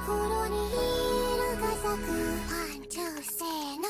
心に色が咲くワンツーせーの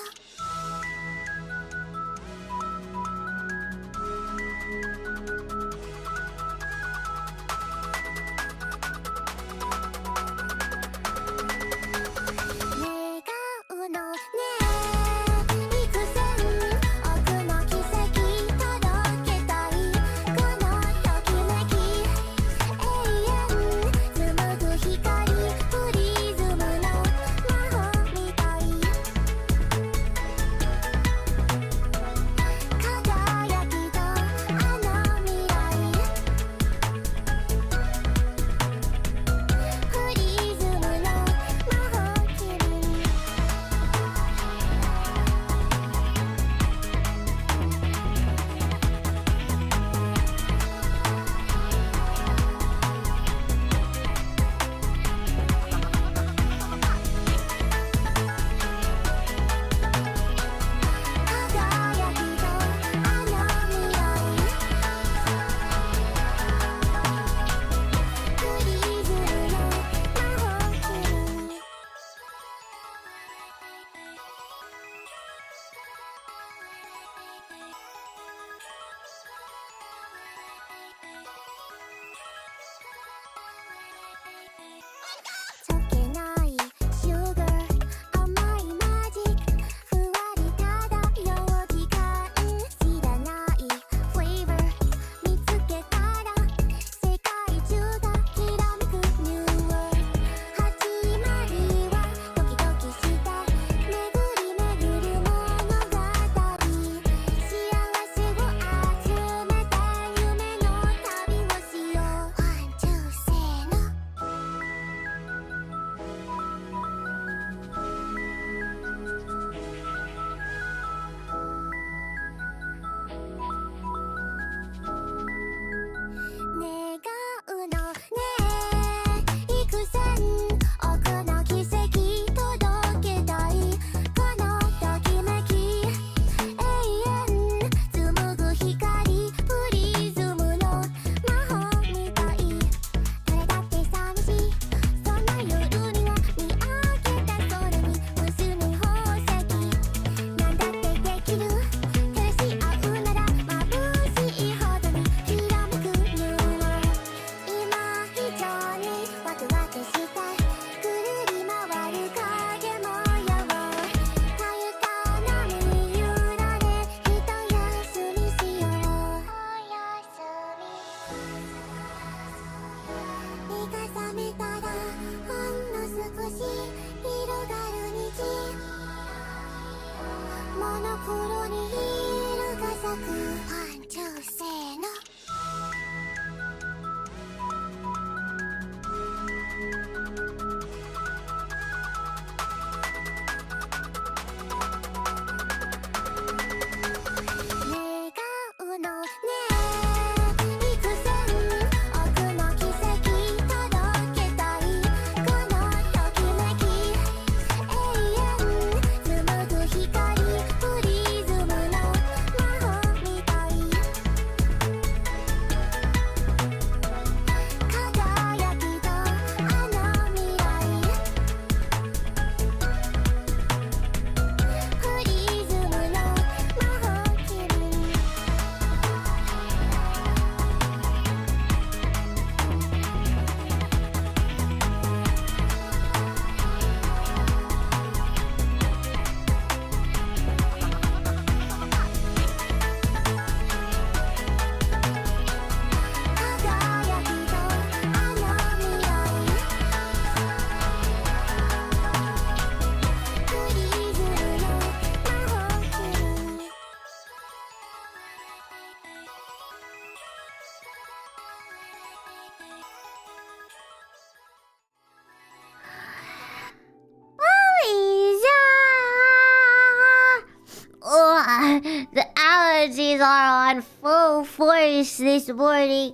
The allergies are on full force this morning.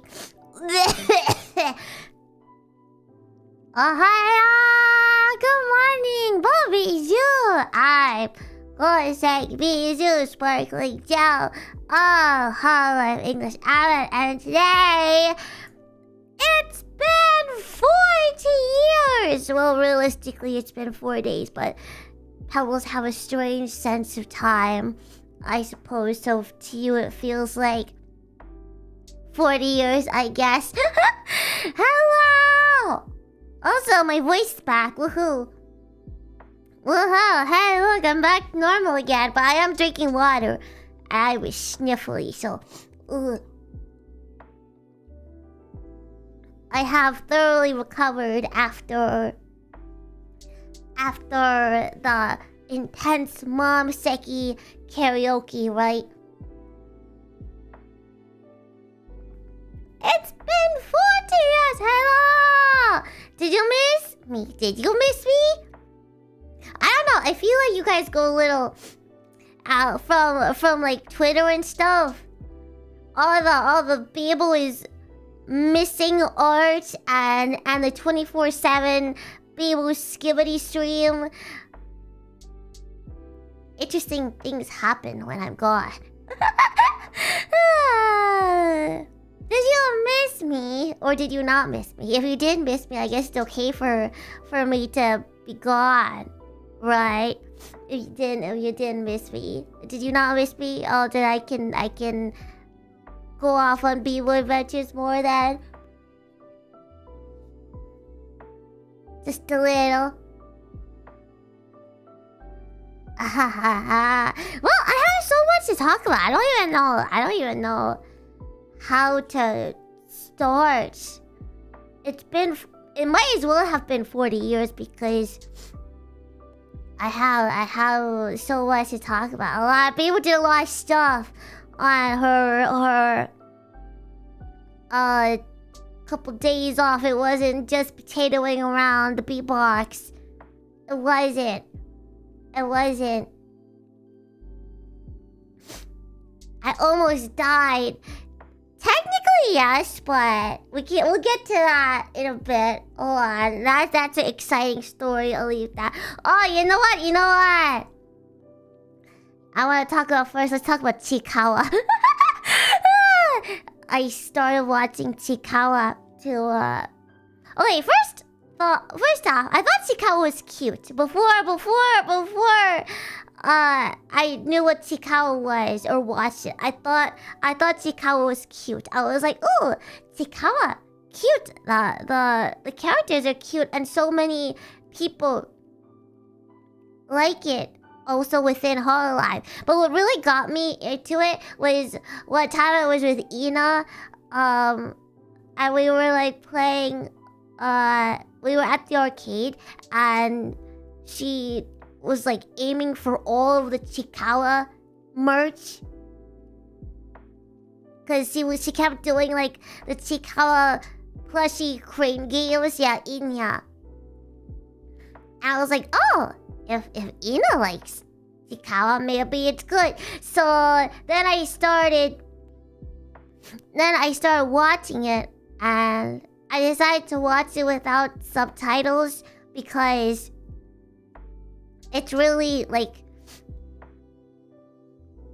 Ohio! Good morning, Biboo! I'm going to say Biboo Sparkling Gel. Oh, Hololive English Island. And today, it's been 40 years. Well, realistically, it's been 4 days, but pebbles have a strange sense of time, I suppose. So to you, it feels like 40 years, I guess. Hello! Also, my voice is back. Woohoo! Woohoo! Hey, look, I'm back normal again, but I am drinking water. I was sniffly, so... I have thoroughly recovered after the intense Mom Seki karaoke, right? It's been 40 years! Hello! Did you miss me? Did you miss me? I don't know. I feel like you guys go a little out from like Twitter and stuff. All the Biboo is missing art and the 24/7 Biboo skibbity stream. Interesting things happen when I'm gone. Did you miss me or did you not miss me? If you did miss me, I guess it's okay for me to be gone, right? If you didn't miss me, did you not miss me? Oh, then I can go off on Biboo adventures more then. Just a little. Well, I have so much to talk about. I don't even know how to start. It might as well have been 40 years because I have so much to talk about. A lot of people did a lot of stuff on her couple days off. It wasn't just potatoing around the beatbox. It wasn't. I almost died. Technically, yes, but we'll get to that in a bit. Hold on, that's an exciting story. I'll leave that. Oh, you know what? I want to talk about first. Let's talk about Chikawa. I started watching Chikawa to. Okay, first off, I thought Chikawa was cute before I knew what Chikawa was or watched it. I thought Chikawa was cute. I was like, "Ooh, Chikawa, cute." The characters are cute, and so many people like it. Also within Hololive. But what really got me into it was what time I was with Ina. And we were like playing. We were at the arcade, and she was like aiming for all of the Chikawa merch, cause she kept doing like the Chikawa plushie crane games. Yeah, Inya. And I was like, oh, if Ina likes Chikawa, maybe it's good. So then I started watching it, and I decided to watch it without subtitles because it's really like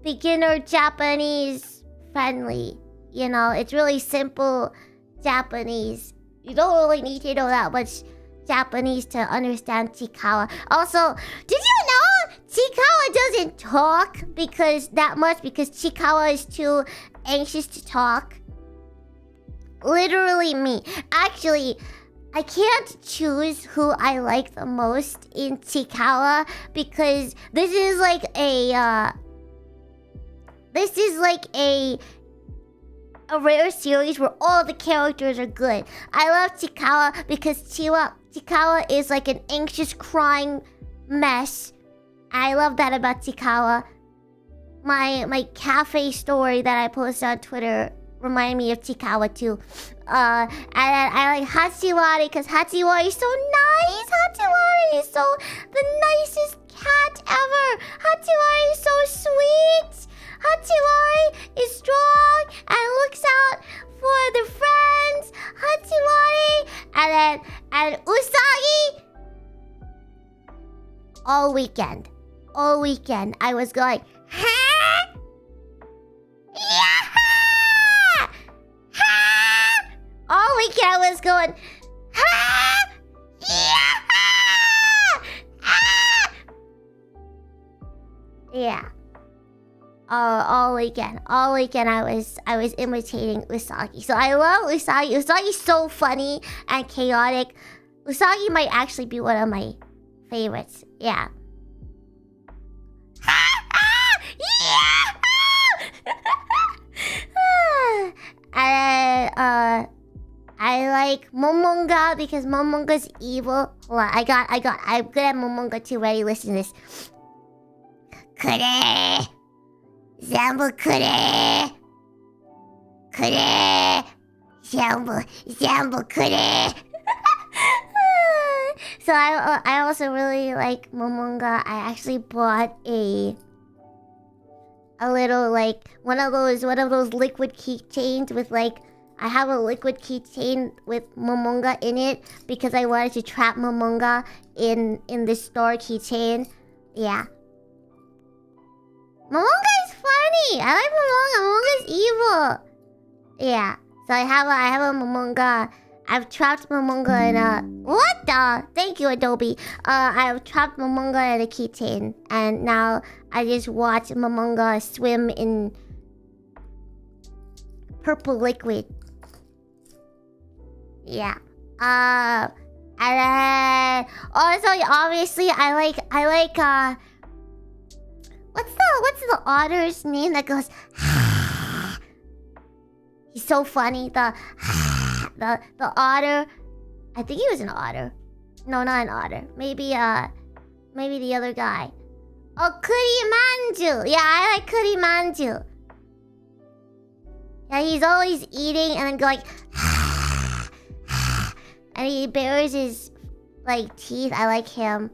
beginner Japanese friendly. You know, it's really simple Japanese. You don't really need to know that much Japanese to understand Chikawa. Also, did you know Chikawa doesn't talk because Chikawa is too anxious to talk? Literally me. Actually, I can't choose who I like the most in Chikawa because this is like a rare series where all the characters are good. I love Chikawa because Chikawa is like an anxious crying mess. I love that about Chikawa. My cafe story that I posted on Twitter remind me of Chikawa too. And I like Hachiwari because Hachiwari is so nice. Hachiwari is so the nicest cat ever. Hachiwari is so sweet. Hachiwari is strong and looks out for the friends. Hachiwari and Usagi. All weekend I was going, huh? Yeah! Huh? All weekend I was going, huh? Yeah! Yeah. All weekend I was imitating Usagi. So I love Usagi. Usagi's so funny and chaotic. Usagi might actually be one of my favorites. Yeah. And I like Momonga because Momonga's evil. Hold on, I'm good at Momonga too. Ready? Listen to this. Kure! Zambo kure! Kure! Zambo kure! So I also really like Momonga. I actually bought a little like one of those liquid keychains with like I have a liquid keychain with Momonga in it because I wanted to trap Momonga in this store keychain. Yeah. Momonga is funny. I like Momonga. Momonga's evil. Yeah. So I have a Momonga. I've trapped Momonga in a... What the? Thank you, Adobe. I've trapped Momonga in a keychain. And now I just watch Momonga swim in purple liquid. Yeah. And then... Also, obviously, I like What's the otter's name that goes... He's so funny. The otter. I think he was an otter. No, not an otter. Maybe the other guy. Oh, Kurimanju. Yeah, I like Kurimanju. Yeah, he's always eating and then going and he bares his like teeth. I like him.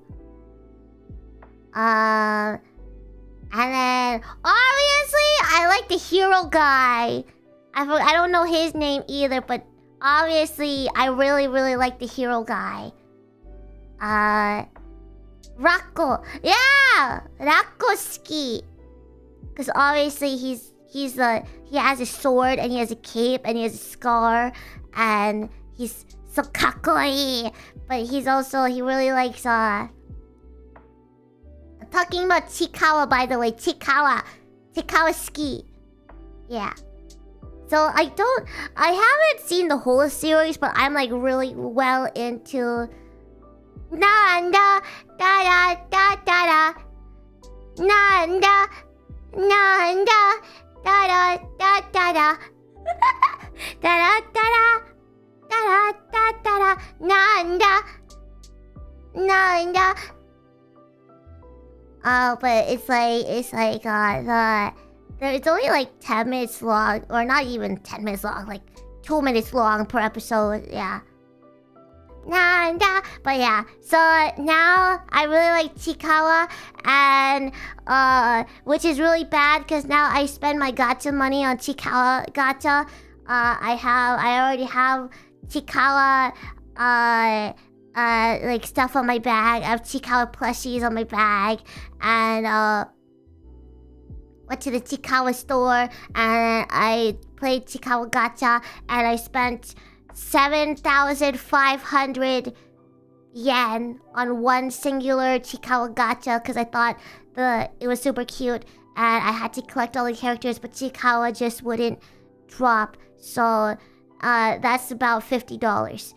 And then obviously I like the hero guy. I don't know his name either, but obviously I really like the hero guy. Rako. Yeah! Rakoski. Because obviously he has a sword and he has a cape and he has a scar and he's so kakoi. But he really likes talking about Chikawa, by the way. Chikawa ski. Yeah. So I haven't seen the whole series, but I'm like really well into Nanda da da da da da Nanda Nanda da da da da da da da da da da da da Nanda Nanda. But it's like it's only like 10 minutes long, or not even 10 minutes long, like 2 minutes long per episode. Yeah. But yeah, so now I really like Chikawa, and which is really bad because now I spend my gacha money on Chikawa gacha. I already have Chikawa like stuff on my bag. I have Chikawa plushies on my bag, and went to the Chikawa store and I played Chikawa gacha, and I spent 7,500 yen on one singular Chikawa gacha because I thought it was super cute and I had to collect all the characters, but Chikawa just wouldn't drop. So that's about $50.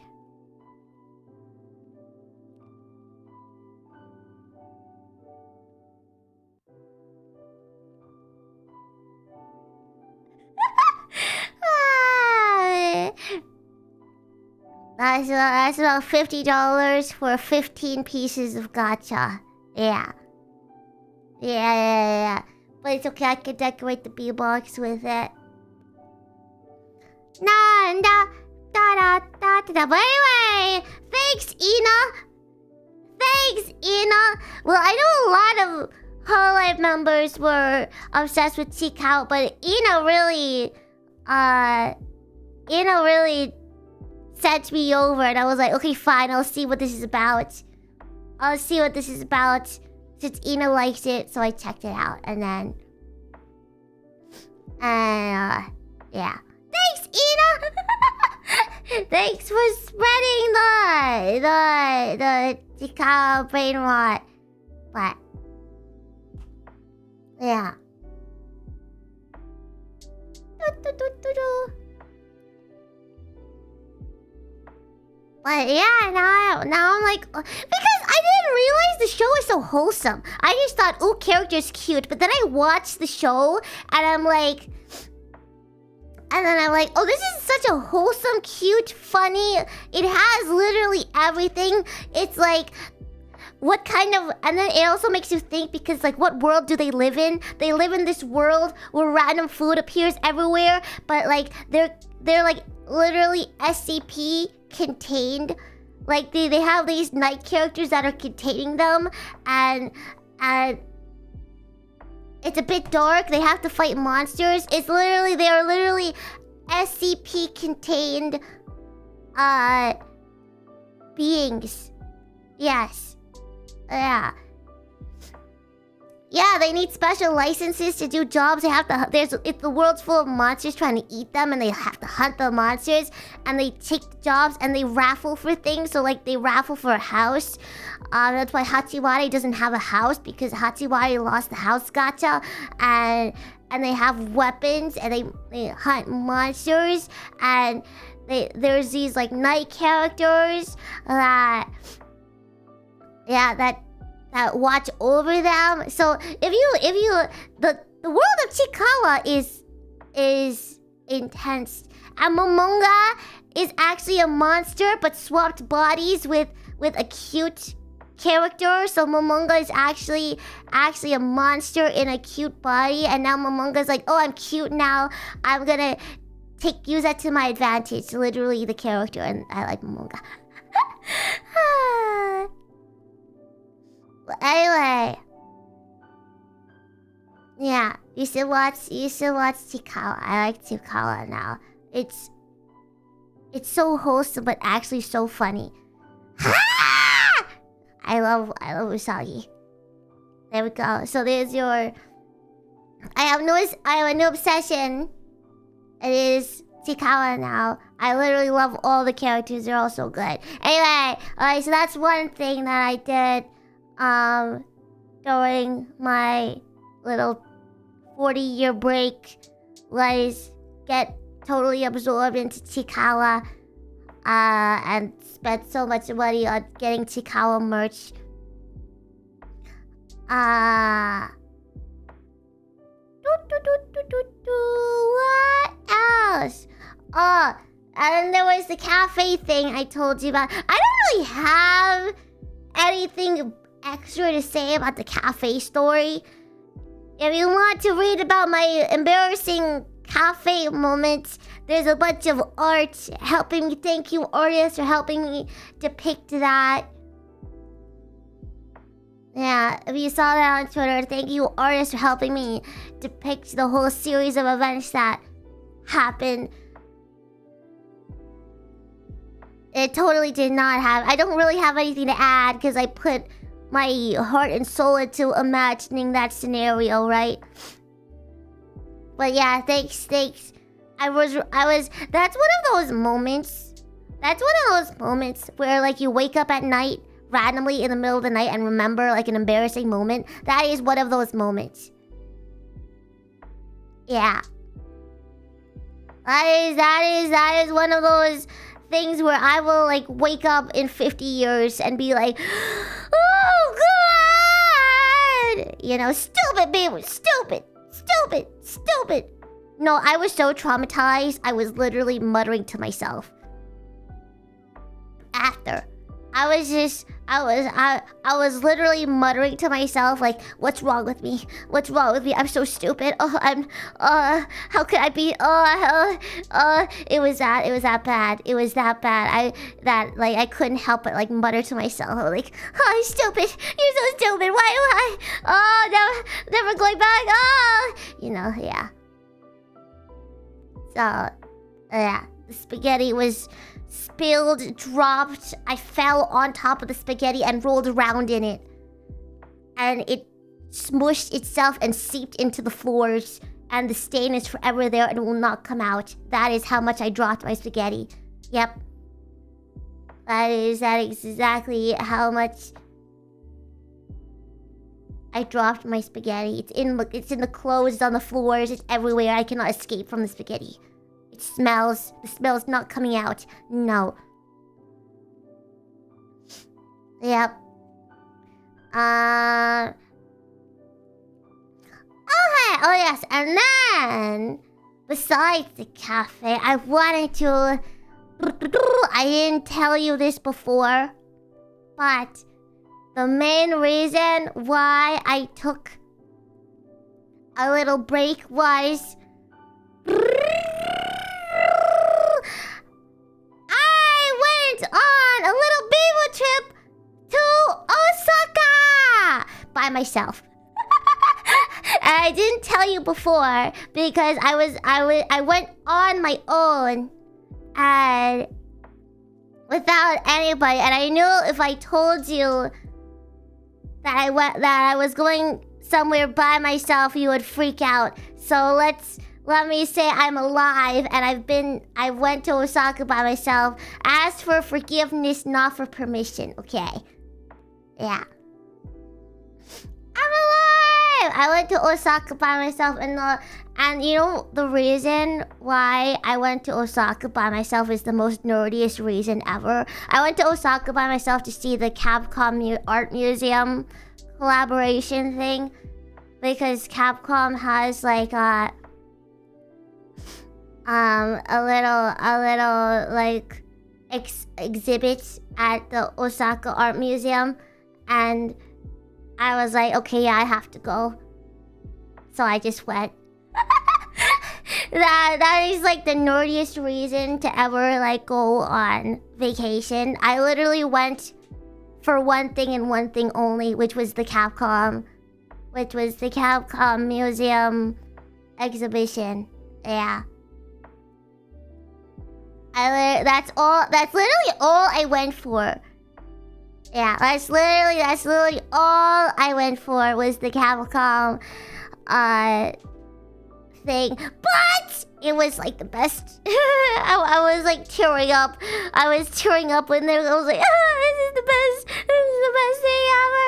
That's about $50 for 15 pieces of gacha. Yeah. But it's okay, I can decorate the B box with it. But anyway, thanks, Ina. Well, I know a lot of Hololive members were obsessed with Chikawa, but Ina really sent me over, and I was like, okay, fine, I'll see what this is about. Since Ina likes it, so I checked it out, and then... yeah. Thanks, Ina! Thanks for spreading the Chikawa brain rot. But... Yeah. But yeah, now I'm like, because I didn't realize the show is so wholesome. I just thought, ooh, character's cute. But then I watched the show and I'm like, oh, this is such a wholesome, cute, funny. It has literally everything. It's like, what kind of... And then it also makes you think, because like, what world do they live in? They live in this world where random food appears everywhere, but like they're like literally SCP contained. Like they have these night characters that are containing them, and it's a bit dark. They have to fight monsters. They are literally SCP contained beings. Yes. Yeah. Yeah, they need special licenses to do jobs. They have to... If the world's full of monsters trying to eat them, and they have to hunt the monsters, and they take jobs and they raffle for things. So like they raffle for a house. That's why Hachiwari doesn't have a house, because Hachiwari lost the house gacha, and they have weapons, and they hunt monsters, and there's these like night characters that watch over them. So the world of Chikawa is intense. And Momonga is actually a monster, but swapped bodies with a cute character. So Momonga is actually a monster in a cute body, and now Momonga's like, oh, I'm cute now. I'm gonna use that to my advantage. Literally the character, and I like Momonga. Anyway, yeah, you should watch Chikawa. I like Chikawa now. It's so wholesome, but actually so funny. I love Usagi. There we go. So there's your... I have a new obsession. It is Chikawa now. I literally love all the characters. They're all so good. Anyway, alright, so that's one thing that I did during my little 40-year break, was get totally absorbed into Chikawa, and spent so much money on getting Chikawa merch. What else? Oh, and then there was the cafe thing I told you about. I don't really have anything extra to say about the cafe story. If you want to read about my embarrassing cafe moments, there's a bunch of art helping me. Thank you, artists, for helping me depict that. Yeah, if you saw that on Twitter, thank you, artists, for helping me depict the whole series of events that happened. It totally did not have... I don't really have anything to add, because I put my heart and soul into imagining that scenario, right? But yeah, thanks. I was... That's one of those moments. That's one of those moments where, like, you wake up at night, randomly in the middle of the night, and remember, like, an embarrassing moment. That is one of those moments. Yeah. That is one of those things where I will, like, wake up in 50 years and be like, oh god! You know, stupid Biboo, stupid. No, I was so traumatized, I was literally muttering to myself. After. I was literally muttering to myself, like, what's wrong with me? What's wrong with me? I'm so stupid. How could I be? It was that bad. I couldn't help but, like, mutter to myself. I was like, oh, I'm stupid. You're so stupid. Why? Oh, never going back. Oh, you know, yeah. So, yeah, the spaghetti was spilled, dropped. I fell on top of the spaghetti and rolled around in it. And it smushed itself and seeped into the floors. And the stain is forever there and will not come out. That is how much I dropped my spaghetti. Yep. That is exactly how much I dropped my spaghetti. It's in the clothes, it's on the floors, it's everywhere. I cannot escape from the spaghetti. It smells. The smell's not coming out. No. Yep. Oh, hey. Oh, yes. And then, besides the cafe, I wanted to... I didn't tell you this before, but the main reason why I took a little break was... I went on a little Biboo trip to Osaka by myself. And I didn't tell you before because I went on my own and without anybody, and I knew if I told you that I was going somewhere by myself, you would freak out. So let me say I'm alive and I went to Osaka by myself. Asked for forgiveness, not for permission, okay? Yeah. I'm alive! I went to Osaka by myself and you know the reason why I went to Osaka by myself is the most nerdiest reason ever. I went to Osaka by myself to see the Capcom Art Museum collaboration thing because Capcom has like a little like exhibit at the Osaka Art Museum, and I was like, okay, yeah, I have to go. So I just went. That is like the nerdiest reason to ever like go on vacation. I literally went for one thing and one thing only, which was the Capcom Museum exhibition. Yeah. That's literally all I went for. Yeah, that's literally all I went for was the Capcom thing. But it was like the best. I was like tearing up. I was tearing up when I was like, this is the best. This is the best thing ever.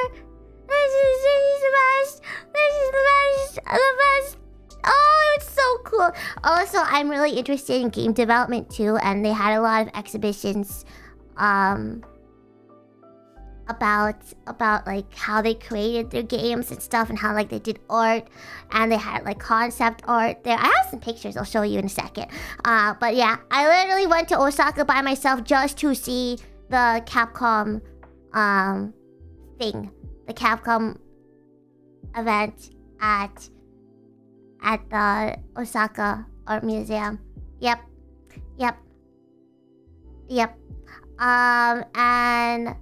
This is the best. This is the best. The best. Oh, it's so cool. Also, I'm really interested in game development too, and they had a lot of exhibitions about like how they created their games and stuff, and how like they did art, and they had like concept art there. I have some pictures I'll show you in a second. But yeah, I literally went to Osaka by myself just to see the Capcom thing, the Capcom event at the Osaka Art Museum. Yep. And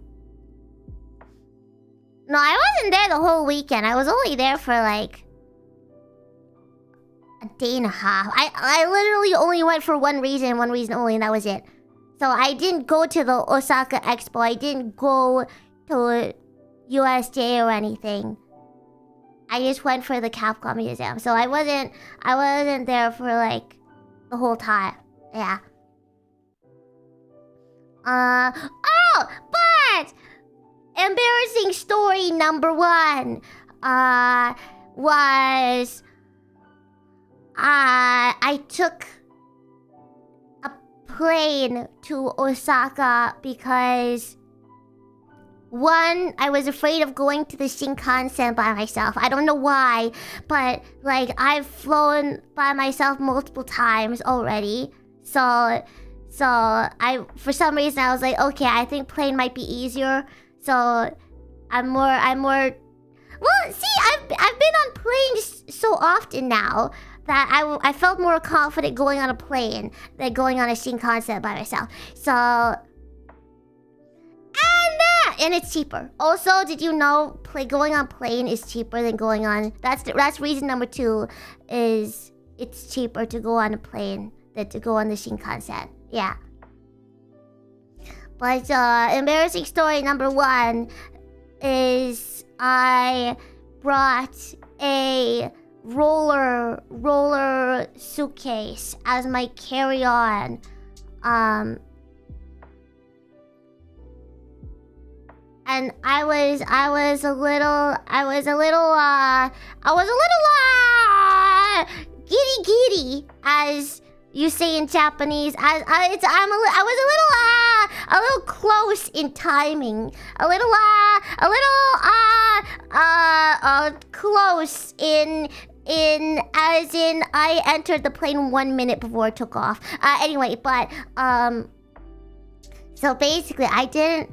no, I wasn't there the whole weekend. I was only there for like a day and a half. I literally only went for one reason only, and that was it. So I didn't go to the Osaka Expo. I didn't go to USJ or anything. I just went for the Capcom Museum. So I wasn't there for like the whole time. Yeah. But embarrassing story number one was I took a plane to Osaka because one, I was afraid of going to the Shinkansen by myself. I don't know why, but like I've flown by myself multiple times already. So for some reason I was like, okay, I think plane might be easier. So I'm more. Well, see, I've been on planes so often now that I felt more confident going on a plane than going on a Shinkansen by myself. So. And it's cheaper. Also, did you know going on plane is cheaper than going on... That's reason number two, is it's cheaper to go on a plane than to go on the Shinkansen. Yeah. But embarrassing story number one is I brought a roller suitcase as my carry-on. and I was a little giddy, as you say in Japanese. I was a little close in timing, close in as in I entered the plane 1 minute before it took off. Anyway, but so basically I didn't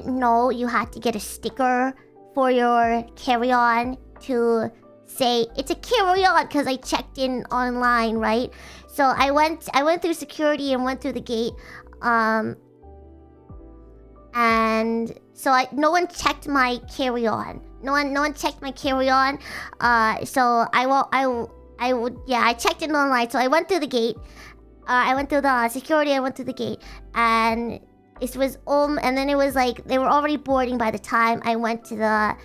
know you had to get a sticker for your carry-on to say it's a carry-on, because I checked in online, right? So I went through security and went through the gate, and so no one checked my carry-on. No one checked my carry-on. So I checked in online. So I went through the gate. I went through the security. I went through the gate, and it was and then it was like they were already boarding by the time I went to the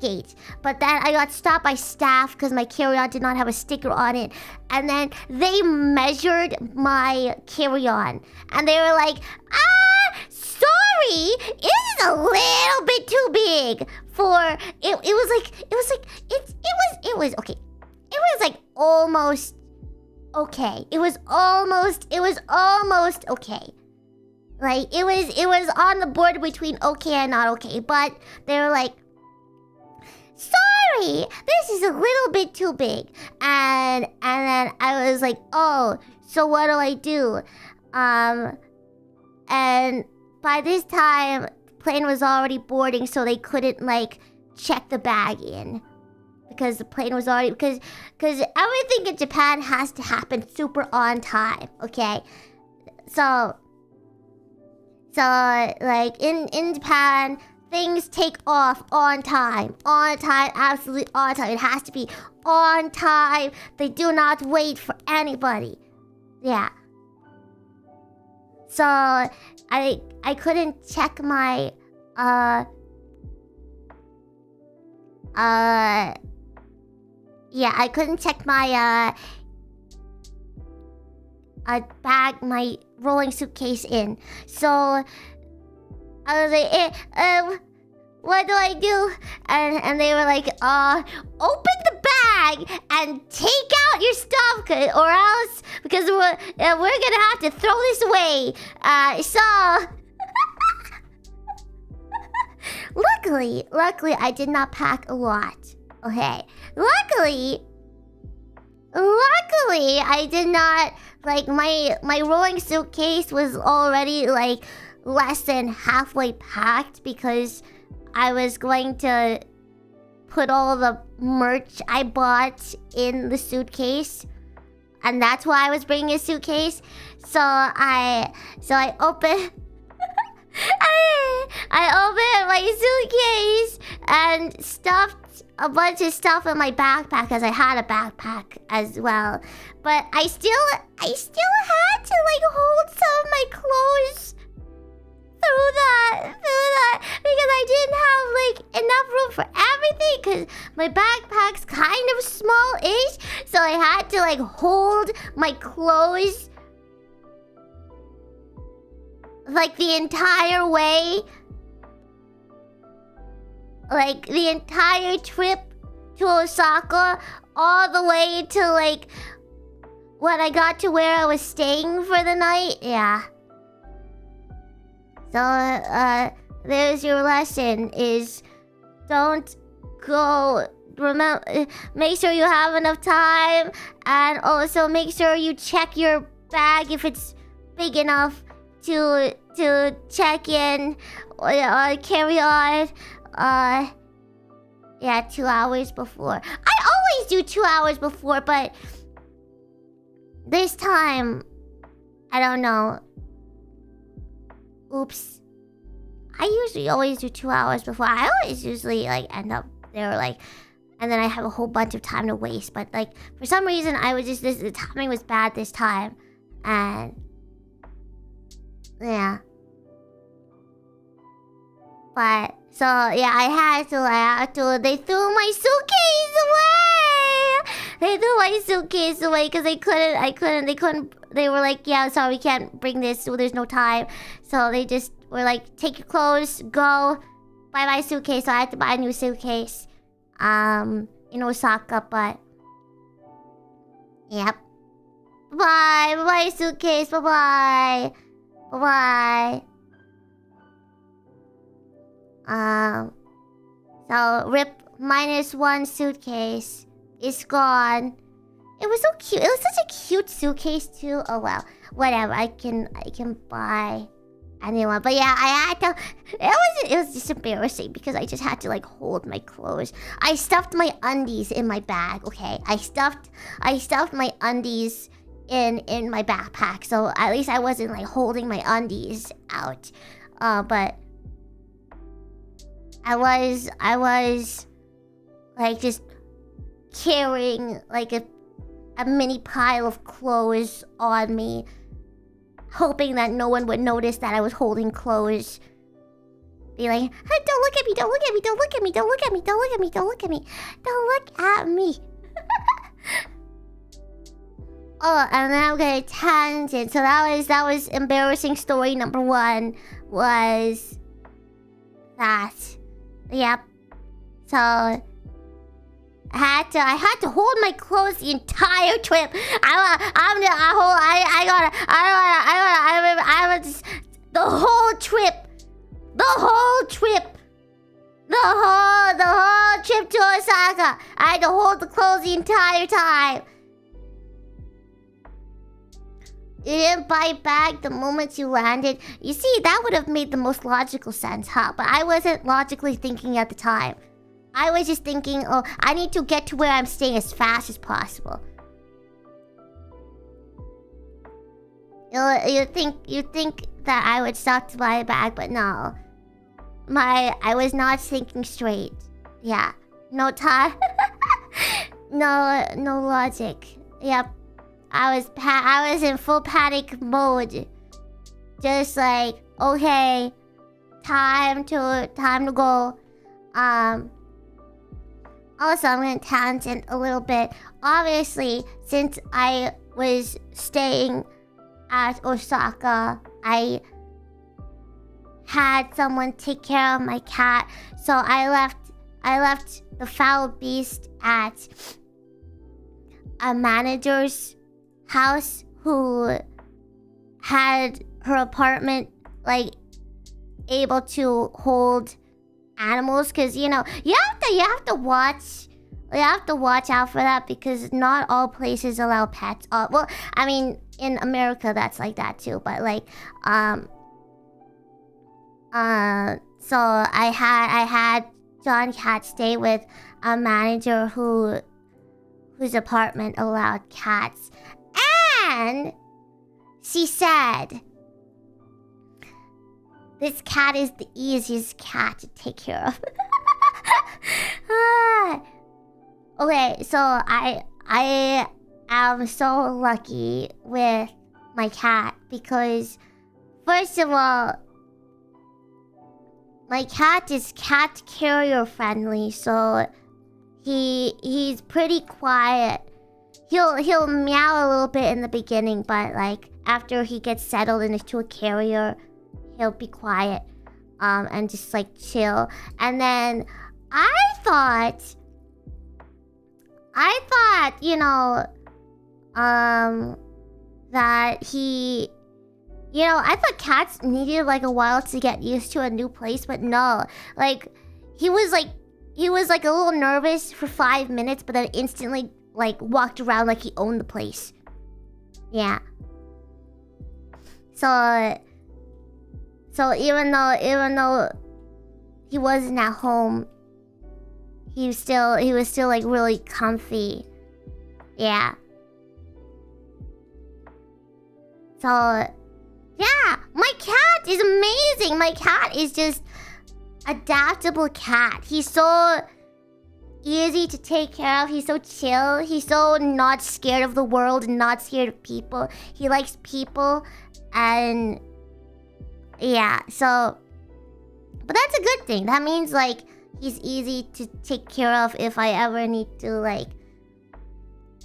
gate. But then I got stopped by staff because my carry-on did not have a sticker on it, and then they measured my carry-on, and they were like, sorry, it is a little bit too big for it. It was okay. It was like almost okay. It was almost okay. Like it was on the border between okay and not okay. But they were like, sorry, this is a little bit too big. And then I was like, oh, so what do I do? And by this time, the plane was already boarding, so they couldn't like check the bag in, because the plane was already because everything in Japan has to happen super on time. Okay, so like in Japan, things take off on time, absolutely on time. It has to be on time. They do not wait for anybody. Yeah. So I couldn't check my I couldn't check my bag, my rolling suitcase in. So I was like, what do I do? And they were like, open the bag and take out your stuff, or else, because we're gonna have to throw this away. So luckily I did not pack a lot. Okay, luckily I did not, like, my rolling suitcase was already like less than halfway packed, because I was going to put all the merch I bought in the suitcase, and that's why I was bringing a suitcase. So I opened I opened my suitcase and stuffed a bunch of stuff in my backpack, because I had a backpack as well. But I still had to like hold some of my clothes through that because I didn't have like enough room for everything, because my backpack's kind of small-ish, so I had to like hold my clothes like the entire way, like the entire trip to Osaka, all the way to like when I got to where I was staying for the night. Yeah. So, there's your lesson, is don't go, remember, make sure you have enough time, and also make sure you check your bag if it's big enough to check in, or carry on, 2 hours before. I always do 2 hours before, but this time, I don't know. Oops. I usually always do 2 hours before. I always usually like end up there like, and then I have a whole bunch of time to waste. But like for some reason I was just the timing was bad this time, and yeah. But so yeah, I had to. They threw my suitcase away. They threw my suitcase away because they couldn't. They were like, yeah, sorry, we can't bring this, so there's no time. So they just were like, take your clothes, go, buy my suitcase. So I had to buy a new suitcase in Osaka, but yep. Bye, bye suitcase, bye. So rip -1 suitcase is gone. It was so cute. It was such a cute suitcase too. Oh well, whatever. I can buy a new one. But yeah, I had to. It was just embarrassing because I just had to like hold my clothes. I stuffed my undies in my bag. Okay, I stuffed my undies in my backpack, so at least I wasn't like holding my undies out. But I was like just carrying like a mini pile of clothes on me, hoping that no one would notice that I was holding clothes. Be like, hey, don't look at me, don't look at me, don't look at me, don't look at me, don't look at me, don't look at me, don't look at me. Oh, and then I'm gonna tangent. So that was embarrassing story number 1 was that. Yep. So I had to hold my clothes the entire trip. The whole trip to Osaka. I had to hold the clothes the entire time. You didn't buy back the moment you landed. You see, that would have made the most logical sense, huh? But I wasn't logically thinking at the time. I was just thinking, oh, I need to get to where I'm staying as fast as possible. You think that I would stop to buy a bag, but no. I was not thinking straight. Yeah. No time. no logic. Yep. I was in full panic mode. Just like, okay, time to go. Also, I'm gonna tangent a little bit. Obviously, since I was staying at Osaka, I had someone take care of my cat. So I left the foul beast at a manager's house who had her apartment like able to hold animals, because you know you have to watch out for that, because not all places allow pets. Well, I mean in America that's like that too, but like so I had John Cat stay with a manager whose apartment allowed cats. And she said, this cat is the easiest cat to take care of. Okay, so I am so lucky with my cat because, first of all, my cat is cat carrier friendly, so he's pretty quiet. He'll meow a little bit in the beginning, but like after he gets settled into a carrier, he'll be quiet and just like chill. And then I thought you know that he, you know, I thought cats needed like a while to get used to a new place, but no, like he was like a little nervous for 5 minutes, but then instantly like walked around like he owned the place. Yeah. So even though he wasn't at home, he was still like really comfy. Yeah. So yeah, my cat is amazing. My cat is just adaptable cat. He's so easy to take care of. He's so chill. He's so not scared of the world and not scared of people. He likes people, and yeah, so, but that's a good thing. That means like he's easy to take care of if I ever need to like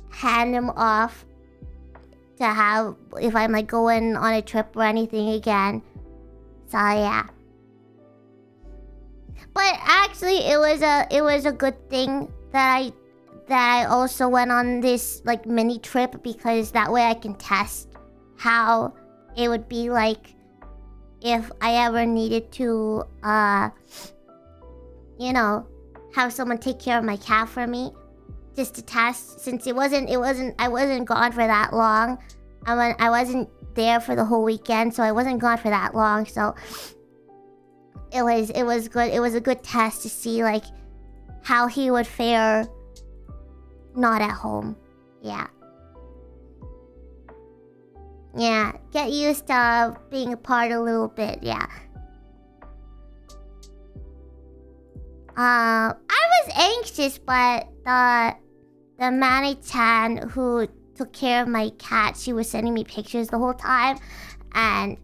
hand him off to have, if I'm like going on a trip or anything again. So yeah. But actually, it was a good thing that I also went on this like mini trip, because that way I can test how it would be like if I ever needed to you know, have someone take care of my cat for me, just to test, since I wasn't gone for that long. I wasn't there for the whole weekend, so I wasn't gone for that long. So it was good. It was a good test to see like how he would fare not at home. Yeah. Yeah, get used to being apart a little bit, yeah. I was anxious, but the Manny-chan who took care of my cat, she was sending me pictures the whole time, and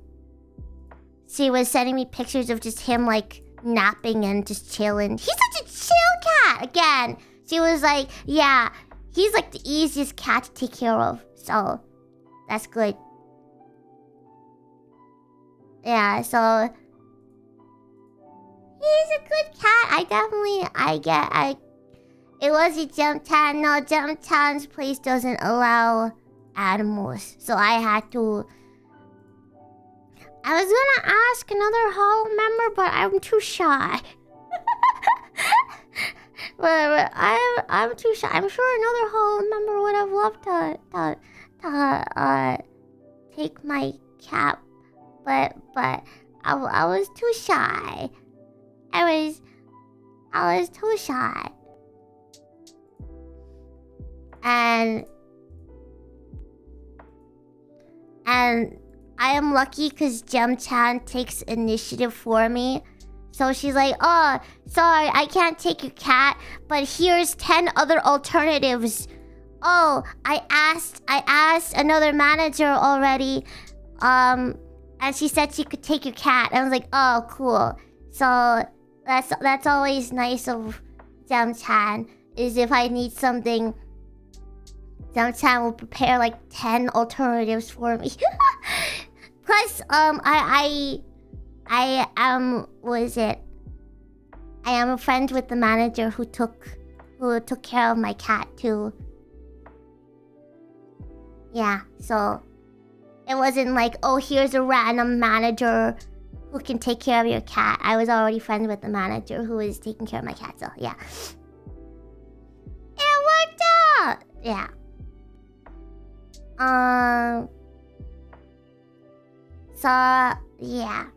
she was sending me pictures of just him like napping and just chilling. He's such a chill cat. Again, she was like, yeah, he's like the easiest cat to take care of, so that's good. Yeah, so he's a good cat. It was a Gemtan. No, Gemtan's place doesn't allow animals, so I had to. I was gonna ask another hall member, but I'm too shy. but I'm too shy. I'm sure another hall member would have loved to take my cat, but I was too shy. I was too shy. And I am lucky because Jem-chan takes initiative for me. So she's like, oh, sorry, I can't take your cat, but here's 10 other alternatives. Oh, I asked another manager already, and she said she could take your cat. I was like, oh, cool. So that's always nice of Jem-chan, is if I need something, Jem-chan will prepare like 10 alternatives for me. Plus, I am a friend with the manager who took care of my cat too. Yeah, so it wasn't like, oh, here's a random manager who can take care of your cat. I was already friends with the manager who was taking care of my cat, so yeah. It worked out! Yeah. So, yeah.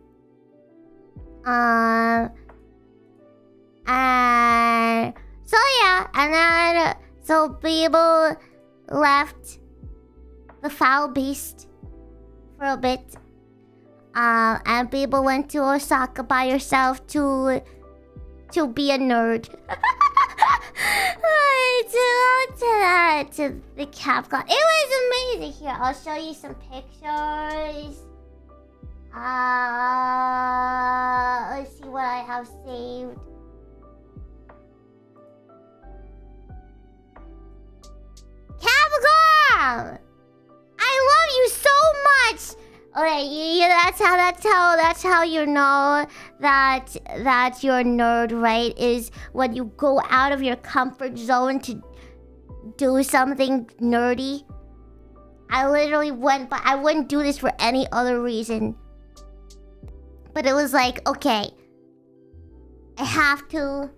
So yeah, and then, so Biboo left the foul beast for a bit. And Biboo went to Osaka by herself to be a nerd. to the Capcom. It was amazing. Here, I'll show you some pictures. Let's see what I have saved. Capcom! I love you so much! Okay, yeah, that's how you know that you're a nerd, right? Is when you go out of your comfort zone to do something nerdy. I literally went, but I wouldn't do this for any other reason. But it was like, okay, I have to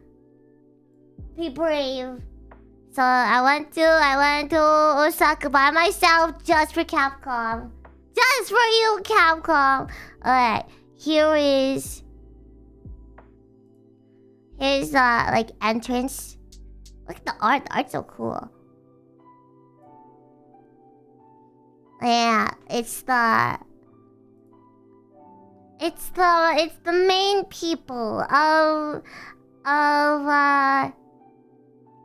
be brave. So I went to Osaka by myself just for Capcom. Just for you, Capcom. Alright, here's like entrance. Look at the art. The art's so cool. Yeah, it's the main people of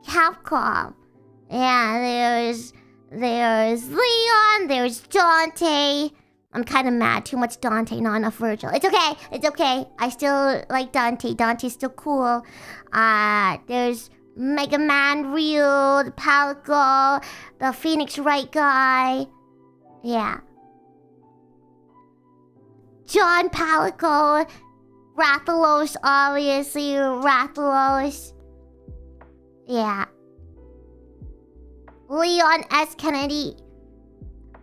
Capcom. Yeah, there's Leon, there's Dante. I'm kind of mad. Too much Dante, not enough Virgil. It's okay. I still like Dante. Dante's still cool. There's Mega Man, Ryu, the Palico, the Phoenix Wright guy. Yeah. Joe Leon Palico. Rathalos, obviously. Rathalos. Yeah. Leon S. Kennedy.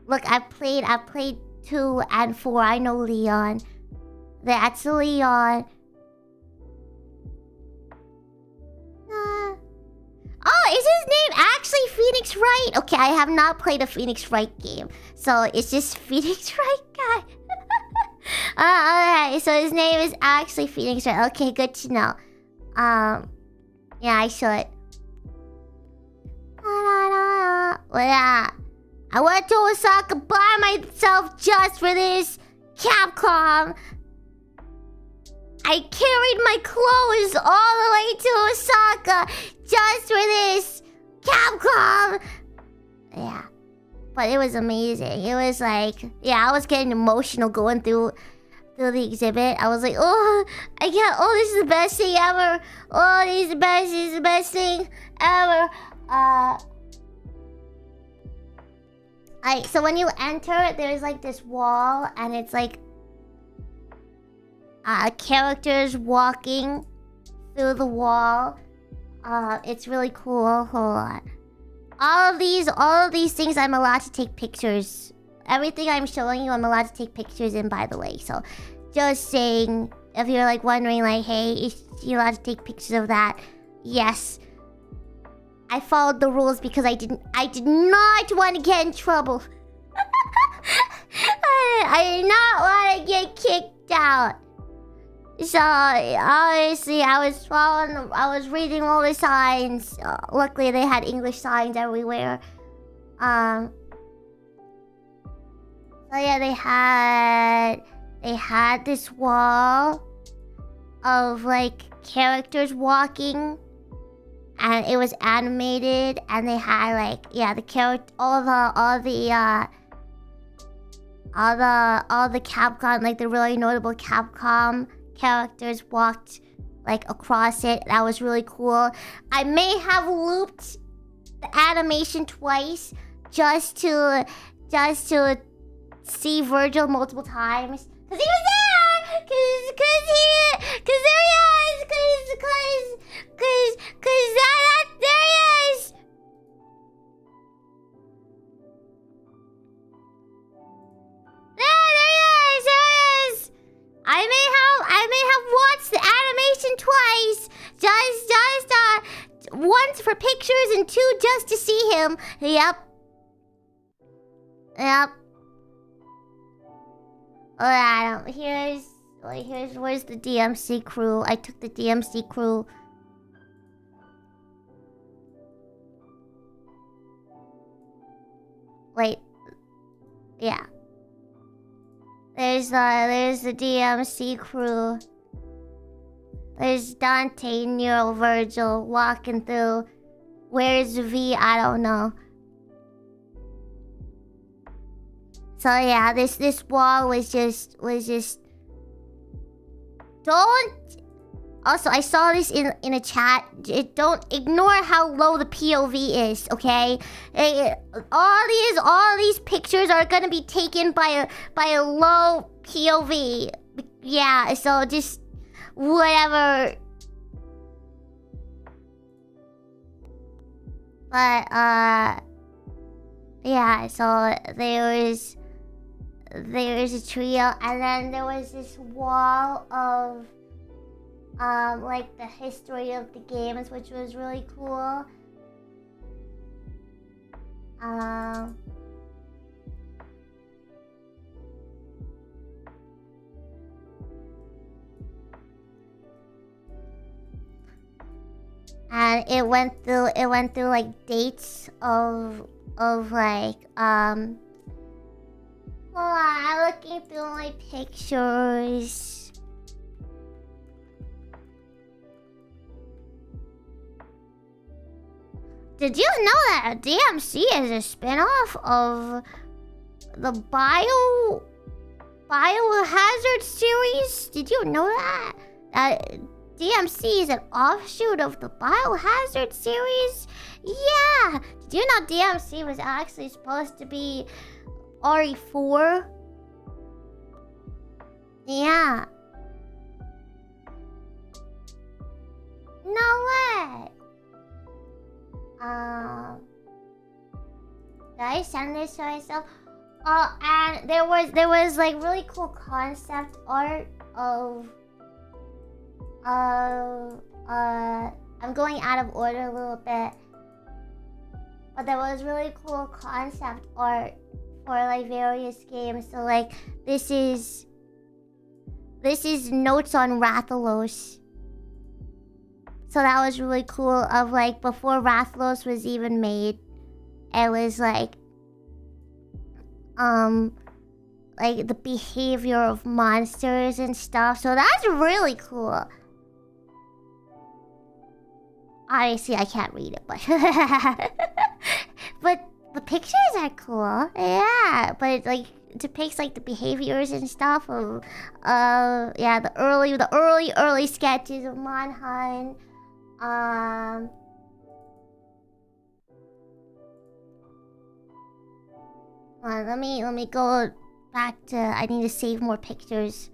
Look, I played 2 and 4. I know Leon. That's Leon. Oh, is his name actually Phoenix Wright? Okay, I have not played a Phoenix Wright game. So it's just Phoenix Wright guy. Alright, so his name is actually Phoenix Wright. Okay, good to know. Yeah, I should. Yeah. I went to Osaka by myself just for this. Capcom. I carried my clothes all the way to Osaka just for this. Capcom. Yeah. But it was amazing. It was like, yeah, I was getting emotional going through the exhibit. I was like, oh, this is the best thing ever. Oh, this is the best thing ever. So when you enter, there's like this wall, and it's like characters walking through the wall. It's really cool. Hold on. All of these things, I'm allowed to take pictures. Everything I'm showing you, I'm allowed to take pictures in, by the way. So, just saying, if you're like wondering, like, hey, is you allowed to take pictures of that? Yes. I followed the rules because I did not want to get in trouble. I did not want to get kicked out. So obviously I was reading all the signs. Luckily they had English signs everywhere. So yeah, they had this wall of like characters walking. And it was animated, and they had like, yeah, the character, all the Capcom, like the really notable Capcom characters walked like across it. That was really cool. I may have looped the animation twice just to see Virgil multiple times, cause he was there, cause there he is, cause there he is. There he is. I may have watched the animation twice, just once for pictures and 2 just to see him. Yep. Alright, here's where's the DMC crew? I took the DMC crew. Wait. Yeah. There's the DMC crew. There's Dante, Nero, Virgil walking through. Where's V? I don't know. So yeah, this wall was just don't. Also, I saw this in a chat. Don't ignore how low the POV is, okay? All these pictures are gonna be taken by a low POV. Yeah, so just whatever. But yeah. So there's a trio, and then there was this wall of like the history of the games, which was really cool. And it went through like dates of like hold on, I'm looking through my pictures. Did you know that DMC is a spin-off of the Biohazard series? Did you know that? DMC is an offshoot of the Biohazard series? Yeah! Did you know DMC was actually supposed to be RE4? Yeah. No way. Did I send this to myself? Oh, and there was like really cool concept art of I'm going out of order a little bit, but there was really cool concept art for like various games. So like this is notes on Rathalos. So that was really cool. Of like before Rathalos was even made, it was like the behavior of monsters and stuff. So that's really cool. Obviously, I can't read it, but but the pictures are cool. Yeah, but it like depicts like the behaviors and stuff of yeah, the early sketches of Monhan. Let me go back to. I need to save more pictures.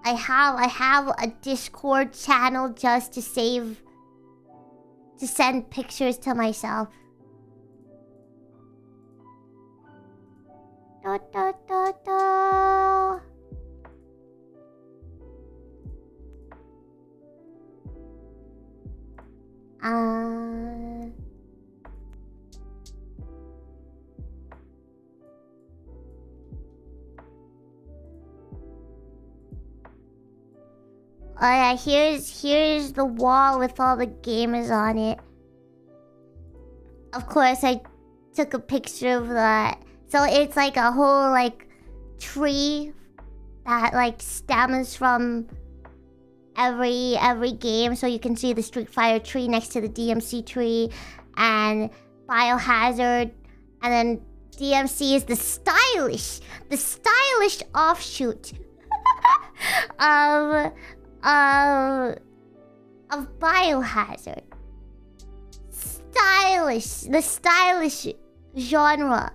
I have a Discord channel just to send pictures to myself. Da, da, da, da. Oh yeah, here's the wall with all the gamers on it. Of course, I took a picture of that. So it's like a whole like tree that like stems from every game. So you can see the Street Fighter tree next to the DMC tree, and Biohazard, and then DMC is the stylish offshoot of Biohazard. The stylish genre.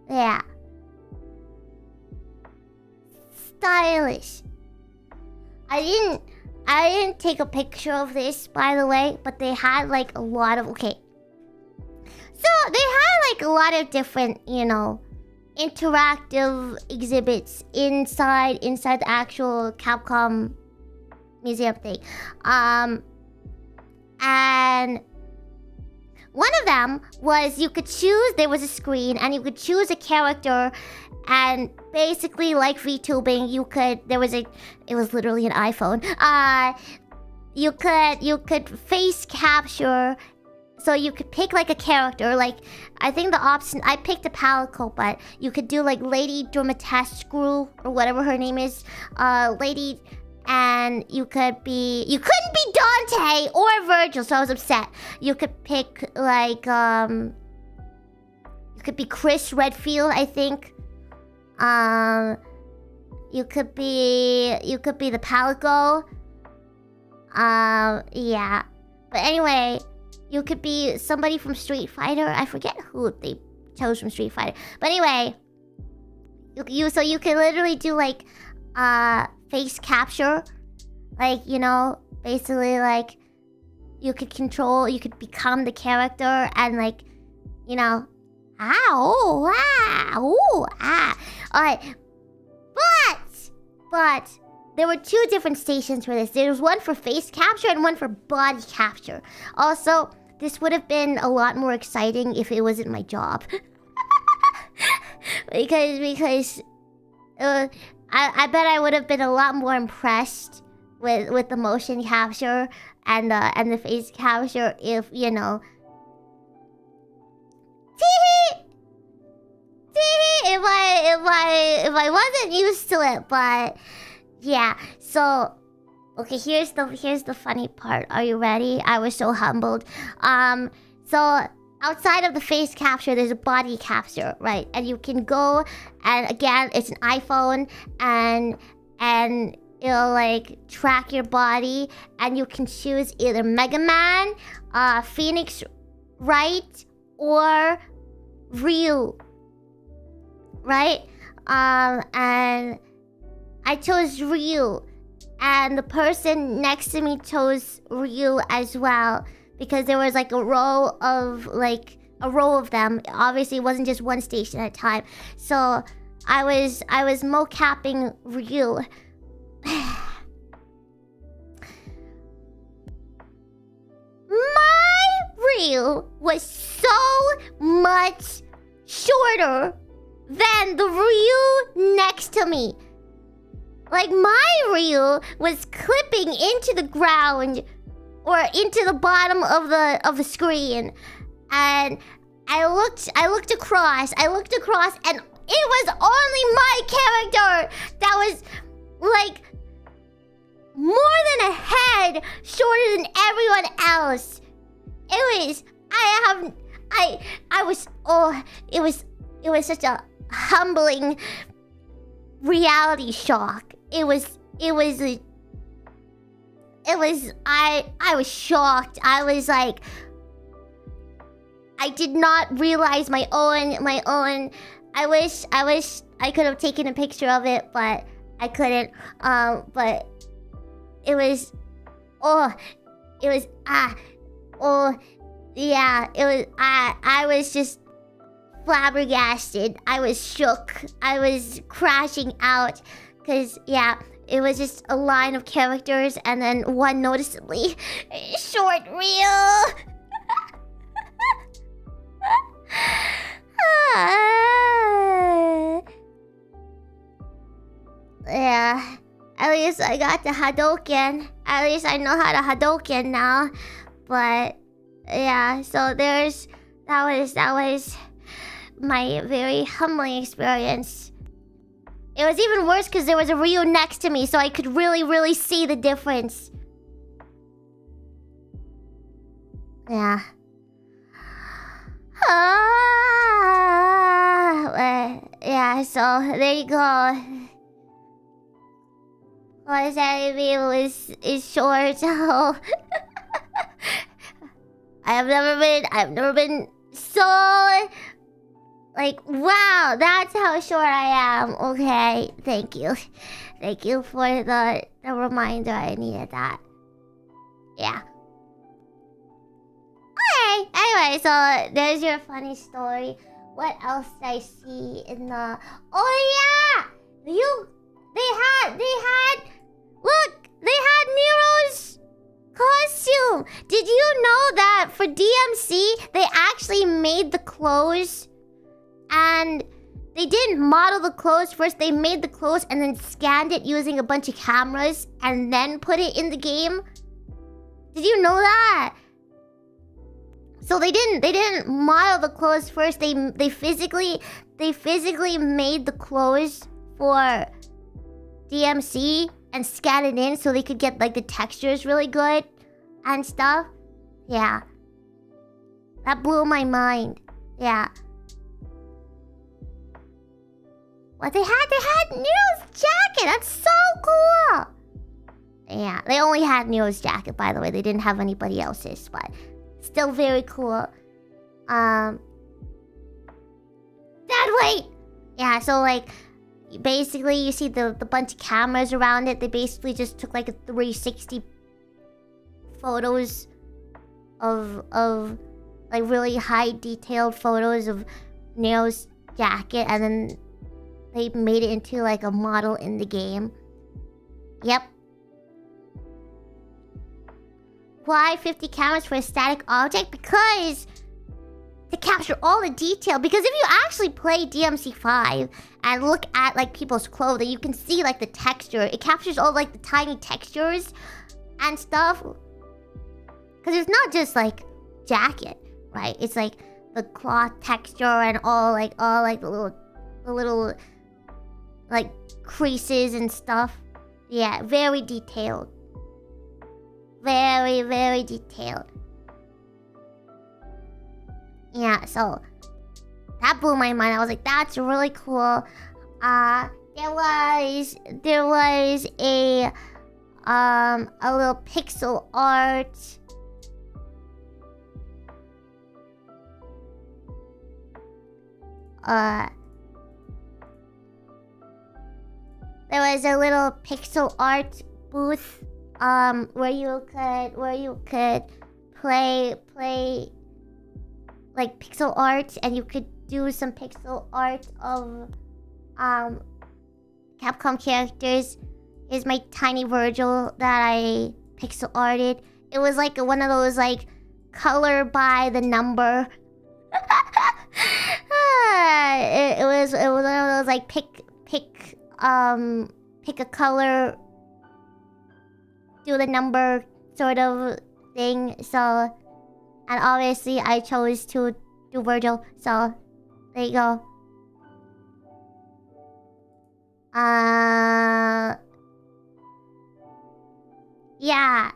Yeah. Stylish. I didn't take a picture of this, by the way, but they had like a lot of So they had like a lot of different, you know, interactive exhibits inside the actual Capcom museum thing. And one of them was you could choose, there was a screen and you could choose a character, and basically like VTubing, it was literally an iPhone. You could face capture, so you could pick like a character, like I think the option, I picked a Palico, but you could do like Lady Dermatescu or whatever her name is, Lady. And you couldn't be Dante or Virgil, so I was upset. You could pick like you could be Chris Redfield, I think. You could be the Palico. Yeah. But anyway, you could be somebody from Street Fighter. I forget who they chose from Street Fighter. But anyway, so you could literally do like face capture, like, you know, basically like you could become the character and like, you know, alright, but there were two different stations for this. There was one for face capture and one for body capture. Also, this would have been a lot more exciting if it wasn't my job. because I bet I would have been a lot more impressed with the motion capture and the face capture if, you know, if I wasn't used to it. But yeah, so okay, here's the funny part. Are you ready? I was so humbled. So outside of the face capture, there's a body capture, right? And you can go, and again, it's an iPhone, and it'll like track your body, and you can choose either Mega Man, Phoenix Wright, or Ryu, right? And I chose Ryu, and the person next to me chose Ryu as well, because there was like a row of them. Obviously, it wasn't just one station at a time. So I was mocapping Ryu. My Ryu was so much shorter than the Ryu next to me. Like, my Ryu was clipping into the ground or into the bottom of the screen, and I looked across, and it was only my character that was like more than a head shorter than everyone else. It was such a humbling reality shock. I was shocked. I was like, I did not realize my own. I wish I could have taken a picture of it, but I couldn't. But it was, I was just flabbergasted. I was shook. I was crashing out. Cause yeah, it was just a line of characters and then one noticeably short reel. Yeah, at least I got the Hadouken. At least I know how to Hadouken now. But yeah, so that was my very humbling experience. It was even worse because there was a Ryu next to me, so I could really see the difference. Yeah. Yeah, so there you go. What anime is short, so I've never been so like, wow, that's how short I am. Okay, thank you. Thank you for the reminder. I needed that. Yeah. Okay, anyway, so there's your funny story. What else did I see in the... Oh yeah! Look! They had Nero's costume! Did you know that for DMC, they actually made the clothes? And they didn't model the clothes first. They made the clothes and then scanned it using a bunch of cameras and then put it in the game. Did you know that? So they didn't model the clothes first. They physically made the clothes for DMC and scanned it in so they could get like the textures really good and stuff. Yeah. That blew my mind. Yeah. What they had Nero's jacket. That's so cool. Yeah, they only had Nero's jacket, by the way. They didn't have anybody else's, but still very cool. Dad, wait. Yeah, so like basically you see the bunch of cameras around it. They basically just took like a 360 photos of like really high detailed photos of Nero's jacket, and then they made it into like a model in the game. Yep. Why 50 cameras for a static object? Because to capture all the detail. Because if you actually play DMC5 and look at like people's clothing, you can see like the texture. It captures all like the tiny textures and stuff. Because it's not just like jacket, right? It's like the cloth texture and all the little like creases and stuff. Yeah, very detailed. Very detailed. Yeah, so that blew my mind. I was like, that's really cool. There was a little pixel art. there was a little pixel art booth where you could play like pixel art, and you could do some pixel art of Capcom characters. Here's my tiny Virgil that I pixel arted. It was like one of those like color by the number. It was one of those like pick a color, do the number sort of thing. So, and obviously I chose to do Virgil. So there you go. Yeah.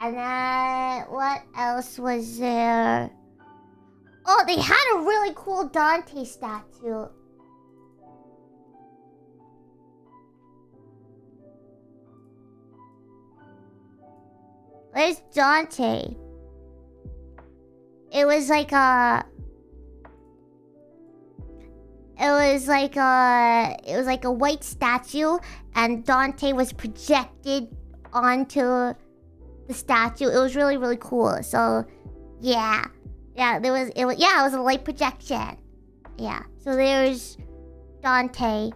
And then what else was there? Oh, they had a really cool Dante statue. Where's Dante? It was like a white statue, and Dante was projected onto the statue. It was really, really cool. So, yeah, it was a light projection. Yeah. So there's Dante.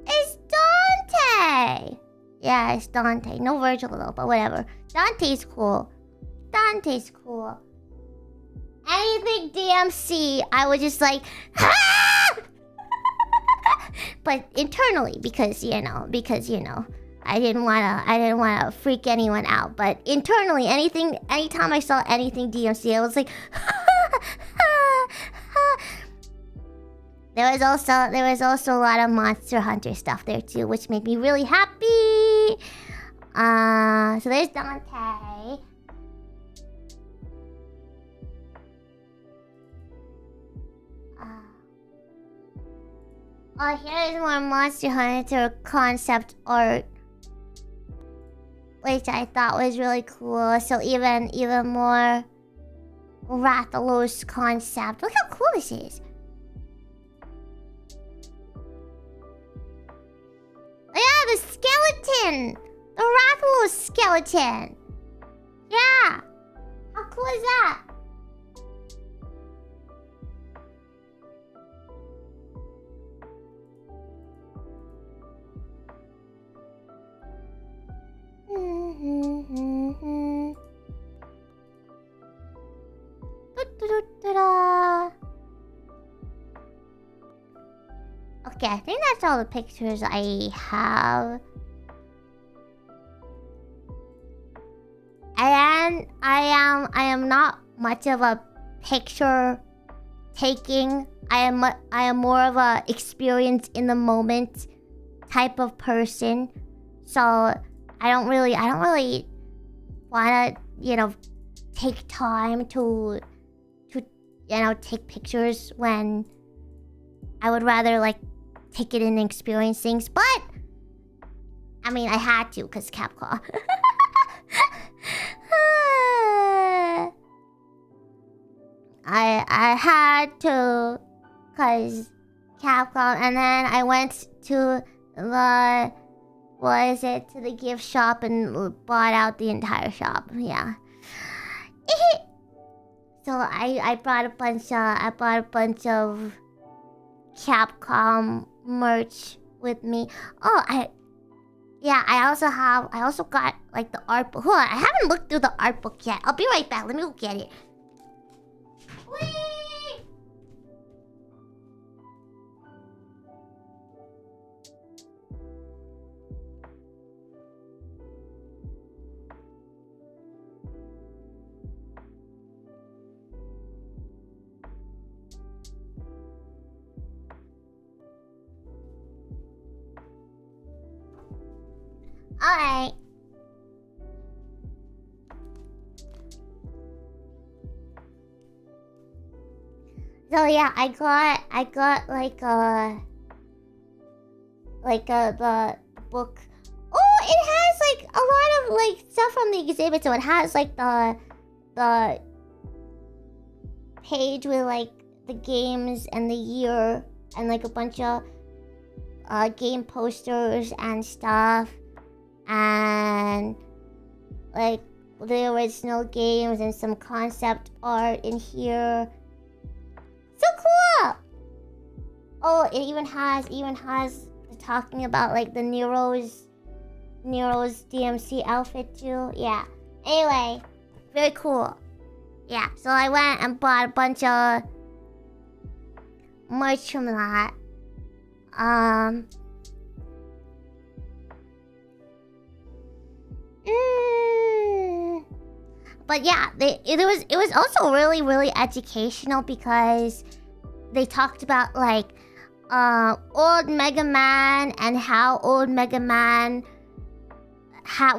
It's Dante. Yeah, it's Dante. No Virgil though, but whatever. Dante's cool. Anything DMC, I was just like, ah! But internally, because you know, I didn't wanna freak anyone out. But internally, anytime I saw anything DMC, I was like, There was also a lot of Monster Hunter stuff there too, which made me really happy. So there's Dante. Oh, here's more Monster Hunter concept art, which I thought was really cool. So even more Rathalos concept. Look how cool this is. Yeah, the skeleton! The Rathalos skeleton! Yeah! How cool is that? Okay, I think that's all the pictures I have. And I am not much of a picture taking. I am more of a experience in the moment type of person. So I don't really wanna, take time to take pictures when I would rather like take it in and experience things. But I mean, I had to because Capcom. I had to because Capcom, and then I went to the gift shop and bought out the entire shop. Yeah. So I bought a bunch of Capcom merch with me. Oh, I also got like the art book. Hold on, I haven't looked through the art book yet. I'll be right back. Let me go get it. Whee! Alright. So yeah, I got the book. Oh, it has like a lot of like stuff from the exhibit. So it has like the page with like the games and the year and like a bunch of game posters and stuff, and like the original games and some concept art in here. So cool! Oh, it even has talking about like the Nero's DMC outfit too. Yeah. Anyway, very cool. Yeah, so I went and bought a bunch of merch from that. But yeah, it was also really educational because they talked about like old Mega Man and how old Mega Man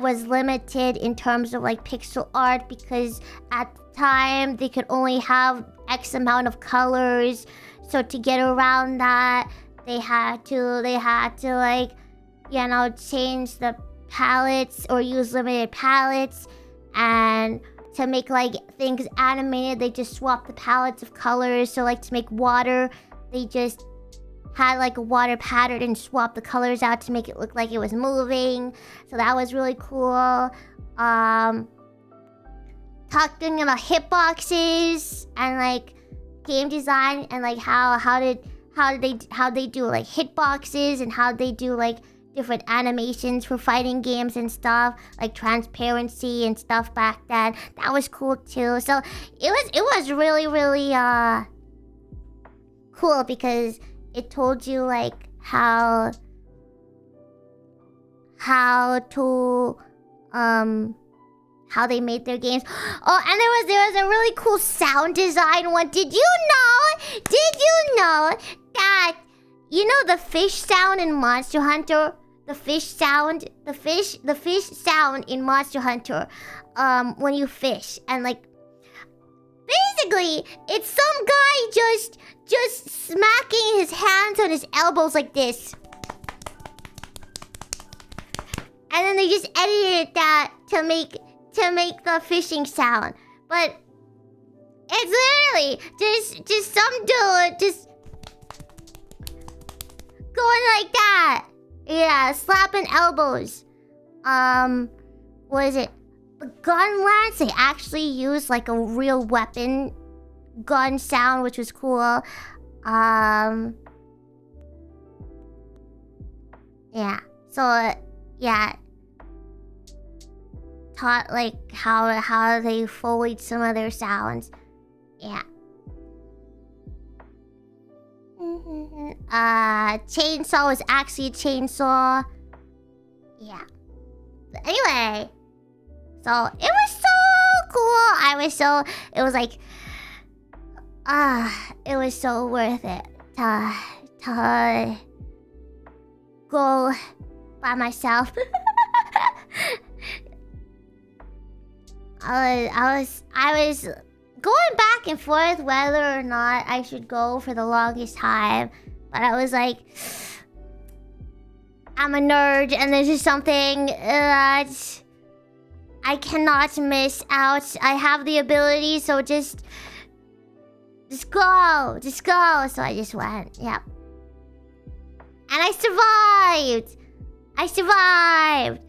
was limited in terms of like pixel art, because at the time they could only have X amount of colors. So to get around that, they had to like, you know, change the palettes or use limited palettes. And to make like things animated, they just swapped the palettes of colors. So like to make water, they just had like a water pattern and swapped the colors out to make it look like it was moving. So that was really cool. Talking about hitboxes and like game design and like how they do like hitboxes and how they do like different animations for fighting games and stuff, like transparency and stuff back then. That was cool too. So it was really cool because it told you like how they made their games. Oh, and there was a really cool sound design one. Did you know that the fish sound in Monster Hunter? The fish sound in Monster Hunter, when you fish, and like basically it's some guy just smacking his hands on his elbows like this, and then they just edited that to make the fishing sound. But it's literally just some dude just going like that. Yeah, slapping elbows. What is it? The gun lance, they actually used like a real weapon gun sound, which was cool. Yeah. So yeah. Taught like how they foleyed some of their sounds. Yeah. Chainsaw was actually a chainsaw. Yeah. But anyway, so it was so cool. It was like, it was so worth it to go by myself. I was going back and forth whether or not I should go for the longest time, but I was like, I'm a nerd and this is something that I cannot miss out. I have the ability, so just go. So I just went, yep. And I survived.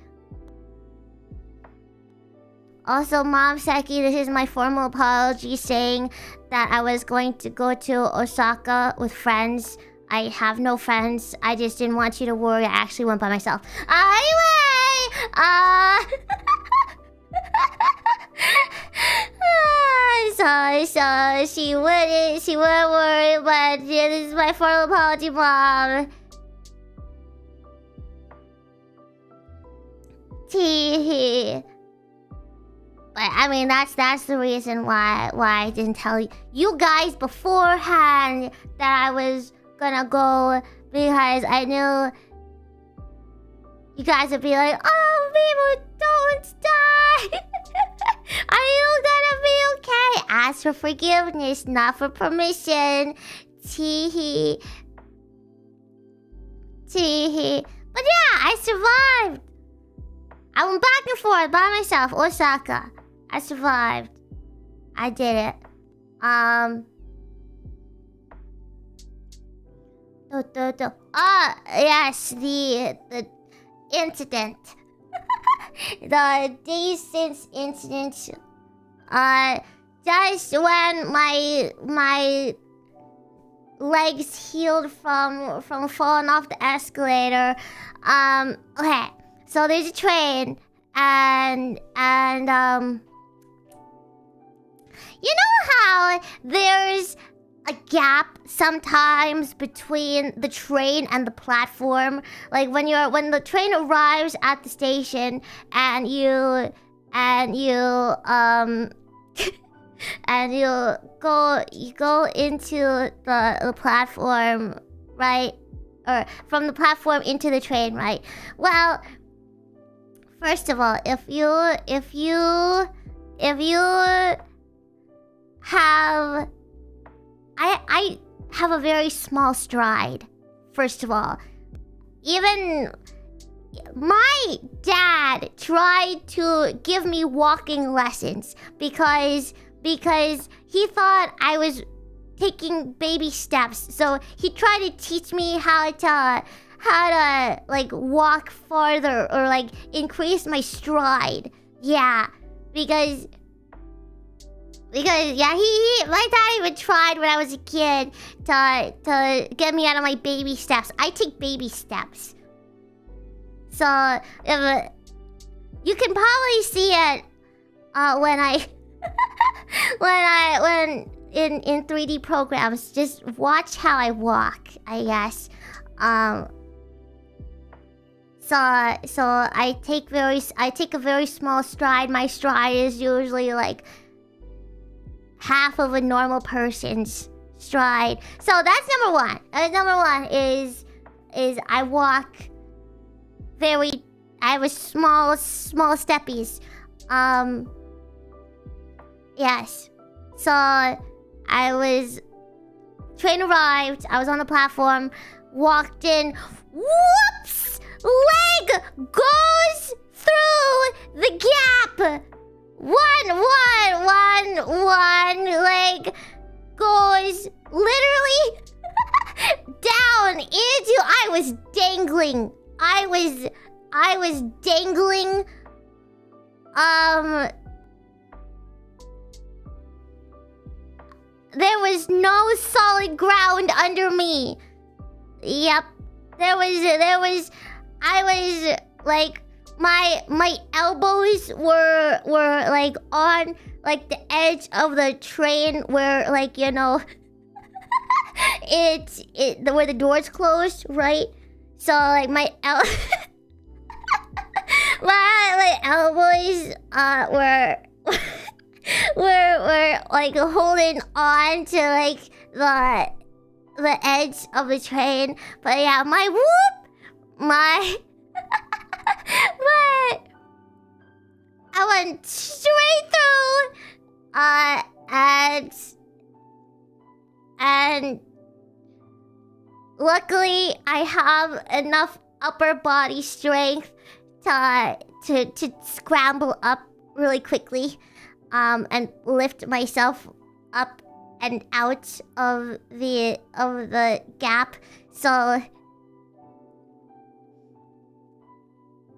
Also, Mom Seki, this is my formal apology saying that I was going to go to Osaka with friends. I have no friends. I just didn't want you to worry. I actually went by myself. Anyway, so she wouldn't worry, but yeah, this is my formal apology, Mom. Tee. But I mean, that's the reason why I didn't tell you guys beforehand that I was gonna go, because I knew you guys would be like, "Oh, Biboo, don't die. Are you gonna be okay?" Ask for forgiveness, not for permission. Tee. But yeah, I survived. I went back and forth by myself, Osaka. I survived. I did it. Yes, the incident. The days since incident. Just when my legs healed from falling off the escalator. Okay, so there's a train, and you know how there's a gap sometimes between the train and the platform, like when the train arrives at the station and you and you go into the platform, right? Or from the platform into the train, right? Well, first of all, if you have I have a very small stride, first of all. Even my dad tried to give me walking lessons because he thought I was taking baby steps. So he tried to teach me how to like walk farther or like increase my stride. Yeah, because yeah, my dad even tried when I was a kid to get me out of my baby steps. I take baby steps. So if you can probably see it when in 3D programs. Just watch how I walk, I guess. So I take a very small stride. My stride is usually like half of a normal person's stride. So that's number one. Number one is I walk very. I was small steppies. Yes. So I was. Train arrived. I was on the platform. Walked in. Whoops! Leg goes through the gap. One leg goes literally down into. I was dangling. I was dangling. There was no solid ground under me. Yep. There was. I was like. My elbows were like on like the edge of the train where, like, you know, where the doors closed, right? So like my elbows were like holding on to like the edge of the train. But yeah, I went straight through, and luckily I have enough upper body strength to scramble up really quickly, and lift myself up and out of the gap. So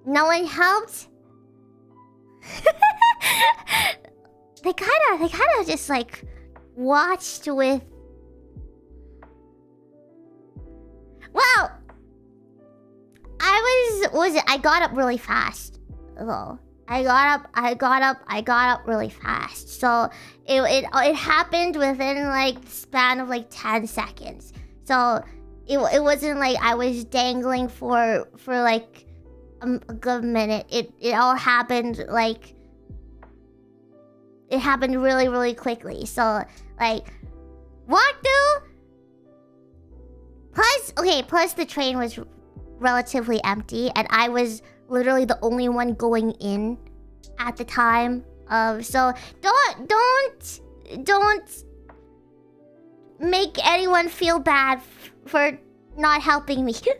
no one helped. They kind of just like watched with. Well, I got up really fast though. I got up really fast. So it happened within like the span of like 10 seconds. So it wasn't like I was dangling for like a good minute. It all happened like. It happened really, really quickly. So, like, walk through. Plus the train was relatively empty, and I was literally the only one going in at the time. So don't make anyone feel bad for not helping me. Because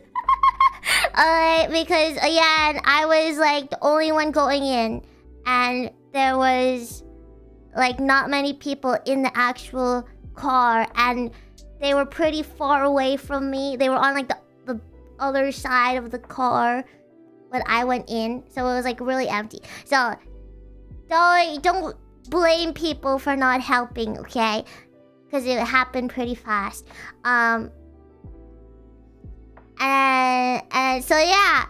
again, I was like the only one going in, and there was like not many people in the actual car, and they were pretty far away from me. They were on like the other side of the car when I went in, so it was like really empty. So don't blame people for not helping, okay? Because it happened pretty fast. And so yeah,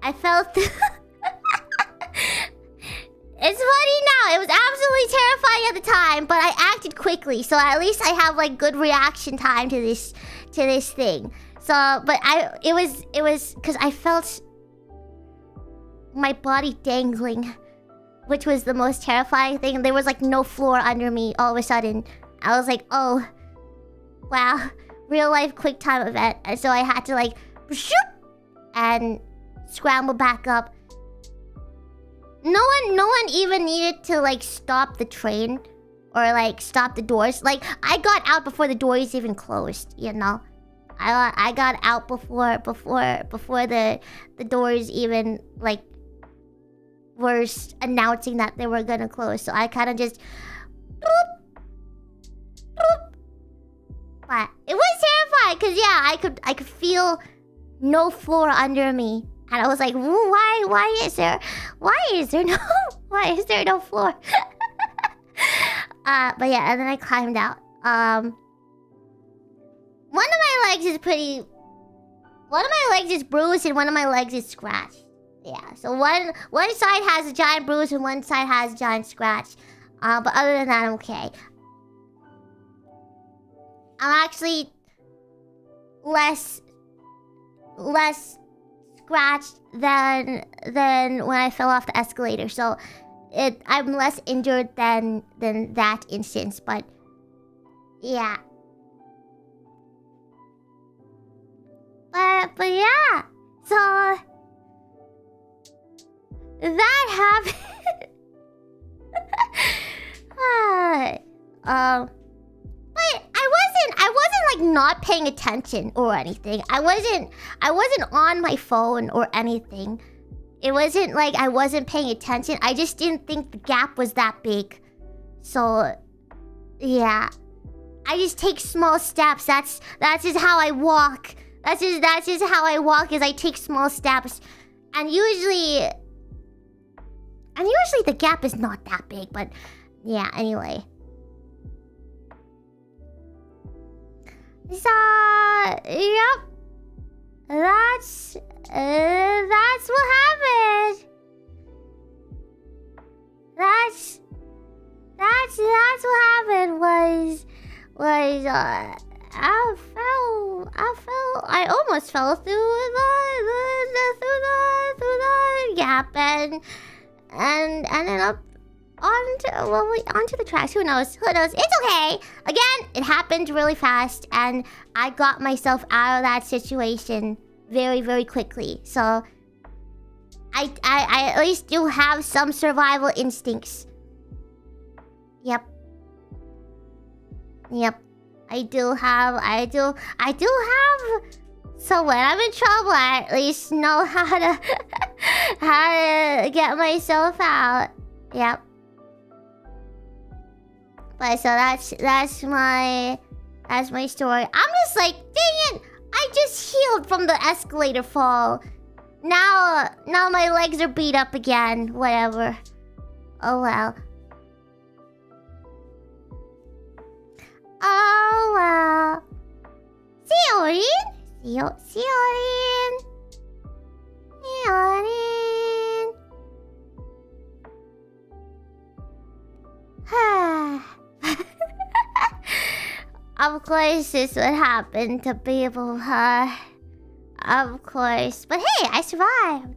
I felt. It's funny now. It was absolutely terrifying at the time, but I acted quickly, so at least I have like good reaction time to this thing. So, but it was because I felt my body dangling, which was the most terrifying thing. There was like no floor under me. All of a sudden, I was like, oh, wow, real life quick time event, and so I had to like, shoot, and scramble back up. No one even needed to like stop the train or like stop the doors. Like I got out before the doors even closed, you know. I got out before the doors even like were announcing that they were gonna close. So I kind of just boop, boop. But it was terrifying because yeah, I could feel no floor under me. And I was like, why is there no floor? But yeah, and then I climbed out. One of my legs is bruised and one of my legs is scratched. Yeah, so one side has a giant bruise and one side has a giant scratch. But other than that, I'm okay. I'm actually less scratched than when I fell off the escalator, so I'm less injured than that instance, but yeah. But yeah, so that happened. But I wasn't like not paying attention or anything. I wasn't on my phone or anything. It wasn't like I wasn't paying attention. I just didn't think the gap was that big. So yeah, I just take small steps. That's just how I walk. That's just how I walk. Is I take small steps, and usually the gap is not that big. But yeah, anyway. So, yep. That's what happened. That's what happened I almost fell through the gap and ended up onto the tracks. Who knows? It's okay. Again, it happened really fast, and I got myself out of that situation very, very quickly. So I at least do have some survival instincts. Yep. I do have. So when I'm in trouble, I at least know how to get myself out. Yep. But so that's my story. I'm just like, dang it! I just healed from the escalator fall. Now my legs are beat up again. Whatever. Oh well. Oh well. See you, Orin. See you, Orin. See you, Orin. Of course, this would happen to people, huh? Of course. But hey, I survived.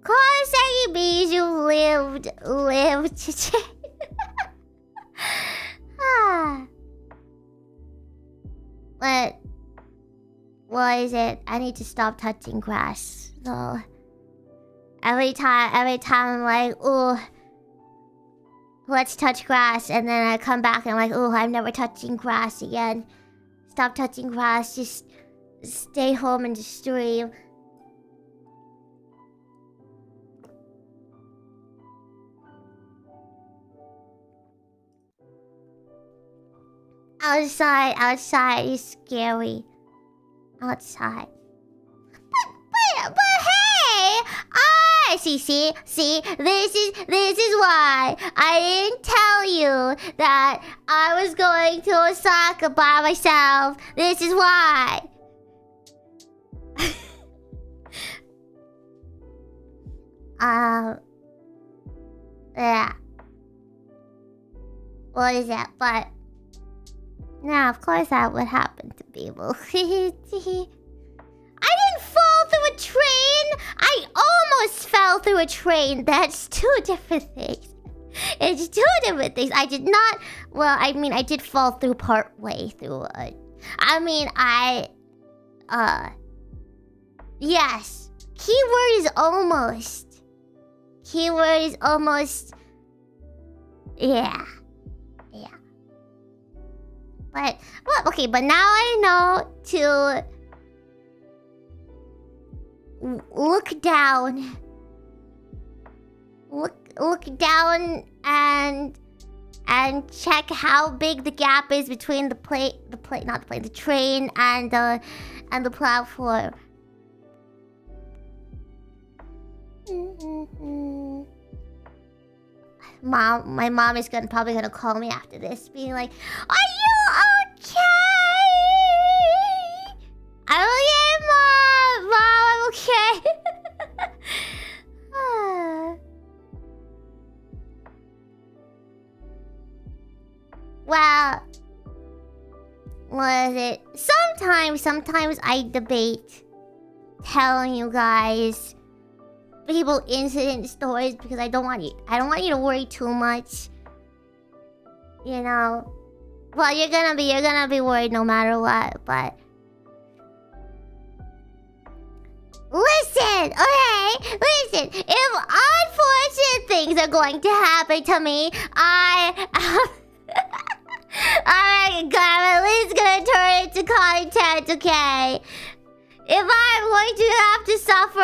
Course, means you lived. But what is it? I need to stop touching grass. So every time I'm like, oh, let's touch grass, and then I come back and I'm like, oh, I'm never touching grass again. Stop touching grass. Just stay home and just stream. Outside is scary. Outside. But hey! See, this is why I didn't tell you that I was going to Osaka by myself. This is why. Yeah. What is that? But now, of course, that would happen to people. I didn't fall through a train. I almost fell through a train. That's two different things. It's two different things. I did not. Well, I mean, I did fall through part way through. Yes. Keyword is almost. Keyword is almost. Yeah. But, well, okay, but now I know to look down. Look down and check how big the gap is between the train and the platform. My mom is probably gonna call me after this, being like, "Are you okay?" I'm okay, Mom. Mom, I'm okay. Well, what is it? Sometimes I debate telling you guys people incident stories because I don't want you to worry too much. You know. Well, you're gonna be worried no matter what, but listen, okay? Listen, if unfortunate things are going to happen to me, alright, God, at least gonna turn into content, okay? If I'm going to have to suffer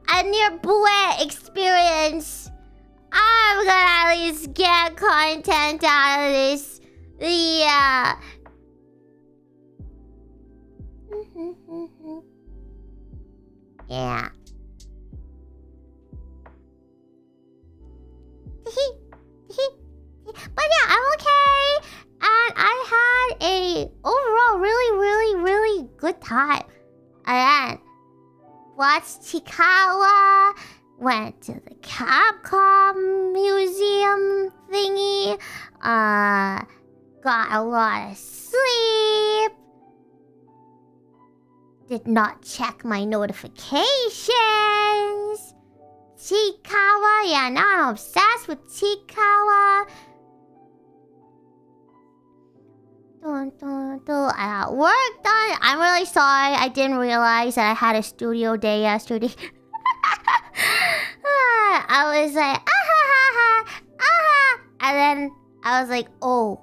a near bleh experience, I'm gonna at least get content out of this. Yeah. Yeah. But yeah, I'm okay. And I had a overall really good time. And watched Chikawa, went to the Capcom museum thingy, got a lot of sleep, did not check my notifications. Chikawa, yeah, now I'm obsessed with Chikawa. I got work done. I'm really sorry. I didn't realize that I had a studio day yesterday. I was like, and then I was like, oh,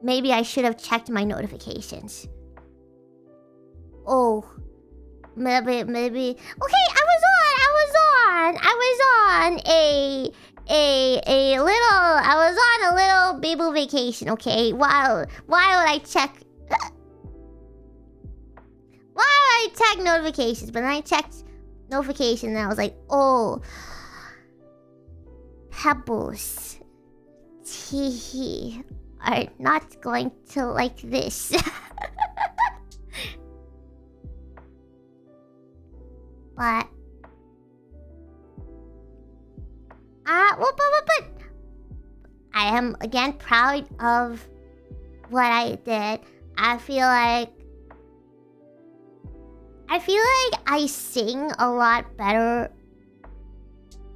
maybe I should have checked my notifications. Oh, maybe. Okay, I was on a little Biboo vacation. Okay, why would I check? Why would I check notifications? But then I checked notifications and I was like, oh, Pebbles, Teehee are not going to like this. But but I am again proud of what I did. I feel like I sing a lot better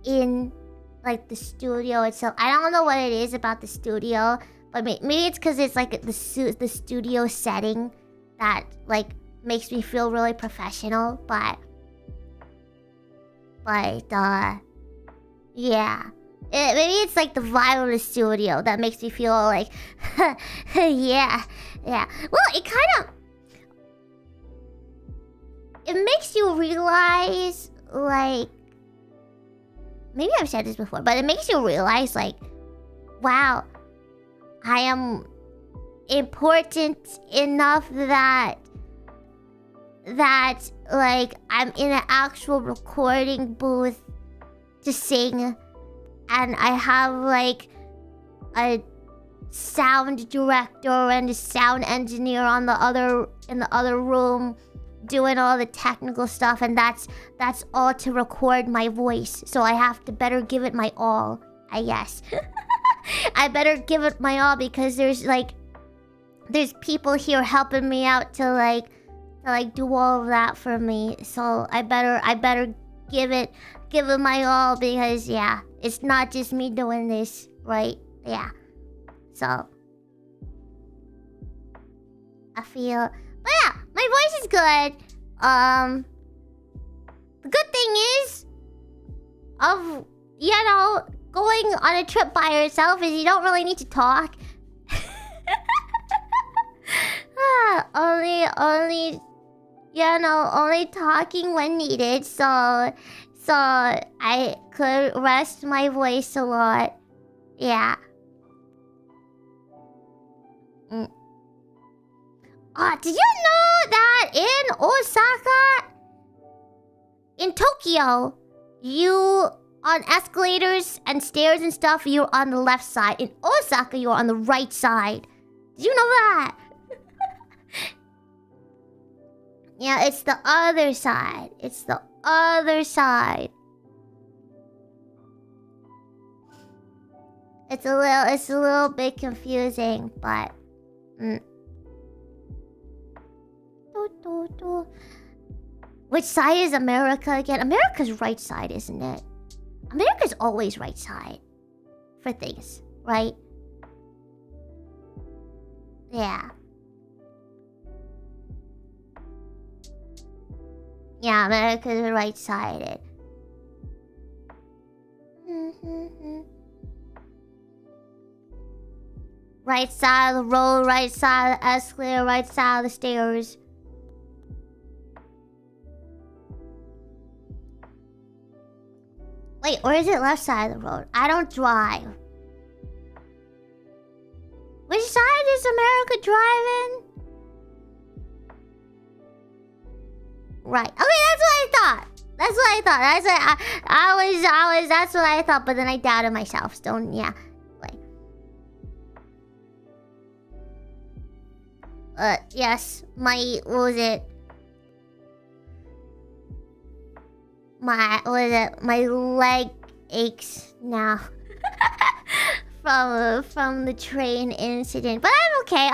in like the studio itself. I don't know what it is about the studio, but maybe it's because it's like the studio setting that like makes me feel really professional. But yeah. Maybe it's like the vibe of the studio that makes me feel like, yeah. Well, it makes you realize, like, maybe I've said this before, but it makes you realize, like, wow, I am important enough that like I'm in an actual recording booth to sing, and I have like a sound director and a sound engineer in the other room doing all the technical stuff, and that's all to record my voice. So I have to better give it my all, I guess. I better give it my all because there's people here helping me out to do all of that for me. So I better give it my all, because yeah, it's not just me doing this, right? Yeah. So I feel, but yeah, my voice is good. The good thing is of, you know, going on a trip by yourself is you don't really need to talk. only only talking when needed, so I could rest my voice a lot. Yeah. Did you know that in Osaka, in Tokyo, you on escalators and stairs and stuff, you're on the left side. In Osaka, you're on the right side. Did you know that? Yeah, it's the other side. It's the other side. It's a little bit confusing, but which side is America again? America's right side, isn't it? America's always right side for things, right? Yeah. Yeah, America's right-sided. Right side of the road, right side of the escalator, right side of the stairs. Wait, or is it left side of the road? I don't drive. Which side does America drive in? Right. Okay, that's what I thought. That's what I thought. That's what that's what I thought, but then I doubted myself. So yeah. Yes, what was it? My leg aches now. from the train incident. But I'm okay.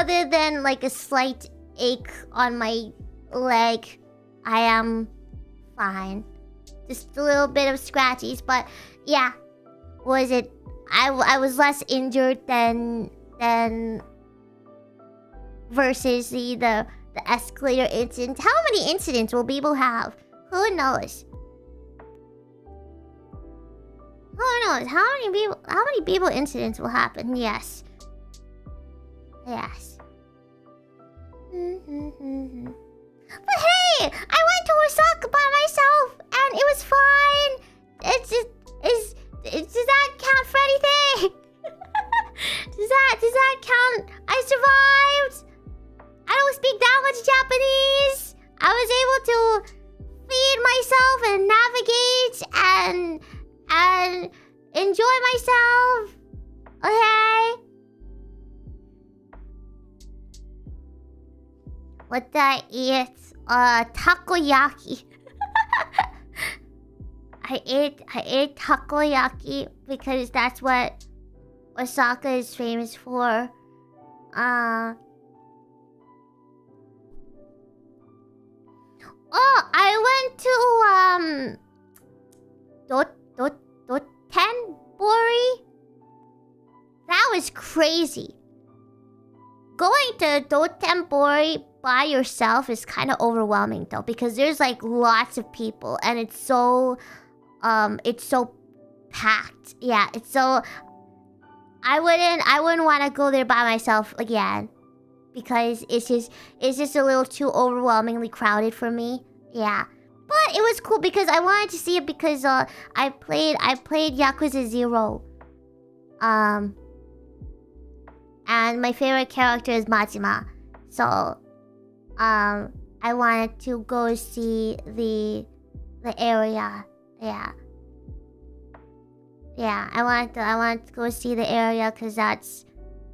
Other than like a slight ache on my leg, I am fine. Just a little bit of scratches, but yeah. Was it? I was less injured than versus the escalator incident. How many incidents will Biboo have? Who knows? Who knows? How many Biboo incidents will happen? Yes. Yes. But hey, I went to Osaka by myself and it was fine. Does that count for anything? does that count? I survived. I don't speak that much Japanese. I was able to feed myself and navigate and enjoy myself. Okay. What did I eat? Takoyaki. I ate takoyaki because that's what Osaka is famous for. Oh, I went to Dotonbori. That was crazy. Going to Dotonbori by yourself is kind of overwhelming though, because there's like lots of people and it's so packed. Yeah, it's so I wouldn't want to go there by myself again, because it's just a little too overwhelmingly crowded for me. Yeah. But it was cool because I wanted to see it because I played Yakuza 0. And and my favorite character is Majima. So, I wanted to go see the area. Yeah. Yeah, I wanted to go see the area because that's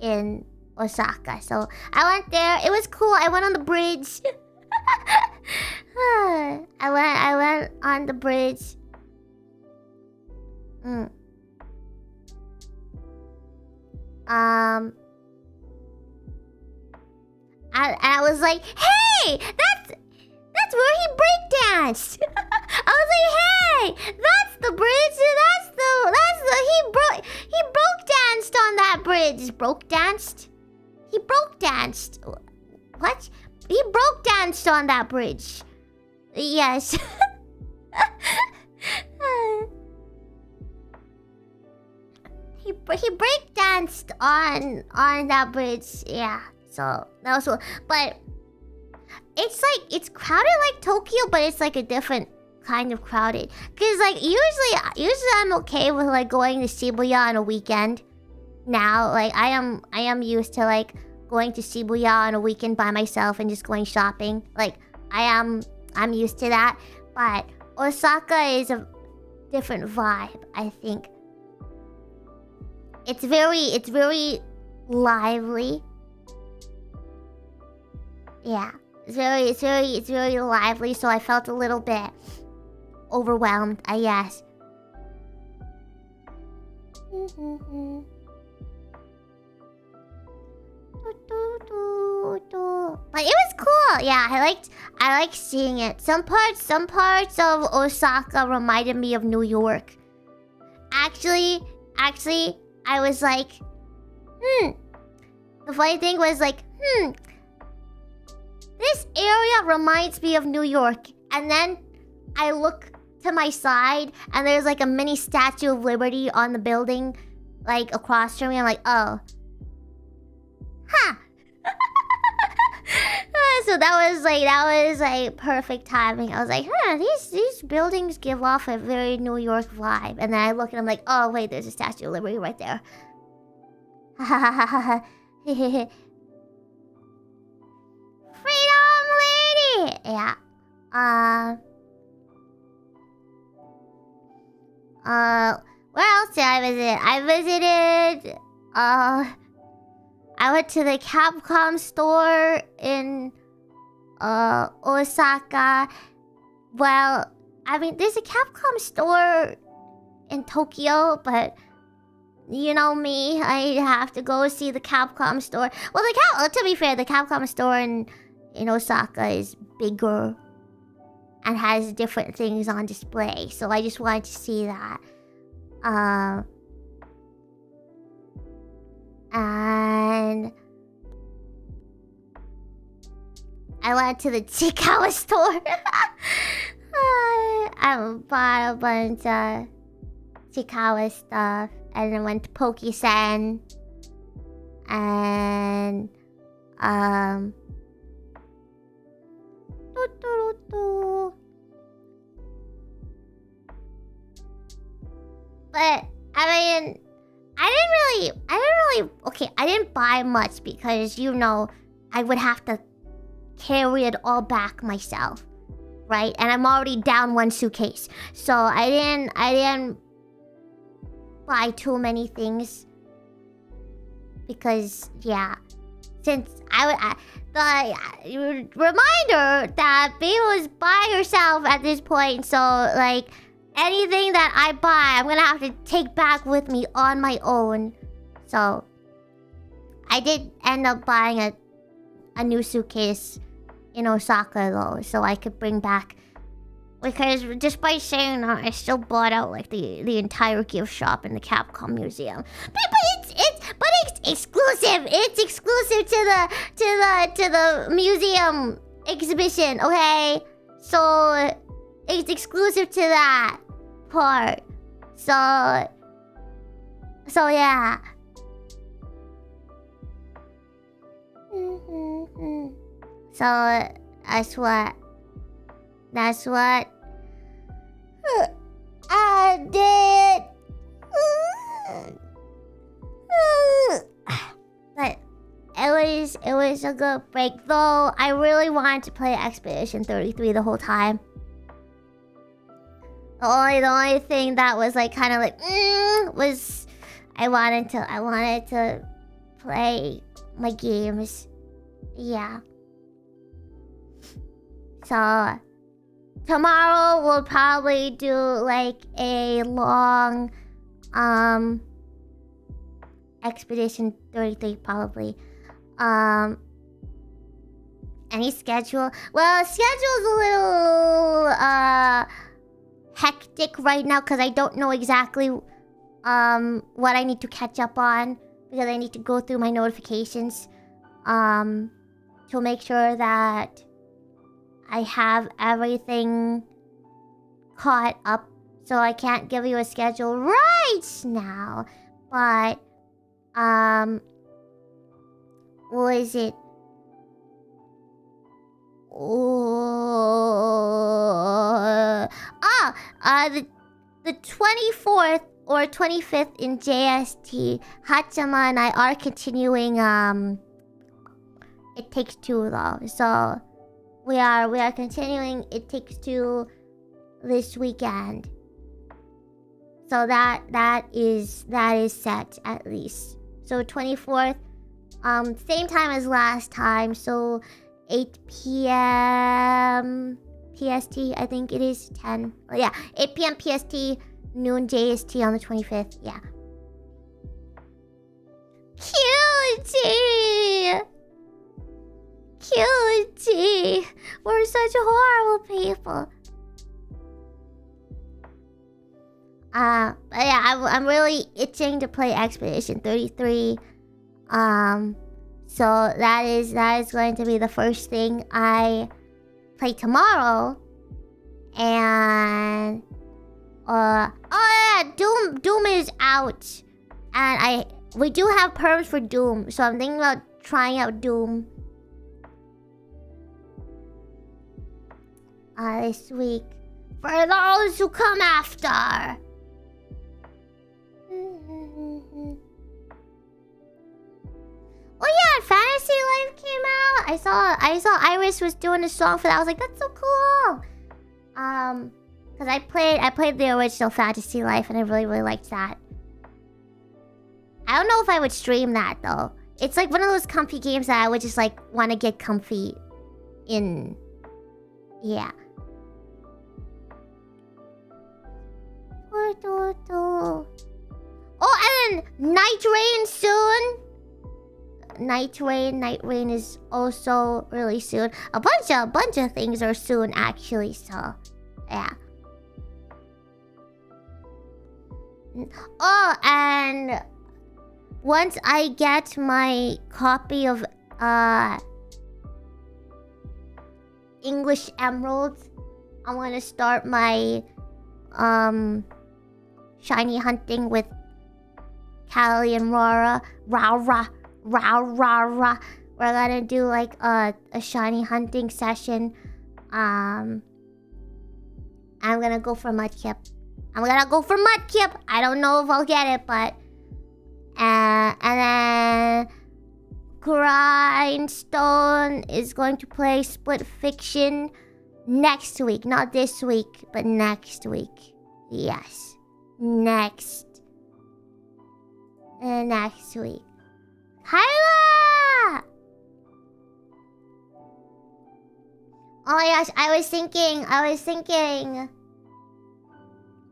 in Osaka. So I went there. It was cool. I went on the bridge. I went on the bridge. And I was like, hey, that's where he breakdanced. I was like, hey, that's the bridge. He broke danced on that bridge. He broke danced. What? He broke danced on that bridge. Yes. He break danced on that bridge. Yeah. So that was cool. But it's like it's crowded like Tokyo, but it's like a different kind of crowded. Cause like usually I'm okay with like going to Shibuya on a weekend. Now, like I am used to like going to Shibuya on a weekend by myself and just going shopping. Like I'm used to that. But Osaka is a different vibe, I think. It's very lively. Yeah. It's very lively, so I felt a little bit overwhelmed, I guess. But it was cool. Yeah, I liked seeing it. Some parts of Osaka reminded me of New York. Actually, I was like, The funny thing was like, this area reminds me of New York. And then I look to my side and there's like a mini Statue of Liberty on the building, like across from me. I'm like, oh. Huh. So that was like perfect timing. I was like, these buildings give off a very New York vibe. And then I look and I'm like, oh wait, there's a Statue of Liberty right there. Freedom lady! Yeah. Where else did I visit? I went to the Capcom store in Osaka. Well, I mean, there's a Capcom store in Tokyo, but you know me, I have to go see the Capcom store. Well, to be fair, the Capcom store in Osaka is bigger and has different things on display, so I just wanted to see that. And I went to the Chikawa store. I bought a bunch of Chikawa stuff, and then went to Poke-sen, and but I mean, I didn't really. Okay, I didn't buy much because I would have to carry it all back myself, right? And I'm already down one suitcase, so I didn't buy too many things because since the reminder that Biboo is by herself at this point, so like anything that I buy, I'm gonna have to take back with me on my own. So I did end up buying a new suitcase in Osaka though, so I could bring back. Because just by saying that, I still bought out like the entire gift shop in the Capcom museum. But it's exclusive. It's exclusive to the museum exhibition. Okay, so it's exclusive to that part. So yeah. So that's what I did. But was a good break. Though I really wanted to play Expedition 33 the whole time. The only thing that was like kind of like was I wanted to play my games. Yeah. So tomorrow we'll probably do like a long Expedition 33 probably. Any schedule? Well, schedule's a little hectic right now because I don't know exactly what I need to catch up on, because I need to go through my notifications to make sure that I have everything caught up. So I can't give you a schedule right now, but what is it? The 24th or 25th in JST, Hachama and I are continuing It Takes Two though. So we are continuing It Takes Two this weekend. So that is set at least. So 24th, same time as last time. So 8 p.m. PST, I think it is 10. Oh, yeah, 8 p.m. PST, noon JST on the 25th. Yeah. Cutie! Cutie! We're such horrible people. But yeah, I'm really itching to play Expedition 33. So that is going to be the first thing I play tomorrow. And oh yeah, Doom is out. And we do have perms for Doom, so I'm thinking about trying out Doom this week for those who come after. Oh yeah, Fantasy Life came out. I saw Iris was doing a song for that. I was like, that's so cool. Cause I played the original Fantasy Life and I really, really liked that. I don't know if I would stream that though. It's like one of those comfy games that I would just like want to get comfy in. Yeah. Oh, and then Night Rain soon. Night Rain is also really soon. A bunch of things are soon actually, so yeah. Oh, and once I get my copy of English Emeralds, I want to start my shiny hunting with Callie and Rara. We're gonna do like a shiny hunting session. I'm gonna go for Mudkip. I don't know if I'll get it, but and then Grindstone is going to play Split Fiction next week. Not this week, but next week. Yes. Next week. Hyla! Oh my gosh, I was thinking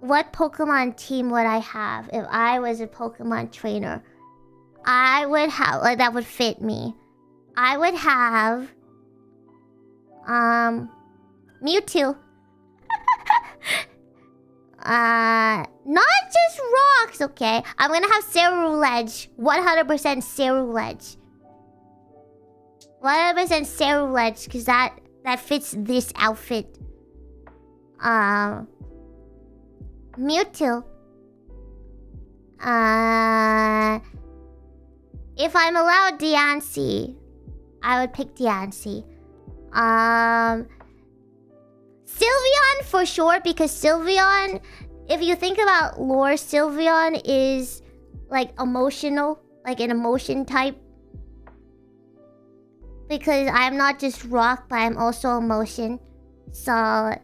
what Pokemon team would I have if I was a Pokemon trainer? I would have, like, that would fit me. I would have Mewtwo. Not just rocks, okay? I'm gonna have Ceruledge. 100% Ceruledge. 100% Ceruledge, because that fits this outfit. Mewtwo. If I'm allowed Diancie, I would pick Diancie. Sylveon for sure, because Sylveon, if you think about lore, Sylveon is like emotional, like an emotion type. Because I'm not just rock, but I'm also emotion. So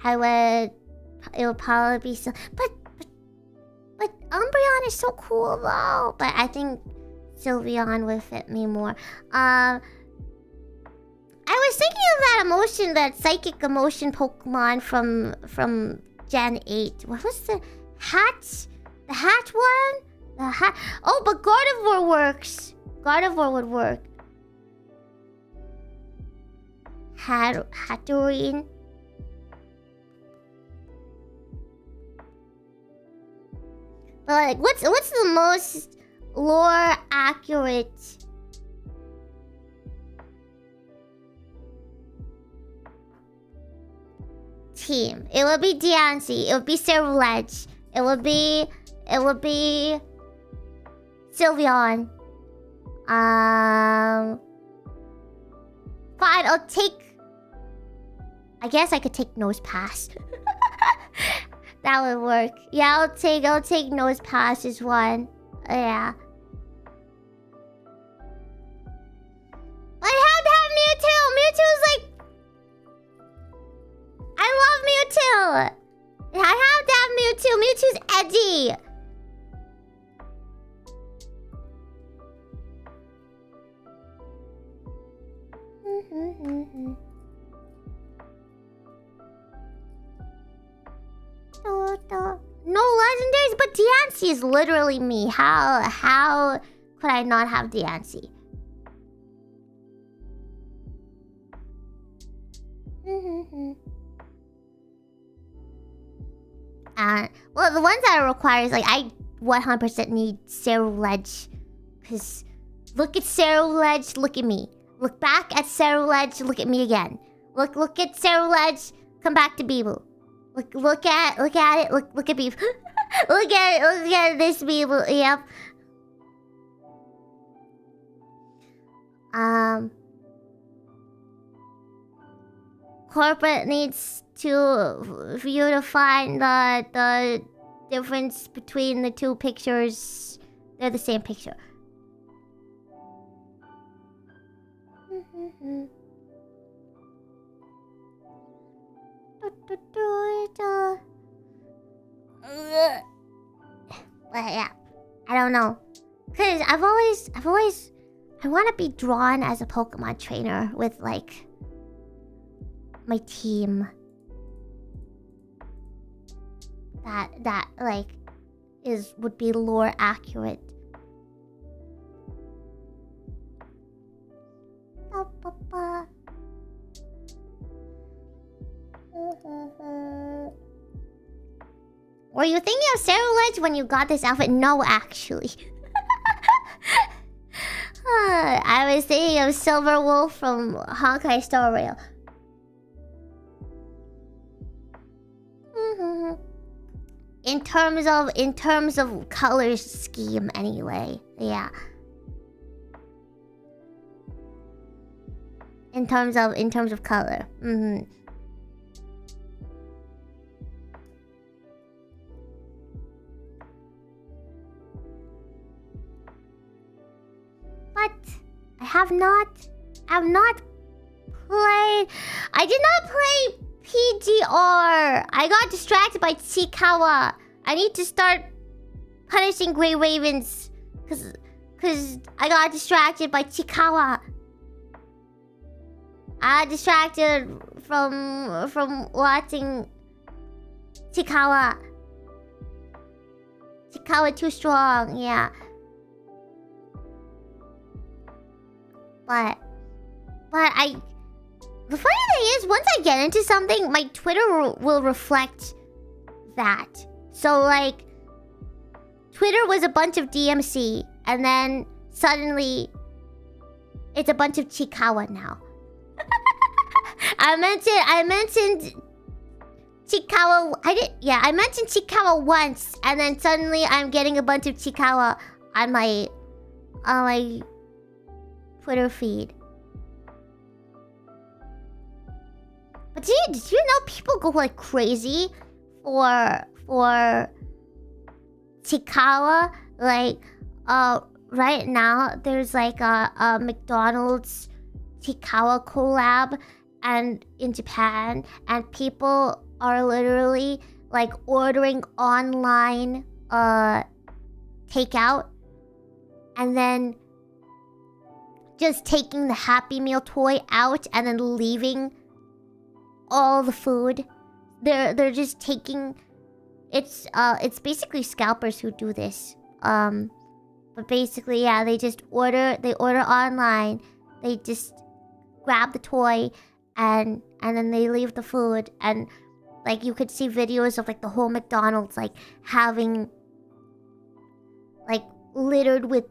it would probably be so. But Umbreon is so cool though. But I think Sylveon would fit me more. I was thinking of that emotion, that psychic emotion Pokemon from Gen 8. What was the Hatch? The Hatch one? The Hat. Oh, but Gardevoir works. Gardevoir would work. Hatterene. But like, what's the most lore accurate team? It would be Diancie. It would be Ceruledge. It would be Sylveon. Fine, I'll take. I guess I could take Nose Pass. That would work. Yeah, I'll take Nose Pass as one. Yeah. I have to have Mewtwo. Mewtwo's like. I love Mewtwo. I have to have Mewtwo. Mewtwo's edgy. No legendaries, but Diancie is literally me. How could I not have Diancie? Well, the ones that it requires, like, I 100% need Ceruledge. Because look at Ceruledge, look at me. Look back at Ceruledge, look at me again. Look at Ceruledge, come back to Biboo. Look at it, look at Biboo. look at this Biboo, yep. Corporate needs for you to find the difference between the two pictures. They're the same picture. But yeah, I don't know, cause I've always I want to be drawn as a Pokemon trainer with like my team that like would be lore accurate. Were you thinking of Ceruledge when you got this outfit? No, actually. I was thinking of Silver Wolf from Honkai Star Rail. In terms of color scheme, anyway. Yeah. In terms of color. But I have not played. I did not play PGR. I got distracted by Chikawa. I need to start punishing Grey Ravens cause I got distracted by Chikawa. I got distracted from watching Chikawa. Chikawa too strong, yeah. But the funny thing is, once I get into something, my Twitter will reflect that. So like, Twitter was a bunch of DMC, and then suddenly it's a bunch of Chikawa now. I mentioned Chikawa. I mentioned Chikawa once, and then suddenly I'm getting a bunch of Chikawa on my Twitter feed. But did you know people go like crazy for Chikawa? Like right now there's like a McDonald's Chikawa collab and in Japan, and people are literally like ordering online takeout and then just taking the Happy Meal toy out and then leaving all the food. They're just taking it's basically scalpers who do this. But basically, yeah, they order online. They just grab the toy and then they leave the food, and like you could see videos of like the whole McDonald's like having like littered with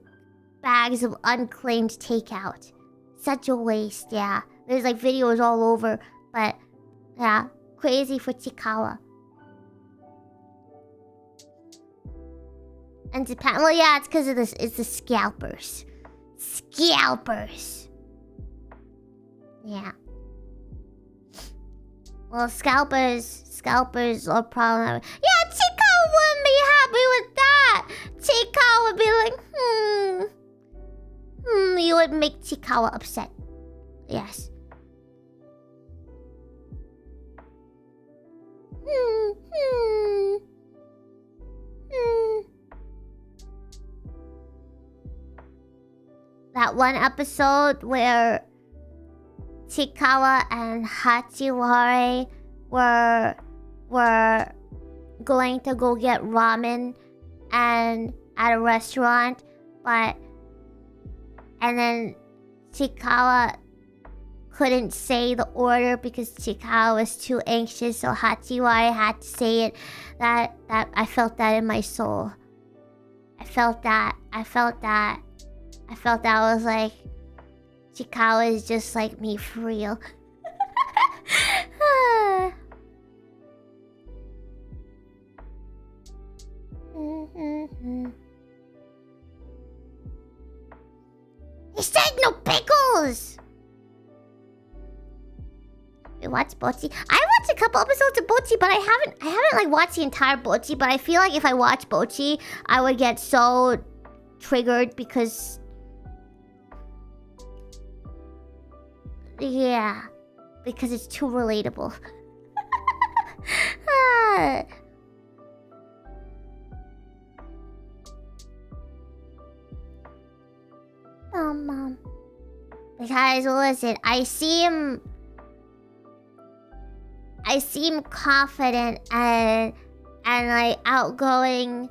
bags of unclaimed takeout. Such a waste, yeah. There's like videos all over, but yeah, crazy for Chikawa. And Japan, well, yeah, it's because of this. It's the scalpers. Scalpers. Yeah. Well, scalpers are probably... Yeah, Chikawa wouldn't be happy with that. Chikawa would be like, you would make Chikawa upset. Yes. That one episode where Chikawa and Hachiwari were going to go get ramen and at a restaurant, and then Chikawa couldn't say the order because Chikawa was too anxious, so Hachiwari had to say it. That I felt that in my soul. I felt that. I was like, Chikawa is just like me for real. He said no pickles! We watched Bocchi. I watched a couple episodes of Bocchi, but I haven't like watched the entire Bocchi, but I feel like if I watch Bocchi, I would get so triggered because... Yeah, because it's too relatable. Mom. Because listen, I seem confident and like outgoing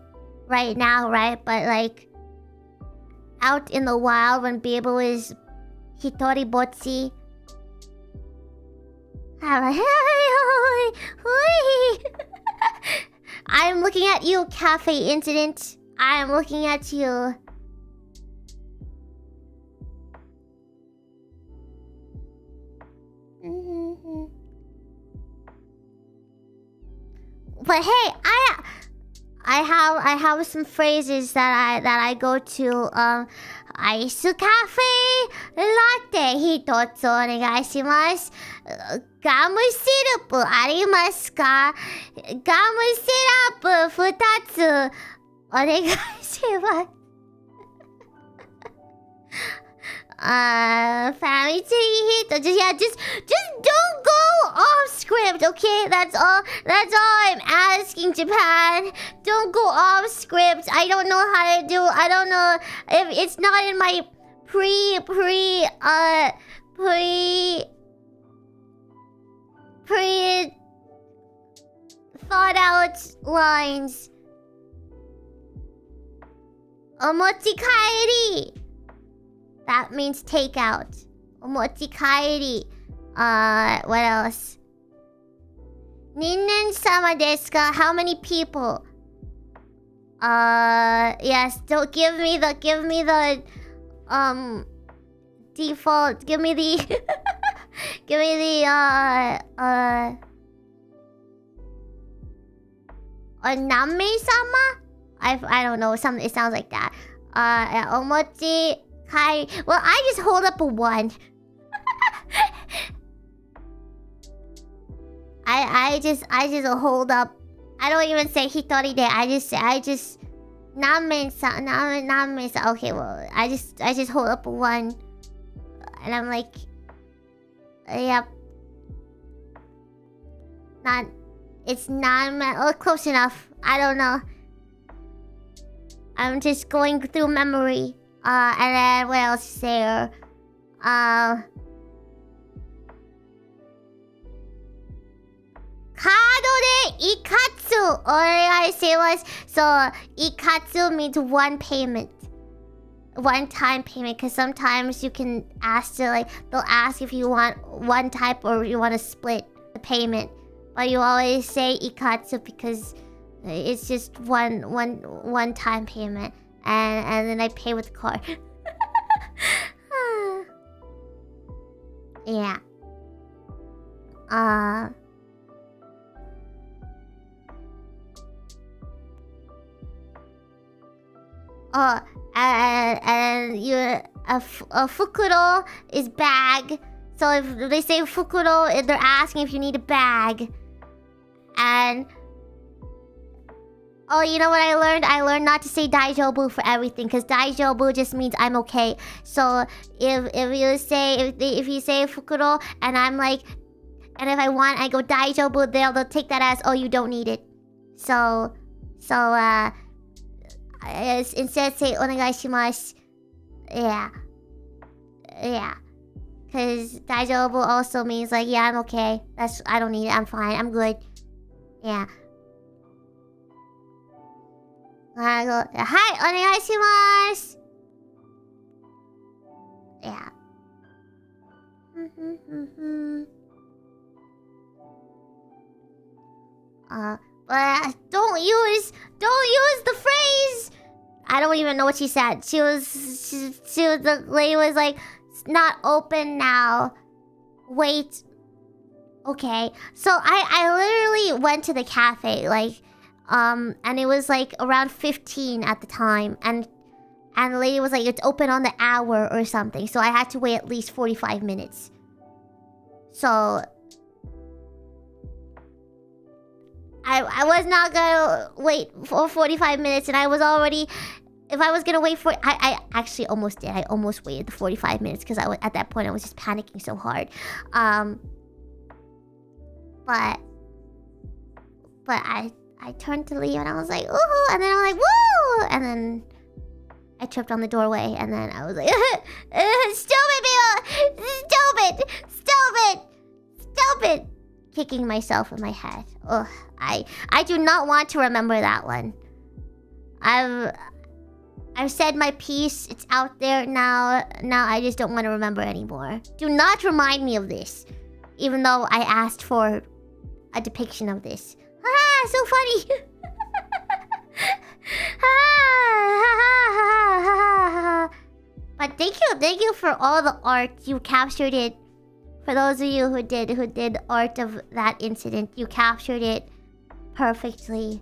right now, right? But like out in the wild when Biboo is Hitori Bocchi, I'm looking at you, Cafe Incident. I'm looking at you. But hey, I have some phrases that I go to. Ice cafe latte hitotsu onegaishimasu. Gamu syrup arimasu ka? Gamu syrup futatsu onegaishimasu. Family hito. Just don't go off script, okay? That's all I'm asking, Japan. Don't go off script. I don't know how to do. I don't know if it's not in my pre thought out lines. Omochi kaeri. That means takeout. Omochi kaeri. What else? Ninnen sama desu ka? How many people? Yes, don't give me the default. Give me the Oname-sama? I don't know, it sounds like that. Omochi Kai. Well, I just hold up a 1. I just hold up. I don't even say Hitori de. I just Namensa. Okay, well, I just hold up one, and I'm like, yep. It's not. Oh, close enough. I don't know. I'm just going through memory. And then what else is there? Kado de ikatsu onegaishimasu. So ikatsu means one payment, one time payment. Because sometimes you can ask to they'll ask if you want one type or you want to split the payment, but you always say ikatsu because it's just one time payment, and then I pay with the card. Yeah. And a fukuro is bag. So if they say fukuro, they're asking if you need a bag. And oh, you know what I learned? I learned not to say daijobu for everything, because daijobu just means I'm okay. So if you say fukuro and I'm like, and if I want, I go daijobu, they'll take that as, oh, you don't need it. So instead say onegaishimasu. Yeah. Because daijobu also means like, yeah, I'm okay. I don't need it. I'm fine. I'm good. Yeah. I go, hi, onegaishimasu. Yeah. But don't use the phrase. I don't even know what she said. The lady was like, it's not open now. Wait. Okay. So I literally went to the cafe, and it was like around 15 at the time, and the lady was like, it's open on the hour or something. So I had to wait at least 45 minutes. So I was not gonna wait for 45 minutes, and I was already... If I was gonna wait for... I actually almost did. I almost waited the 45 minutes, because at that point I was just panicking so hard. But I turned to leave, and I was like, ooh, and then I was like, woo! And then I tripped on the doorway, and then I was like, stupid people! Stupid! Kicking myself in my head. Ugh, I do not want to remember that one. I've said my piece. It's out there now. Now I just don't want to remember anymore. Do not remind me of this. Even though I asked for a depiction of this. Ah, so funny. But thank you for all the art. You captured it. For those of you who did art of that incident, you captured it perfectly.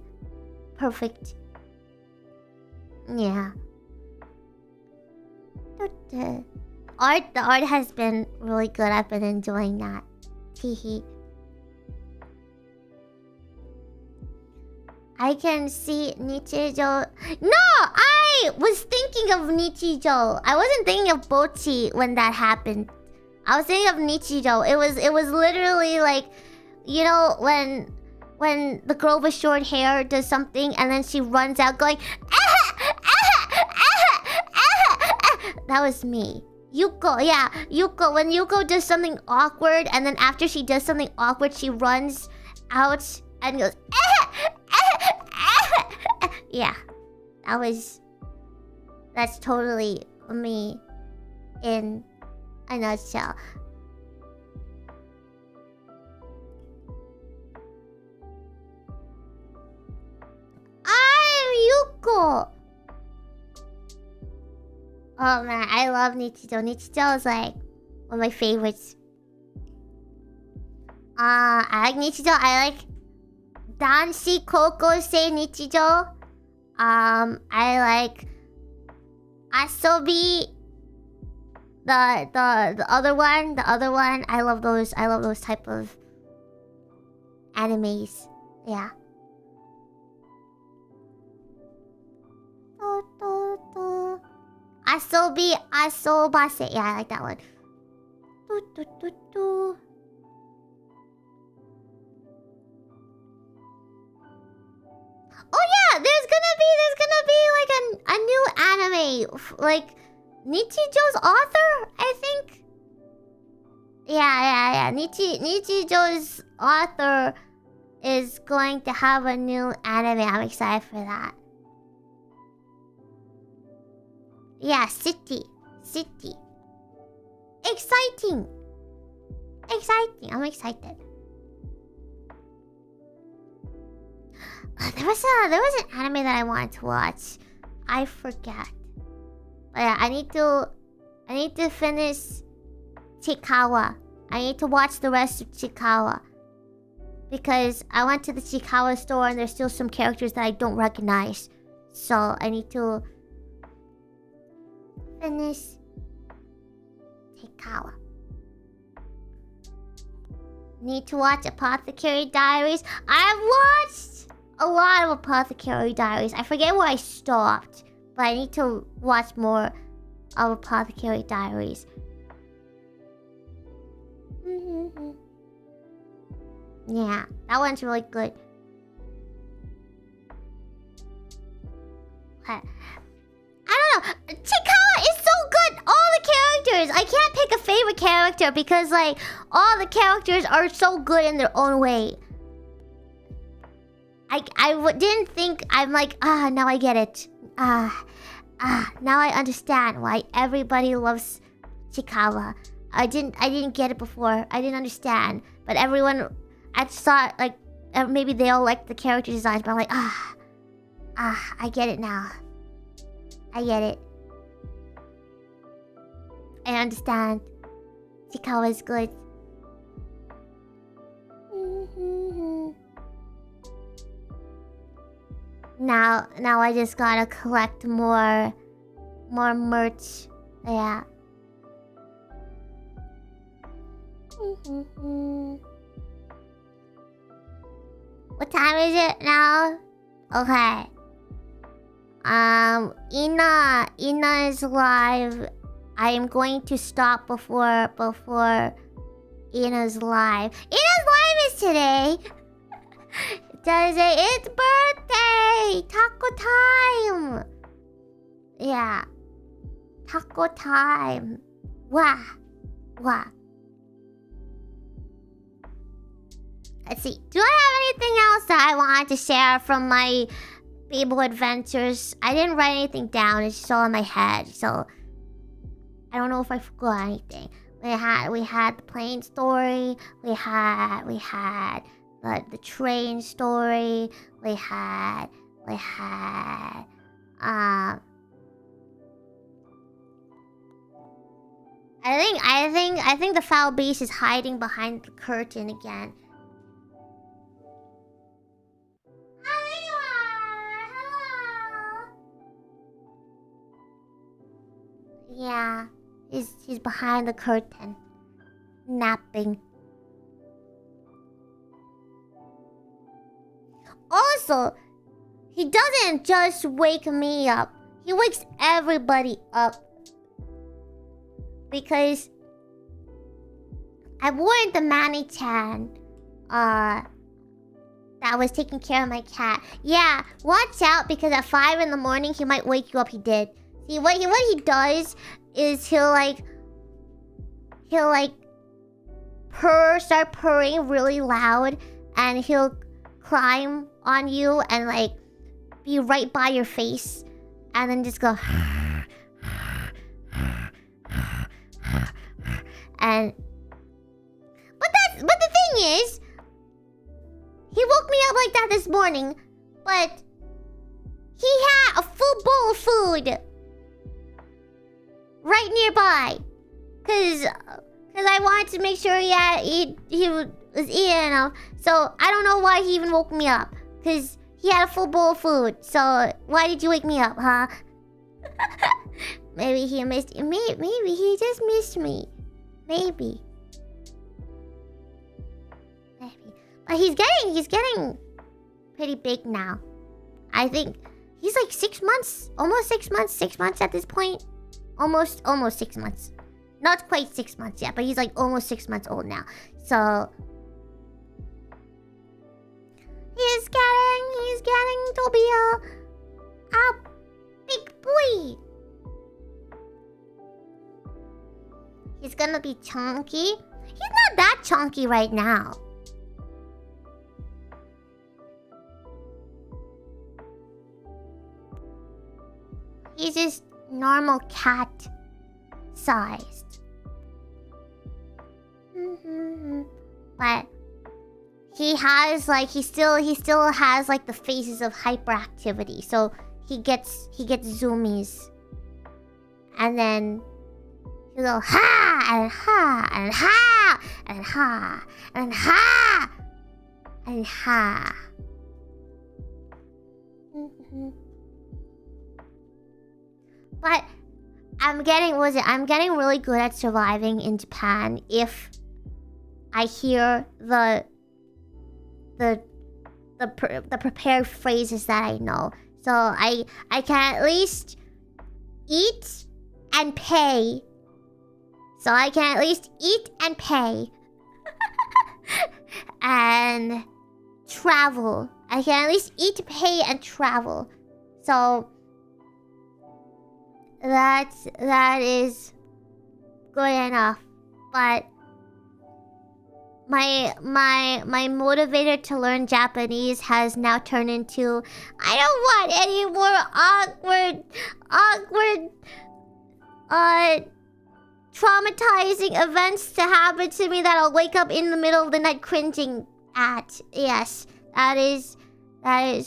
Perfect. Yeah. The art has been really good. I've been enjoying that. Teehee. I can see Nichijo. No! I was thinking of Nichijo. I wasn't thinking of Bochi when that happened. I was thinking of Nichijo. It was literally like, you know, when the girl with short hair does something and then she runs out going, that was me. Yuko, yeah. Yuko, when Yuko does something awkward and then after she does something awkward, she runs out and goes, yeah. That's totally me in a nutshell. I'm Yuko. Oh man, I love Nichijo. Nichijo is like one of my favorites. I like Nichijo. I like Danshi Kokosei Nichijo. I like Asobi. The other one. I love those type of animes. Yeah. Asobase. Yeah, I like that one. Oh yeah, there's gonna be like a new anime, like Nichijo's author, I think. Yeah. Nichijo's author is going to have a new anime. I'm excited for that. Yeah, City. Exciting. I'm excited. There was an anime that I wanted to watch. I forget. But yeah, I need to finish Chikawa. I need to watch the rest of Chikawa. Because I went to the Chikawa store and there's still some characters that I don't recognize. So I need to finish Chikawa. Need to watch Apothecary Diaries. I've watched a lot of Apothecary Diaries. I forget where I stopped, but I need to watch more of Apothecary Diaries. Yeah, that one's really good. I don't know. Chikawa is so good. All the characters. I can't pick a favorite character because like all the characters are so good in their own way. Didn't think. I'm like, now I get it. Now I understand why everybody loves Chikawa. I didn't get it before. I didn't understand. But everyone, I just thought like maybe they all like the character designs. But I'm like, I get it now. I get it. I understand. Chikawa is good. Now I just gotta collect more merch. Yeah. What time is it now? Okay. Ina is live. I am going to stop before Ina's live. Ina's live is today. It's birthday! Taco time! Yeah. Taco time. Wah. Let's see. Do I have anything else that I wanted to share from my Biboo adventures? I didn't write anything down. It's just all in my head. So I don't know if I forgot anything. We had the plane story. We had the train story. We had I think the foul beast is hiding behind the curtain again. Hello. Yeah, he's behind the curtain, napping. Also, he doesn't just wake me up. He wakes everybody up. Because I warned the Manny-chan that was taking care of my cat. Yeah, watch out because at 5 in the morning he might wake you up. He did. See, what he does is he'll start purring really loud, and he'll climb on you and like be right by your face, and then just go. And but the thing is, he woke me up like that this morning, but he had a full bowl of food right nearby, cause I wanted to make sure he was eating enough. So I don't know why he even woke me up, cause he had a full bowl of food. So why did you wake me up, huh? Maybe he missed. Maybe he just missed me. Maybe. But he's getting pretty big now. I think He's like 6 months, almost 6 months, 6 months at this point. Almost 6 months. Not quite 6 months yet, but he's like almost 6 months old now. So he's getting to be a big boy. He's gonna be chunky. He's not that chunky right now. He's just normal cat sized. But he has like he still has like the phases of hyperactivity. So he gets zoomies. And then he'll go ha and ha and ha and ha and ha and ha. But I'm getting really good at surviving in Japan if I hear the prepared phrases that I know. So I can at least eat and pay. So I can at least eat and pay. And travel. I can at least eat, pay, and travel. So that is good enough. But my motivator to learn Japanese has now turned into I don't want any more awkward traumatizing events to happen to me that I'll wake up in the middle of the night cringing at. Yes, that is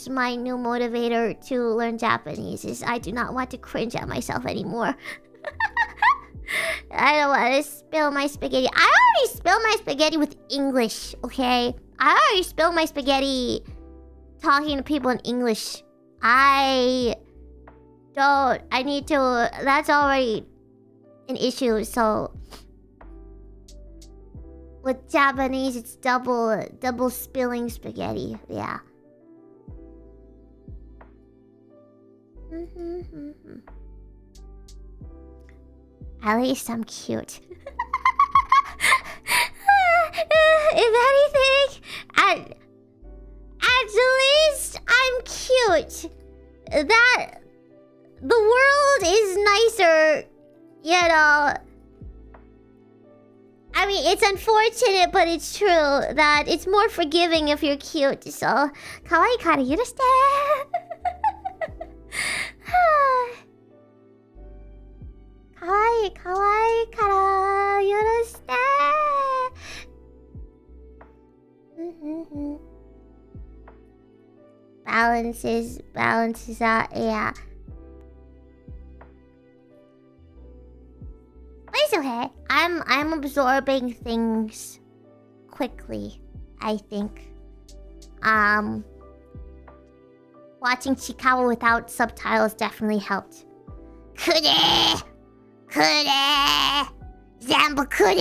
my new motivator to learn Japanese. Is I do not want to cringe at myself anymore. I don't want to spill my spaghetti. I already spilled my spaghetti with English, okay? I already spilled my spaghetti talking to people in English. That's already an issue, so with Japanese it's double spilling spaghetti, yeah. At least I'm cute. If anything, at least I'm cute. That the world is nicer, you know. I mean, it's unfortunate, but it's true that it's more forgiving if you're cute. So, kawaii kara yurushite. Kawaii kara yurushite. Balances out, yeah. But it's okay. I'm absorbing things quickly, I think. Watching Chikawa without subtitles definitely helped. Kure! Zambu kure!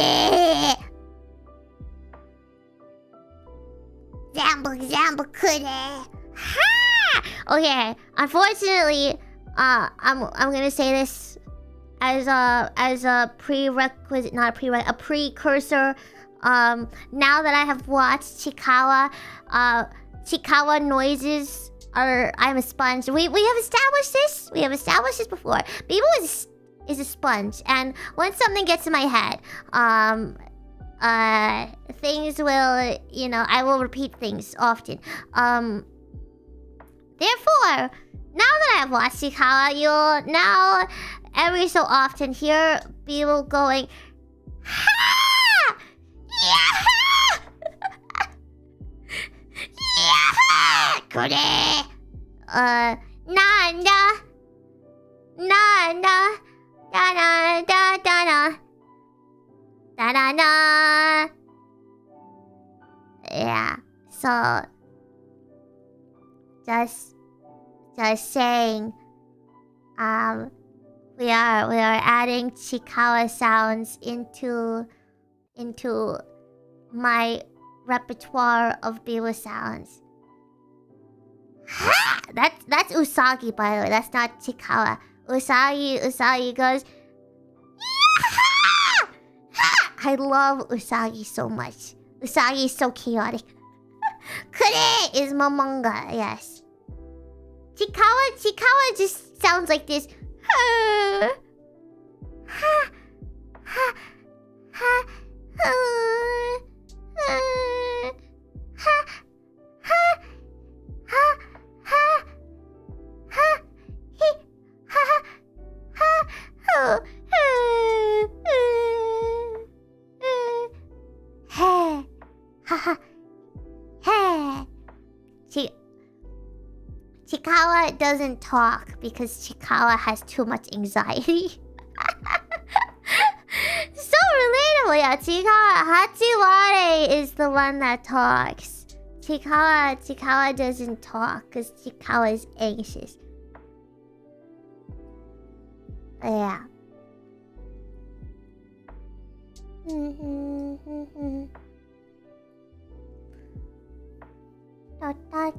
Zambu kure! Ha! Okay, unfortunately, I'm gonna say this as a prerequisite, not a prerequisite, a precursor. Now that I have watched Chikawa, Chikawa noises are. I'm a sponge. We have established this. We have established this before. Biboo is a sponge, and once something gets in my head, things will, you know, I will repeat things often. Therefore, now that I have watched Chikawa, you'll now every so often hear people going, ha! Yeah! Yeah! Kore! Nanda! Nanda! Da-da, da-da-da. Da-da-da. Yeah, so just saying, we are adding Chikawa sounds into my repertoire of Biboo sounds. Ha! That's Usagi, by the way. That's not Chikawa. Usagi goes. I love Usagi so much. Usagi is so chaotic. Kure is Momonga, yes. Chikawa just sounds like this. Chikawa doesn't talk because Chikawa has too much anxiety. So relatable, yeah. Hachiware is the one that talks. Chikawa doesn't talk because Chikawa is anxious. Yeah. Okay.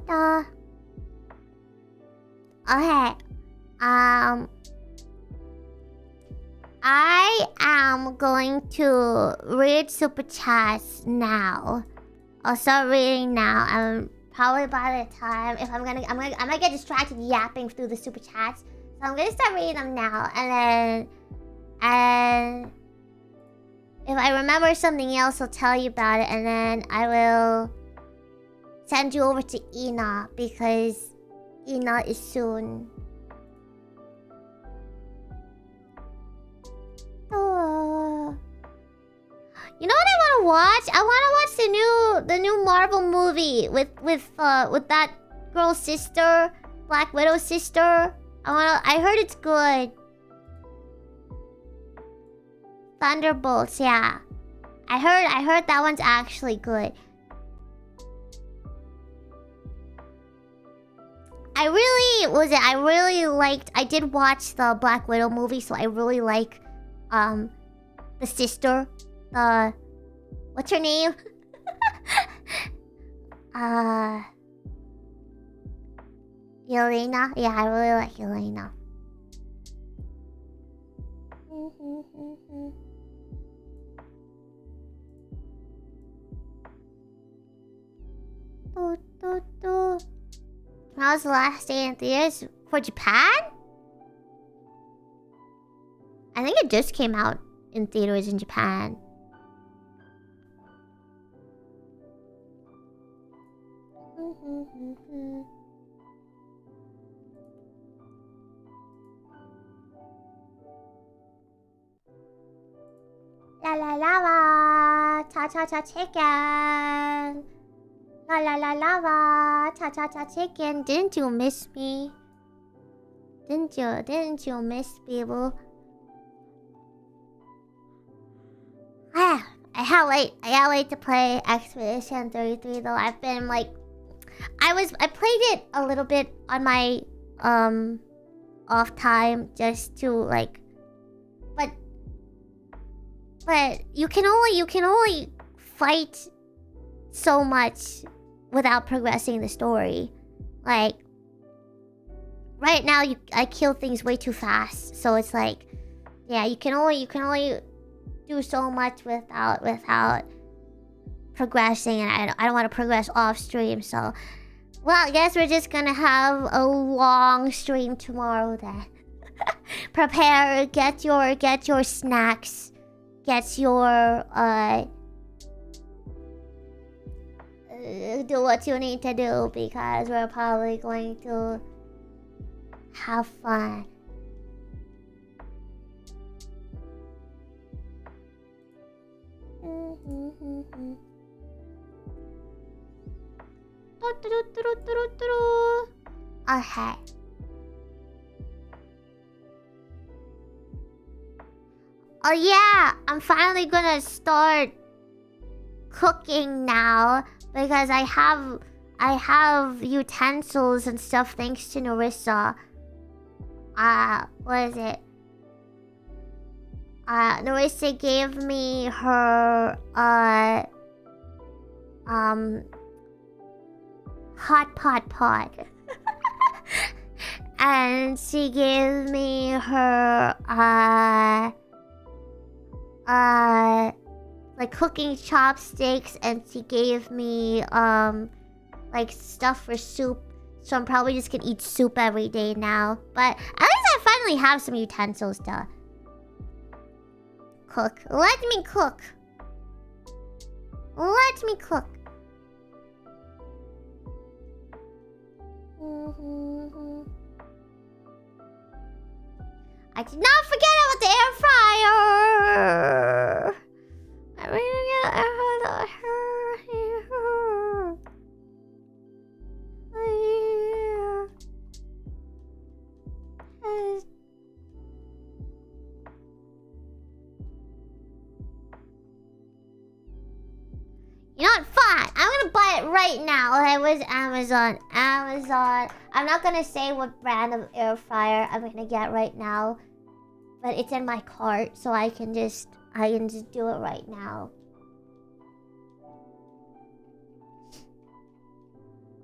I am going to read super chats now. I'll start reading now. Probably by the time I might get distracted yapping through the super chats. So I'm gonna start reading them now, and if I remember something else, I'll tell you about it, and then I will send you over to Ina because Ina is soon. Oh. You know what I want to watch? I want to watch the new Marvel movie with that girl's sister, Black Widow's sister. I heard it's good. Thunderbolts, yeah. I heard that one's actually good. I did watch the Black Widow movie, so I really like the sister. What's her name? Yelena? Yeah, I really like Yelena. When was the last day in theaters for Japan? I think it just came out in theaters in Japan. La la lava, cha cha cha chicken. La la la lava, cha cha cha chicken. Didn't you miss me? Didn't you miss Biboo? I can't wait to play Expedition 33 though. I've been like, I played it a little bit on my off time just to like, but you can only fight so much without progressing the story. Like right now I kill things way too fast, so it's like, yeah, you can only do so much without progressing, and I don't want to progress off stream. So, well, I guess we're just gonna have a long stream tomorrow then. Prepare, get your snacks, get your do what you need to do because we're probably going to have fun. Okay. Oh yeah, I'm finally gonna start cooking now because I have utensils and stuff thanks to Narissa. What is it? Narissa gave me her hot pot. And she gave me her like cooking chopsticks, and she gave me like stuff for soup. So I'm probably just gonna eat soup every day now. But at least I finally have some utensils to cook. Let me cook. Let me cook. I did not forget about the air fryer. I really get air fryer. You know what? Fine. I'm gonna buy it right now. It was Amazon. I'm not gonna say what brand of air fryer I'm gonna get right now, but it's in my cart, so I can just do it right now.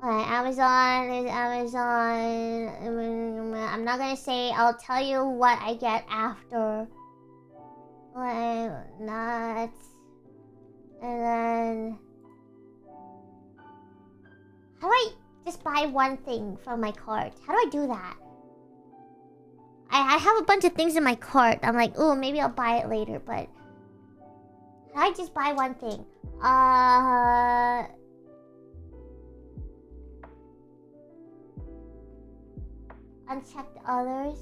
Alright, Amazon is Amazon. I'm not gonna say. I'll tell you what I get after. Like, nuts. And then... How do I just buy one thing from my cart? How do I do that? I have a bunch of things in my cart. I'm like, oh, maybe I'll buy it later, but... How do I just buy one thing? Unchecked others.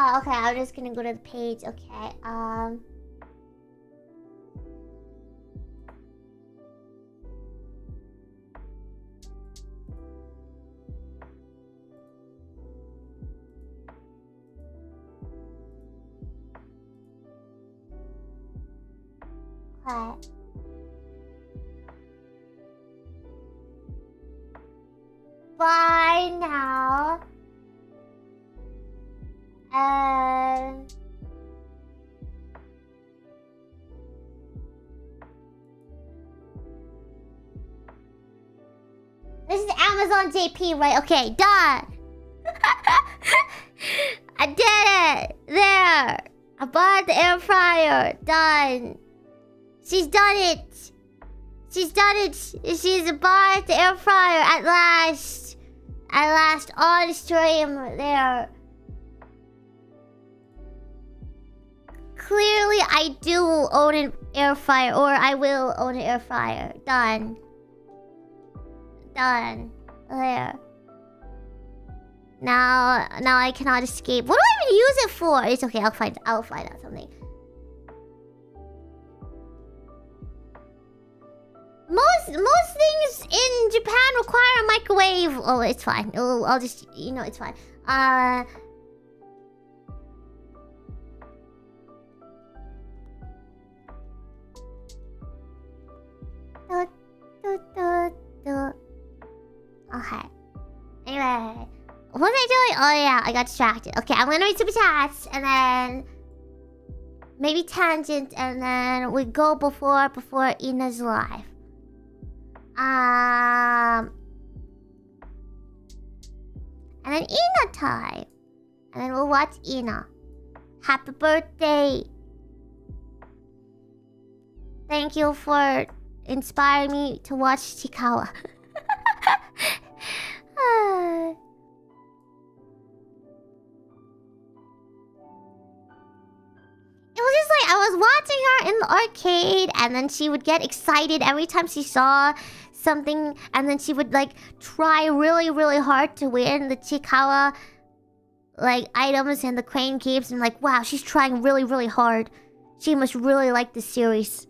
Oh, okay, I'm just gonna go to the page. Okay, okay. Bye now. This is Amazon JP, right? Okay, done. I did it. There. I bought the air fryer. Done. She's done it. She's done it. She's bought the air fryer at last. At last, on stream. There. Clearly, I do own an air fryer, or I will own an air fryer. Done. Done. There. Now I cannot escape. What do I even use it for? It's okay. I'll find out something. Most things in Japan require a microwave. Oh, it's fine. Oh, I'll just, it's fine. Okay. Anyway, what was I doing? Oh yeah, I got distracted. Okay, I'm gonna read super chats and then maybe tangent, and then we go before Ina's live. And then Ina time, and then we'll watch Ina. Happy birthday! Thank you for inspiring me to watch Chikawa. It was just like I was watching her in the arcade, and then she would get excited every time she saw something, and then she would like try really, really hard to win the Chikawa like items and the crane capes, and like, wow, she's trying really, really hard. She must really like the series.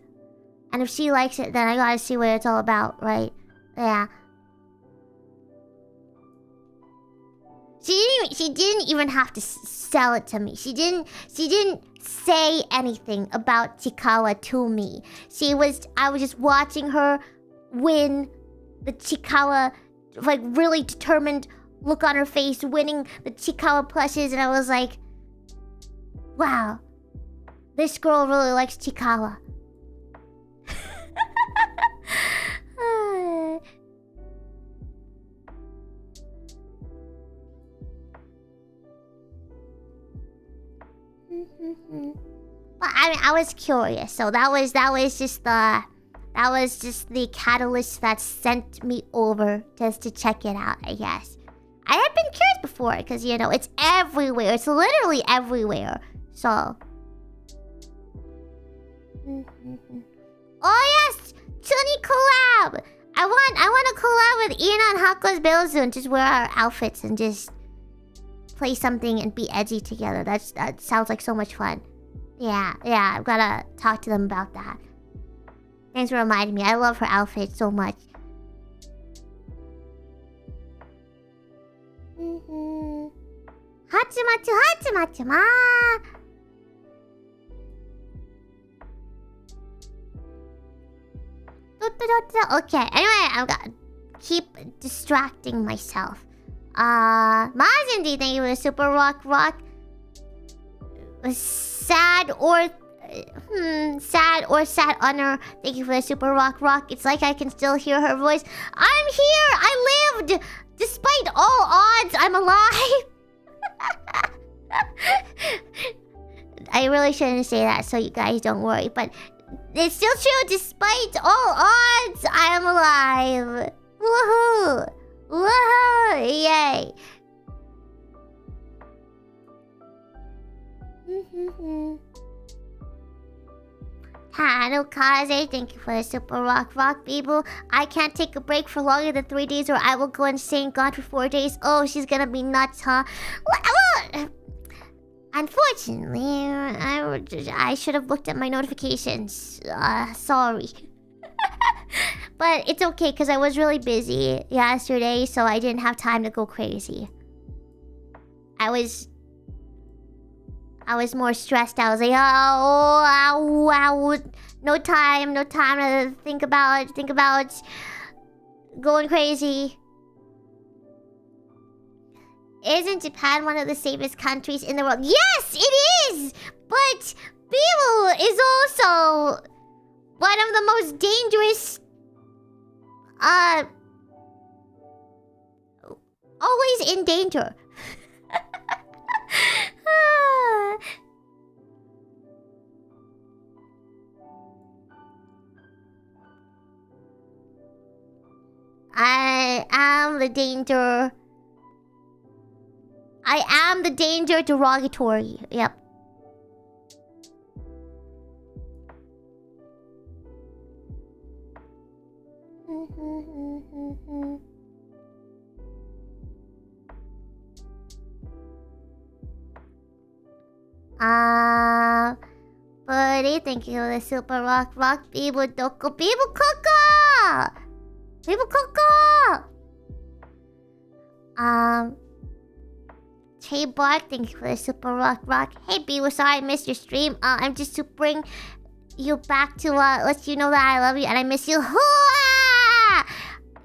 And if she likes it, then I gotta see what it's all about, right? Yeah. She didn't even have to sell it to me. She didn't say anything about Chikawa to me. I was just watching her win the Chikawa, like really determined look on her face, winning the Chikawa plushes, and I was like, Wow. This girl really likes Chikawa. But I mean, I was curious, so that was just the catalyst that sent me over just to check it out, I guess. I had been curious before, because, you know, it's everywhere. It's literally everywhere. So... Oh yes! Chuni collab! I want to collab with Ina and Hako's Bellzoon. Just wear our outfits and just play something and be edgy together. That sounds like so much fun. Yeah, I've gotta talk to them about that. Thanks for reminding me. I love her outfit so much. Hatsumatu. Okay, anyway, I'm gonna keep distracting myself. Mazindi, thank you for the super rock. Sad or sad honor, thank you for the super rock. It's like I can still hear her voice. I'm here! I lived! Despite all odds, I'm alive! I really shouldn't say that, so you guys don't worry, but it's still true. Despite all odds, I am alive. Woohoo! Yay! Hanukaze, thank you for the super rock, Biboo. I can't take a break for longer than 3 days or I will go insane. Gone for 4 days. Oh, she's gonna be nuts, huh? Well, unfortunately, I should have looked at my notifications. Sorry. But it's okay, because I was really busy yesterday, so I didn't have time to go crazy. I was more stressed. I was like, wow, no time to think about going crazy. Isn't Japan one of the safest countries in the world? Yes, it is! But Biboo is also one of the most dangerous... always in danger. I am the danger. I am the danger derogatory. Yep. Buddy, thank you for the super rock, Biboo Doko, Biboo Coco! Biboo Coco! Trey Bark, thank you for the super rock. Hey Biboo, sorry I missed your stream. I'm just to bring you back to let you know that I love you and I miss you.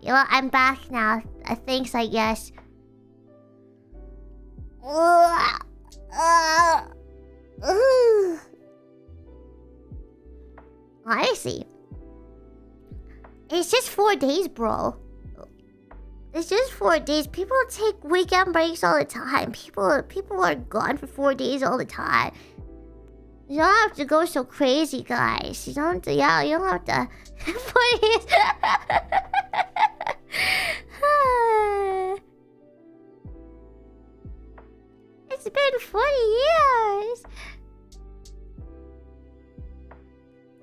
You know, I'm back now. Thanks, I guess. Honestly, it's just 4 days, bro. It's just 4 days. People take weekend breaks all the time. People are gone for 4 days all the time. You don't have to go so crazy, guys. You don't have to. It's been 40 years.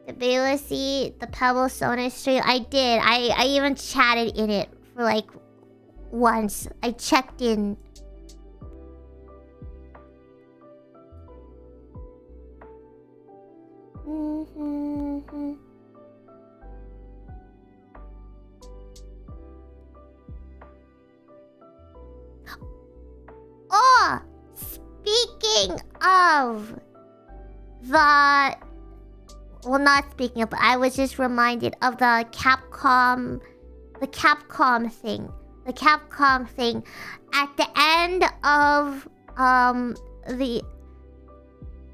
The Baylessy, the Pebblesona stream. I did. I even chatted in it for like once. I checked in. Oh, speaking of the... Well, not speaking of, but I was just reminded of the Capcom thing. The Capcom thing. At the end of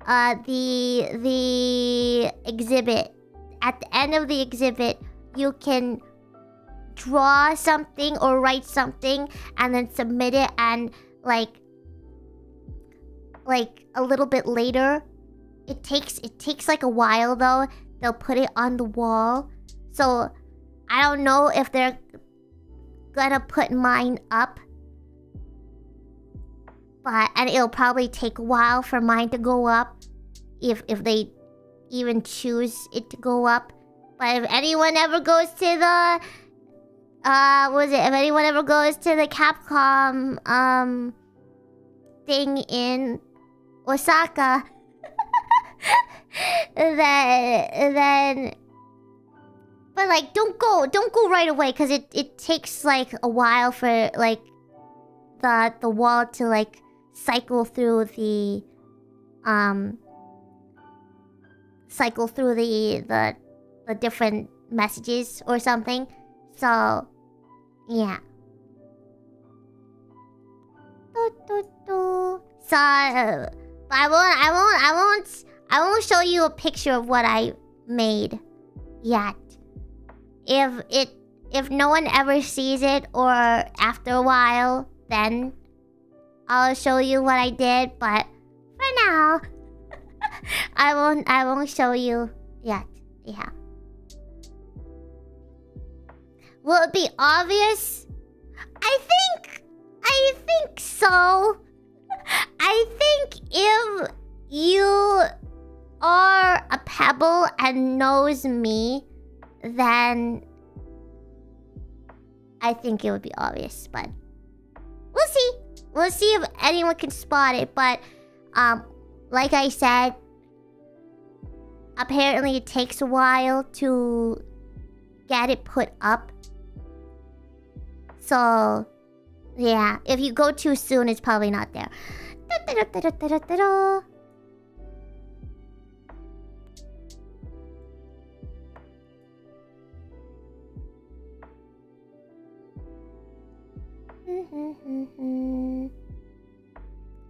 the exhibit. At the end of the exhibit, you can draw something or write something and then submit it, and like a little bit later, it takes like a while though. They'll put it on the wall. So I don't know if they're gonna put mine up, and it'll probably take a while for mine to go up, if they even choose it to go up. But if anyone ever goes to the if anyone ever goes to the Capcom thing in Osaka, then but like don't go right away, because it takes like a while for like the wall to like cycle through the different messages or something. So yeah. So but I won't show you a picture of what I made yet. If no one ever sees it, or after a while, then I'll show you what I did. But for now, I won't show you yet. Yeah. Will it be obvious? I think so. I think if you are a Pebble and knows me, then I think it would be obvious. But we'll see. We'll see if anyone can spot it. But like I said, apparently it takes a while to get it put up. So yeah, if you go too soon, it's probably not there.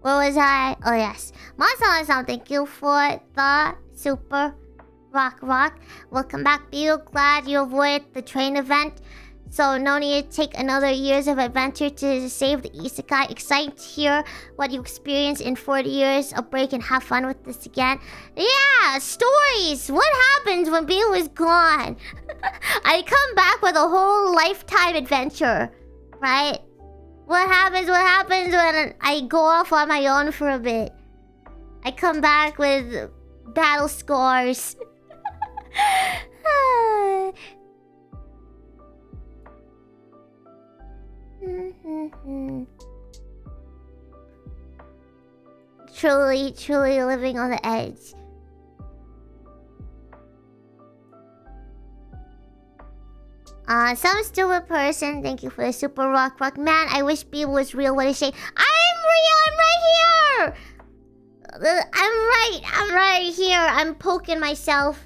What was I? Oh yes, Masala-san, thank you for the super rock. Welcome back, Biboo. Glad you avoided the train event, so no need to take another years of adventure to save the isekai. Excited to hear what you experienced in 40 years of break and have fun with this again. Yeah, stories. What happens when Biboo is gone? I come back with a whole lifetime adventure, right? What happens when I go off on my own for a bit? I come back with battle scars. Truly living on the edge. Some stupid person, thank you for the super rock. Man, I wish Biboo was real. What a shame. I'm real, I'm right here! I'm right here. I'm poking myself.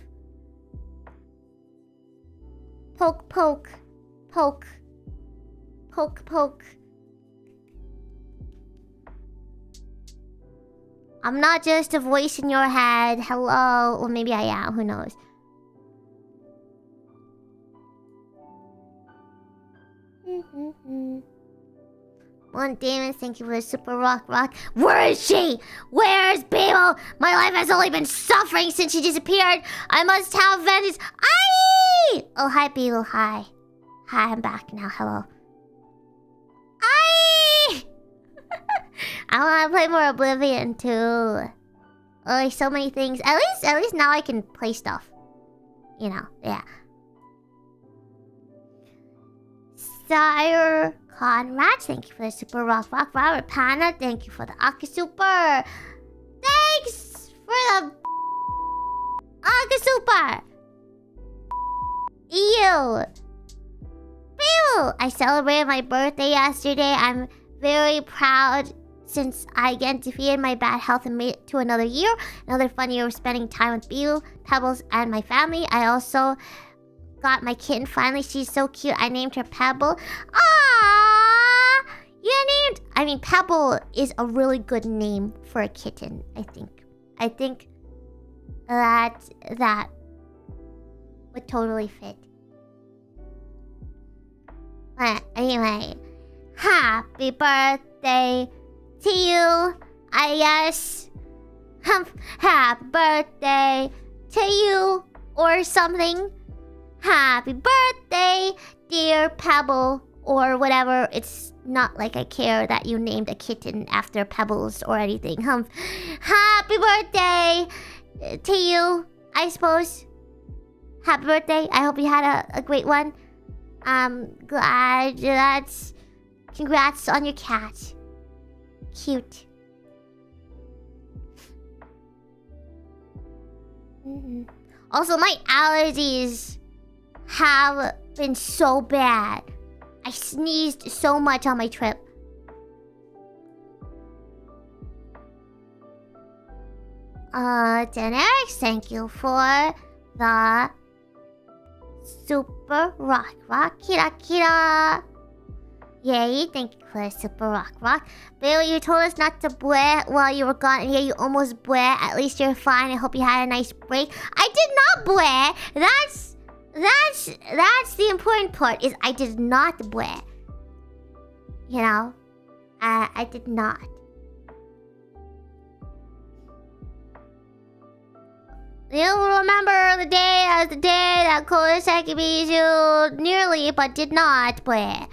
Poke. I'm not just a voice in your head. Hello. Or maybe I am, who knows. One Damon, thank you for the super rock. Where is she? Where's Biboo? My life has only been suffering since she disappeared. I must have vengeance. Aye! Oh, hi, Biboo. Hi, I'm back now. Hello. Aye! I want to play more Oblivion too. Oh, there's so many things. At least now I can play stuff. You know, yeah. Sire Conrad, thank you for the super rock. Robert Pana, thank you for the Aka Super. Thanks for the Aka Super. Ew. Biboo, I celebrated my birthday yesterday. I'm very proud since I again defeated my bad health and made it to another year. Another fun year of spending time with Biboo, Pebbles, and my family. I also got my kitten finally. She's so cute. I named her Pebble. Pebble is a really good name for a kitten, I think. I think that would totally fit. But anyway, happy birthday to you, I guess. Happy birthday to you or something. Happy birthday, dear Pebble, or whatever. It's not like I care that you named a kitten after Pebbles or anything. Happy birthday to you, I suppose. Happy birthday. I hope you had a great one. Glad that's... Congrats on your cat. Cute. Also, my allergies have been so bad. I sneezed so much on my trip. Daenerys, thank you for the Super Rock. Kira Kira. Yay, thank you for the Super Rock. Bailey, you told us not to bleh while you were gone, and yeah, you almost bleh. At least you're fine. I hope you had a nice break. I did not bleh. That's the important part, is I did not bleh. You know? I did not. You'll remember the day as the day that Kurosaki Bijou nearly but did not bleh.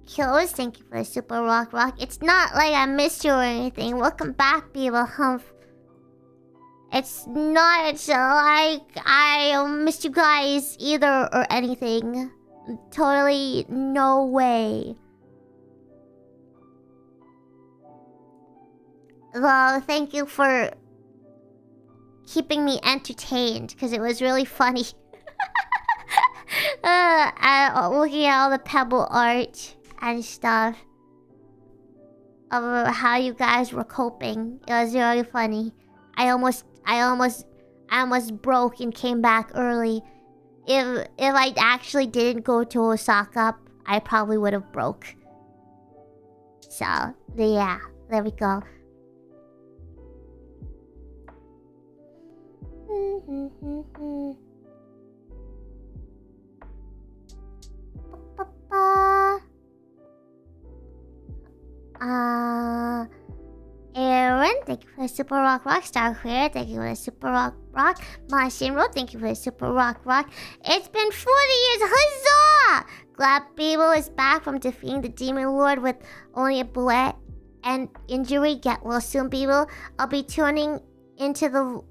Kills, thank you for the Super Rock. It's not like I missed you or anything. Welcome back, Biboo. It's not like I missed you guys either or anything. Totally no way. Well, thank you for keeping me entertained, because it was really funny. Looking at all the Pebble art and stuff of how you guys were coping. It was really funny. I almost broke and came back early. If I actually didn't go to Osaka, I probably would have broke. So, yeah, there we go. Aaron, thank you for the Super Rock. Star Clear, thank you for the Super Rock. Mashinro, thank you for the Super Rock. It's been 40 years, huzzah! Glad Biboo is back from defeating the Demon Lord with only a bullet and injury. Get well soon, Biboo. I'll be tuning into the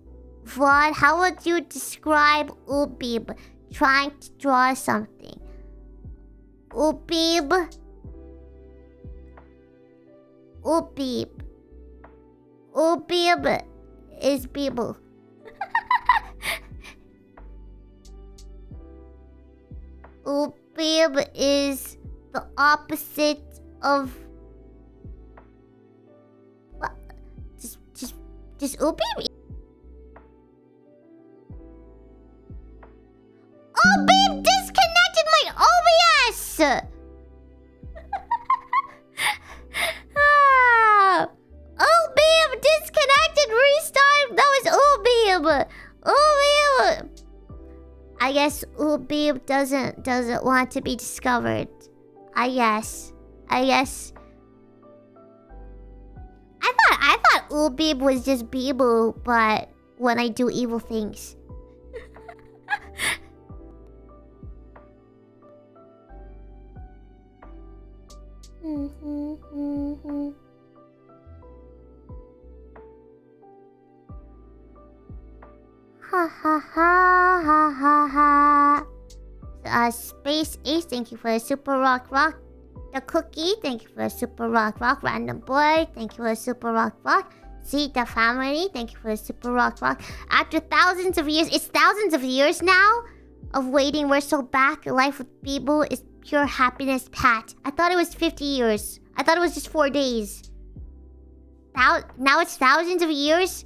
VOD. How would you describe Ubib trying to draw something? Ubib is Biboo. Ubib is the opposite of... What? Just Ubib? Ubib disconnected my OBS! Ubib disconnected, restart. That was Ubib. I guess Ubib doesn't want to be discovered. I guess. I thought Ubib was just Biboo, but when I do evil things. Space Ace, thank you for the Super Rock. The Cookie, thank you for the Super Rock. Random Boy, thank you for the Super Rock. See the Family, thank you for the Super Rock. After thousands of years, it's thousands of years now of waiting, we're so back. Life with Biboo is pure happiness, Pat. I thought it was 50 years. I thought it was just 4 days. Now it's thousands of years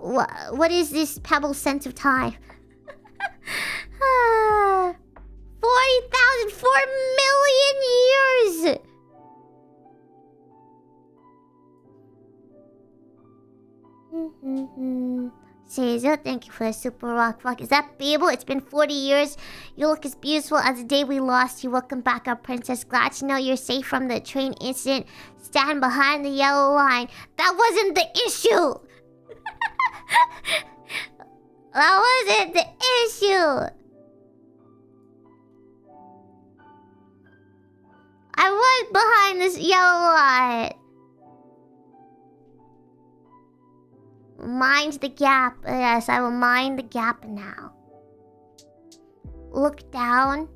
What is this Pebble sense of time? 40,000, 4 million years! Seizo, thank you for the super rock. Is that Biboo? It's been 40 years. You look as beautiful as the day we lost you. Welcome back, our princess. Glad to know you're safe from the train incident. Stand behind the yellow line. That wasn't the issue! That wasn't the issue! I was behind this yellow line. Mind the gap. Yes, I will mind the gap now. Look down.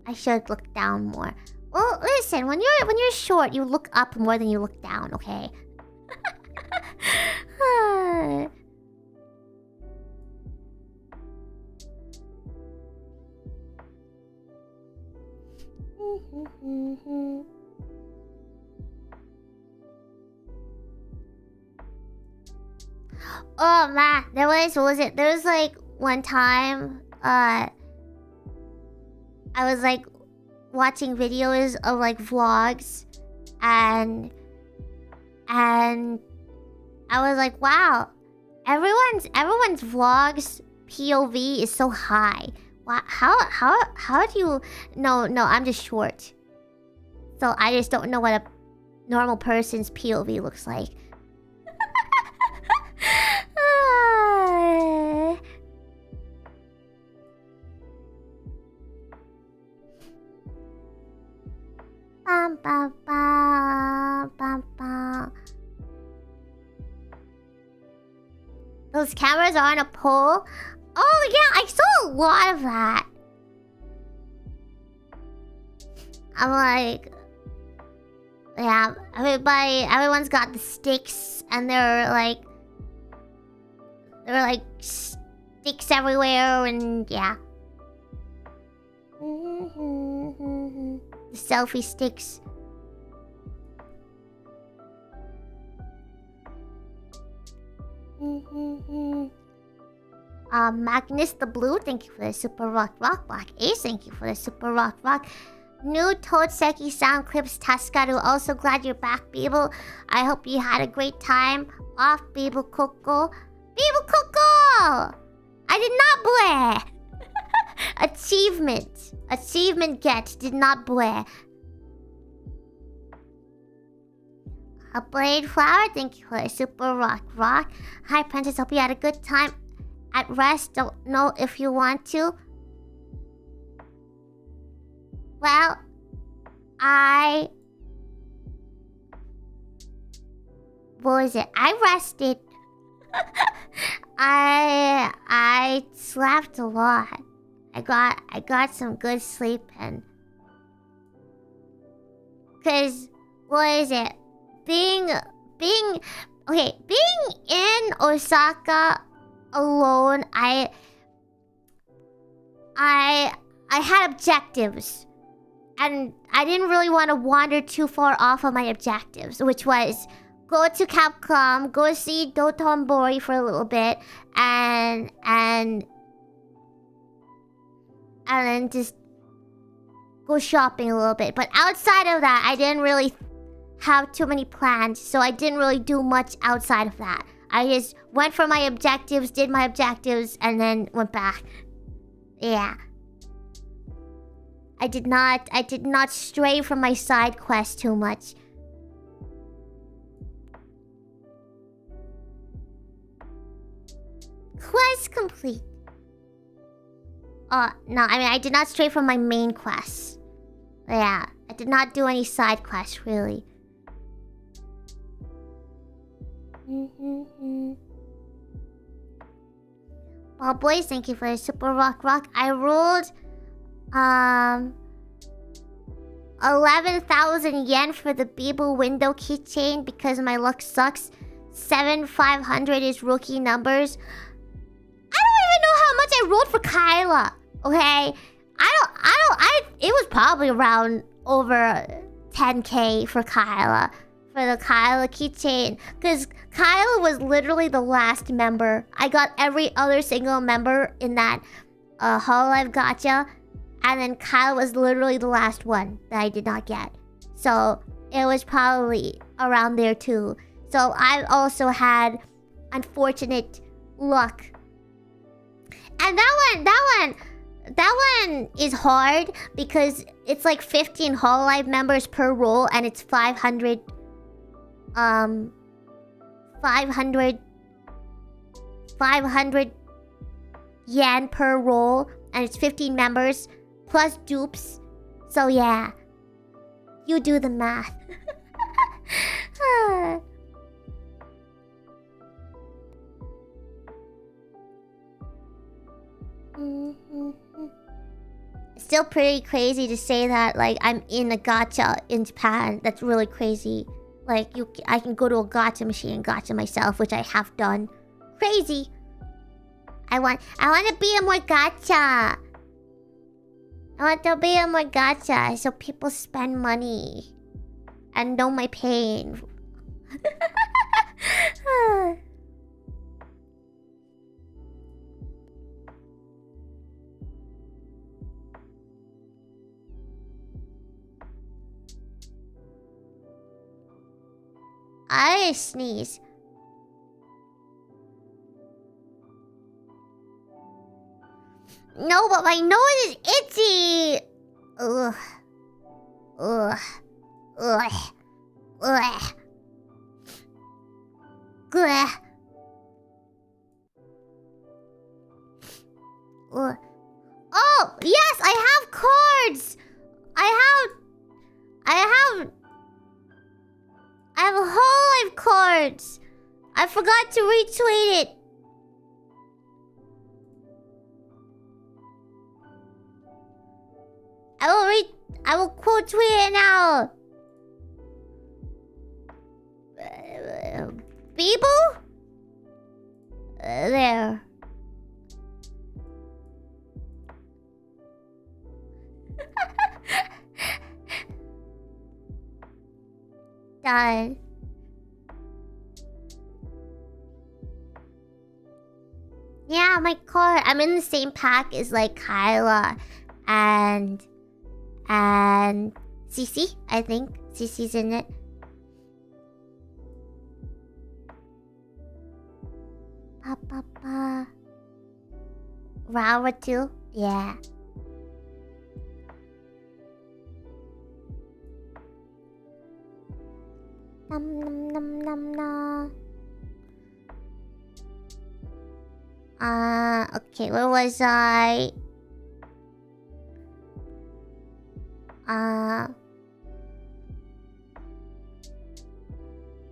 I should look down more. Well, listen, when you're short, you look up more than you look down, okay? Oh man, there was like one time I was like watching videos of like vlogs and I was like, wow, everyone's vlogs POV is so high. Wow, how do you... No, I'm just short. So I just don't know what a normal person's POV looks like. Bum, bum, bum, bum, bum. Those cameras are on a pole? Oh yeah, I saw a lot of that. I'm like... Yeah, everyone's got the sticks and they're like sticks everywhere and yeah. The selfie sticks. Magnus the Blue, thank you for the super rock. Black Ace, thank you for the super rock. New Toadseki sound clips Taskaru. Also glad you're back, Biboo. I hope you had a great time off Biboo Coco. Biboo Coco! I did not blare. Achievement get did not blare. A Blade Flower, thank you for the super rock. Hi princess, hope you had a good time at rest. Don't know if you want to. Well, what was it? I rested. I slept a lot. I got some good sleep and... Cause what is it? Being in Osaka alone, I had objectives. And I didn't really want to wander too far off of my objectives, which was go to Capcom, go see Dotonbori for a little bit, and then just go shopping a little bit. But outside of that, I didn't really have too many plans, so I didn't really do much outside of that. I just went for my objectives, did my objectives, and then went back. Yeah. I did not stray from my side quest too much. Quest complete. No, I mean, I did not stray from my main quest. Yeah, I did not do any side quests, really. Well, boys, thank you for the super rock. I rolled 11,000 yen for the Biboo window keychain because my luck sucks. 7,500 is rookie numbers. I don't even know how much I rolled for Kyla. Okay, it was probably around over 10k for Kyla. For the Kyla keychain. Because Kyla was literally the last member. I got every other single member in that Hololive gacha. And then Kyla was literally the last one that I did not get. So it was probably around there too. So I also had unfortunate luck. And that one is hard because it's like 15 Hololive members per role and it's 500 yen per role and it's 15 members plus dupes. So yeah. You do the math. Still pretty crazy to say that like I'm in a gacha in Japan. That's really crazy. Like I can go to a gacha machine and gacha myself, which I have done. Crazy. I want to be a more gacha. I want to be a more gacha so people spend money and know my pain. I sneeze. No, but my nose is itchy. Ugh. Ugh. Ugh. Ugh. Ugh. Ugh. Oh, yes, I have cards. I have Hololive cards. I forgot to retweet it. I will quote tweet it now. Biboo? There. Done. Yeah, my card. I'm in the same pack as like Kyla and Cece, I think. Cece's in it. Rawa too? Yeah. Nom nom nom nom nom. Okay, where was I?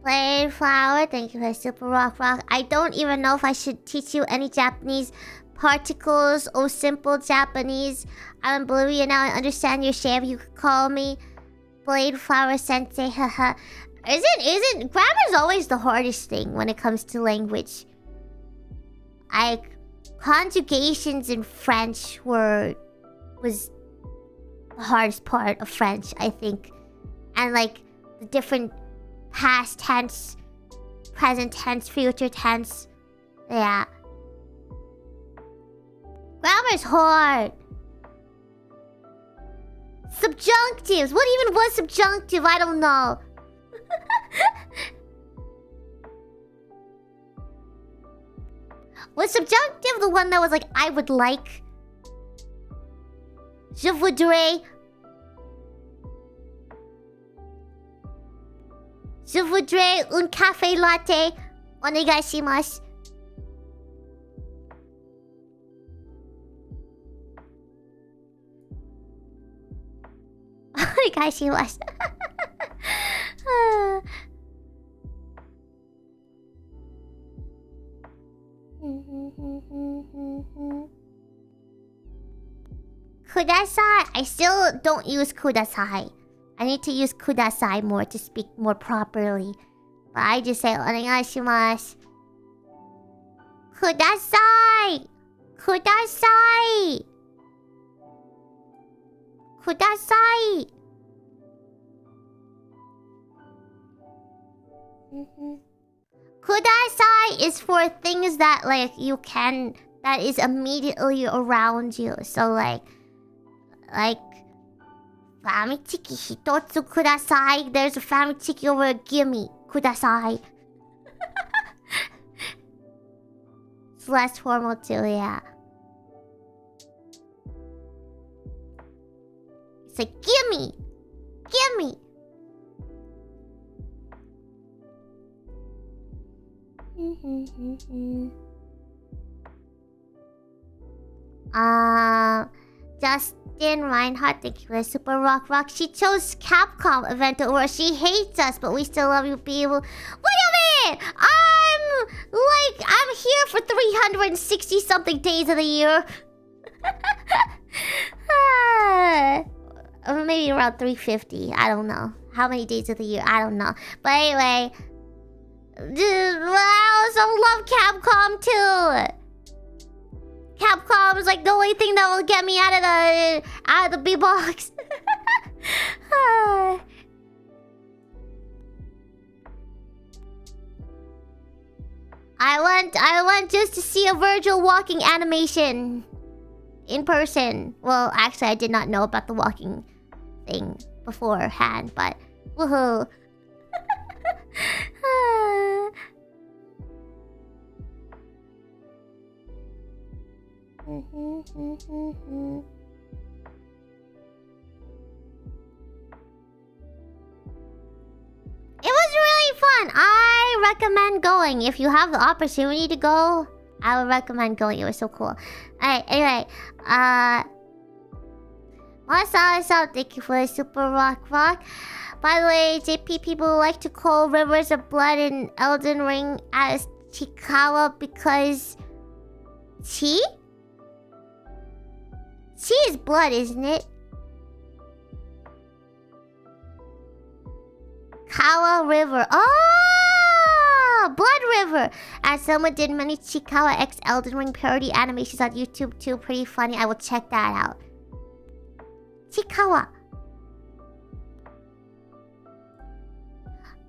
Plain flower, thank you for Super Rock. I don't even know if I should teach you any Japanese particles or simple Japanese. I'm Bolivian now, I understand your shame. You could call me Blade Flower Sensei, haha. Isn't grammar's always the hardest thing when it comes to language. Like conjugations in French was the hardest part of French, I think. And like the different past tense, present tense, future tense. Yeah. Grammar's hard. Subjunctives. What even was subjunctive? I don't know. Was subjunctive the one that was like, I would like? Je voudrais. Je voudrais un café latte. Onegaishimasu. Onegaishimasu. Kudasai. I still don't use kudasai. I need to use kudasai more to speak more properly. But I just say onegaishimasu. Kudasai. Kudasai. Kudasai. Kudasai is for things that like you can, that is immediately around you. So like famichiki hitotsu kudasai. There's a famichiki over. Gimme kudasai. It's less formal too, yeah. It's like gimme. Justin Reinhardt, thank you for the Super Rock. She chose Capcom event over. She hates us, but we still love you, people. What do you mean? I'm here for 360 something days of the year. Or maybe around 350. I don't know. How many days of the year? I don't know. But anyway, I also love Capcom too. Capcom is like the only thing that will get me out of the B-box. I went just to see a Virgil walking animation in person. Well, actually, I did not know about the walking thing beforehand, but woohoo. It was really fun. I recommend going. If you have the opportunity to go, I would recommend going. It was so cool. Alright, anyway. Masala, thank you for the Super Rock. By the way, JP, people like to call Rivers of Blood in Elden Ring as Chikawa because... Chi? Chi is blood, isn't it? Kawa River. Oh! Blood River! As someone did many Chikawa X Elden Ring parody animations on YouTube too. Pretty funny. I will check that out. Chikawa.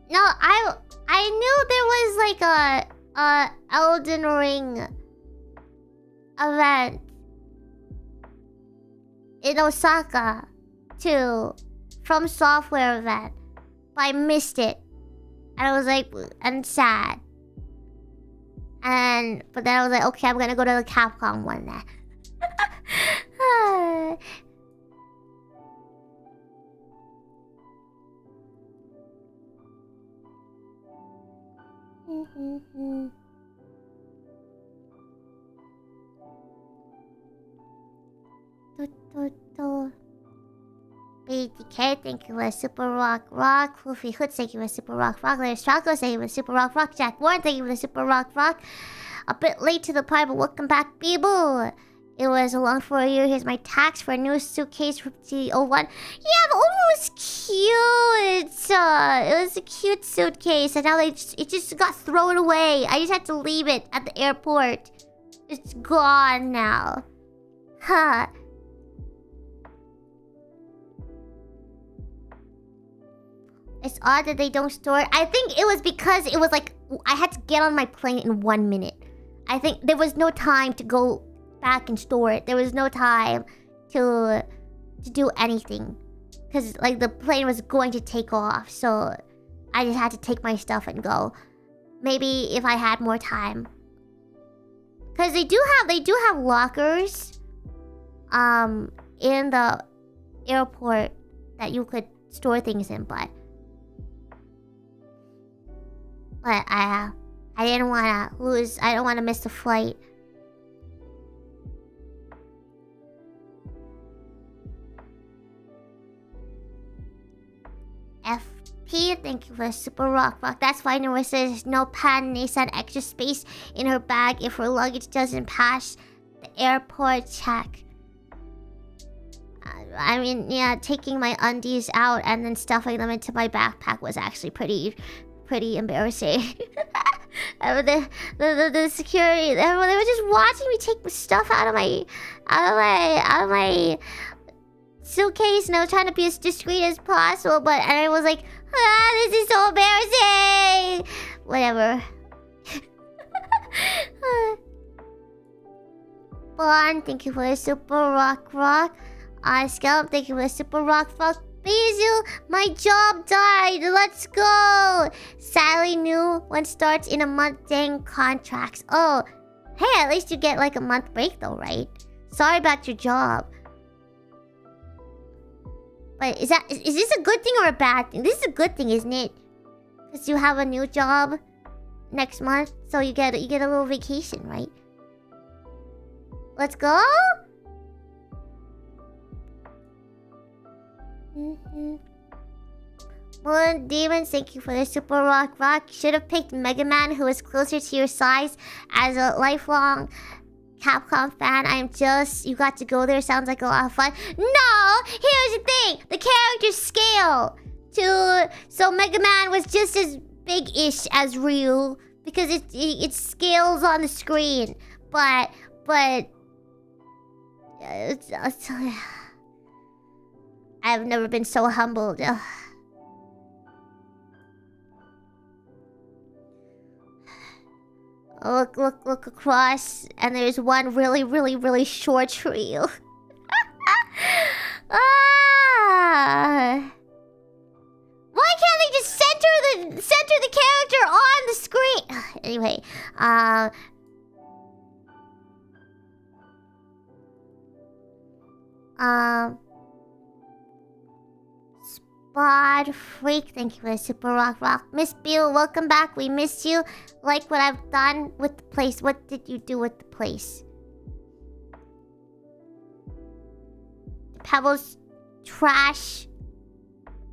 No, I knew there was like a Elden Ring event in Osaka too, from software event, but I missed it, and I was like, and sad. But then I was like, okay, I'm gonna go to the Capcom one then. BTK, thank you for Super Rock. Floofy Hood, thank you for Super Rock. There's Choco, thank you for Super Rock. Jack Warren, thank you for the Super Rock. A bit late to the party, but welcome back, Biboo. It was a long for a year. Here's my tax for a new suitcase from T01. Yeah, the old one was cute. It was a cute suitcase, and now it just got thrown away. I just had to leave it at the airport. It's gone now. Huh. It's odd that they don't store it. I think it was because it was like I had to get on my plane in 1 minute. I think there was no time to go back and store it. There was no time to do anything, because like the plane was going to take off, so I just had to take my stuff and go. Maybe if I had more time, because they do have lockers in the airport that you could store things in, but I didn't want to lose. I don't want to miss the flight. FP, thank you for Super Rock. That's why Norissa says no pen needs an extra space in her bag if her luggage doesn't pass the airport check. I mean, yeah, taking my undies out and then stuffing them into my backpack was actually pretty embarrassing. The security, they were just watching me take stuff out of my suitcase, and I was trying to be as discreet as possible, and I was like, This is so embarrassing. Whatever. Bon, thank you for the super rock. Scallop, thank you for the super rock. Basil, my job died. Let's go. Sadly, new one starts in a month. Dang contracts. Oh, hey, at least you get like a month break though, right? Sorry about your job. But is this a good thing or a bad thing? This is a good thing, isn't it? Because you have a new job next month, so you get a little vacation, right? Let's go. Moon Demons, thank you for the super rock. Should have picked Mega Man, who is closer to your size. As a lifelong Capcom fan, I'm just... You got to go there, sounds like a lot of fun. No! Here's the thing! The characters scale to... So Mega Man was just as big-ish as Ryu, because it scales on the screen. But... I've never been so humbled. Ugh. Look across, and there's one really short trio. Why can't they just center the character on the screen? Anyway, Spot Freak, thank you for the super rock. Miss Beal, welcome back. We missed you. Like what I've done with the place. What did you do with the place? Pebbles trash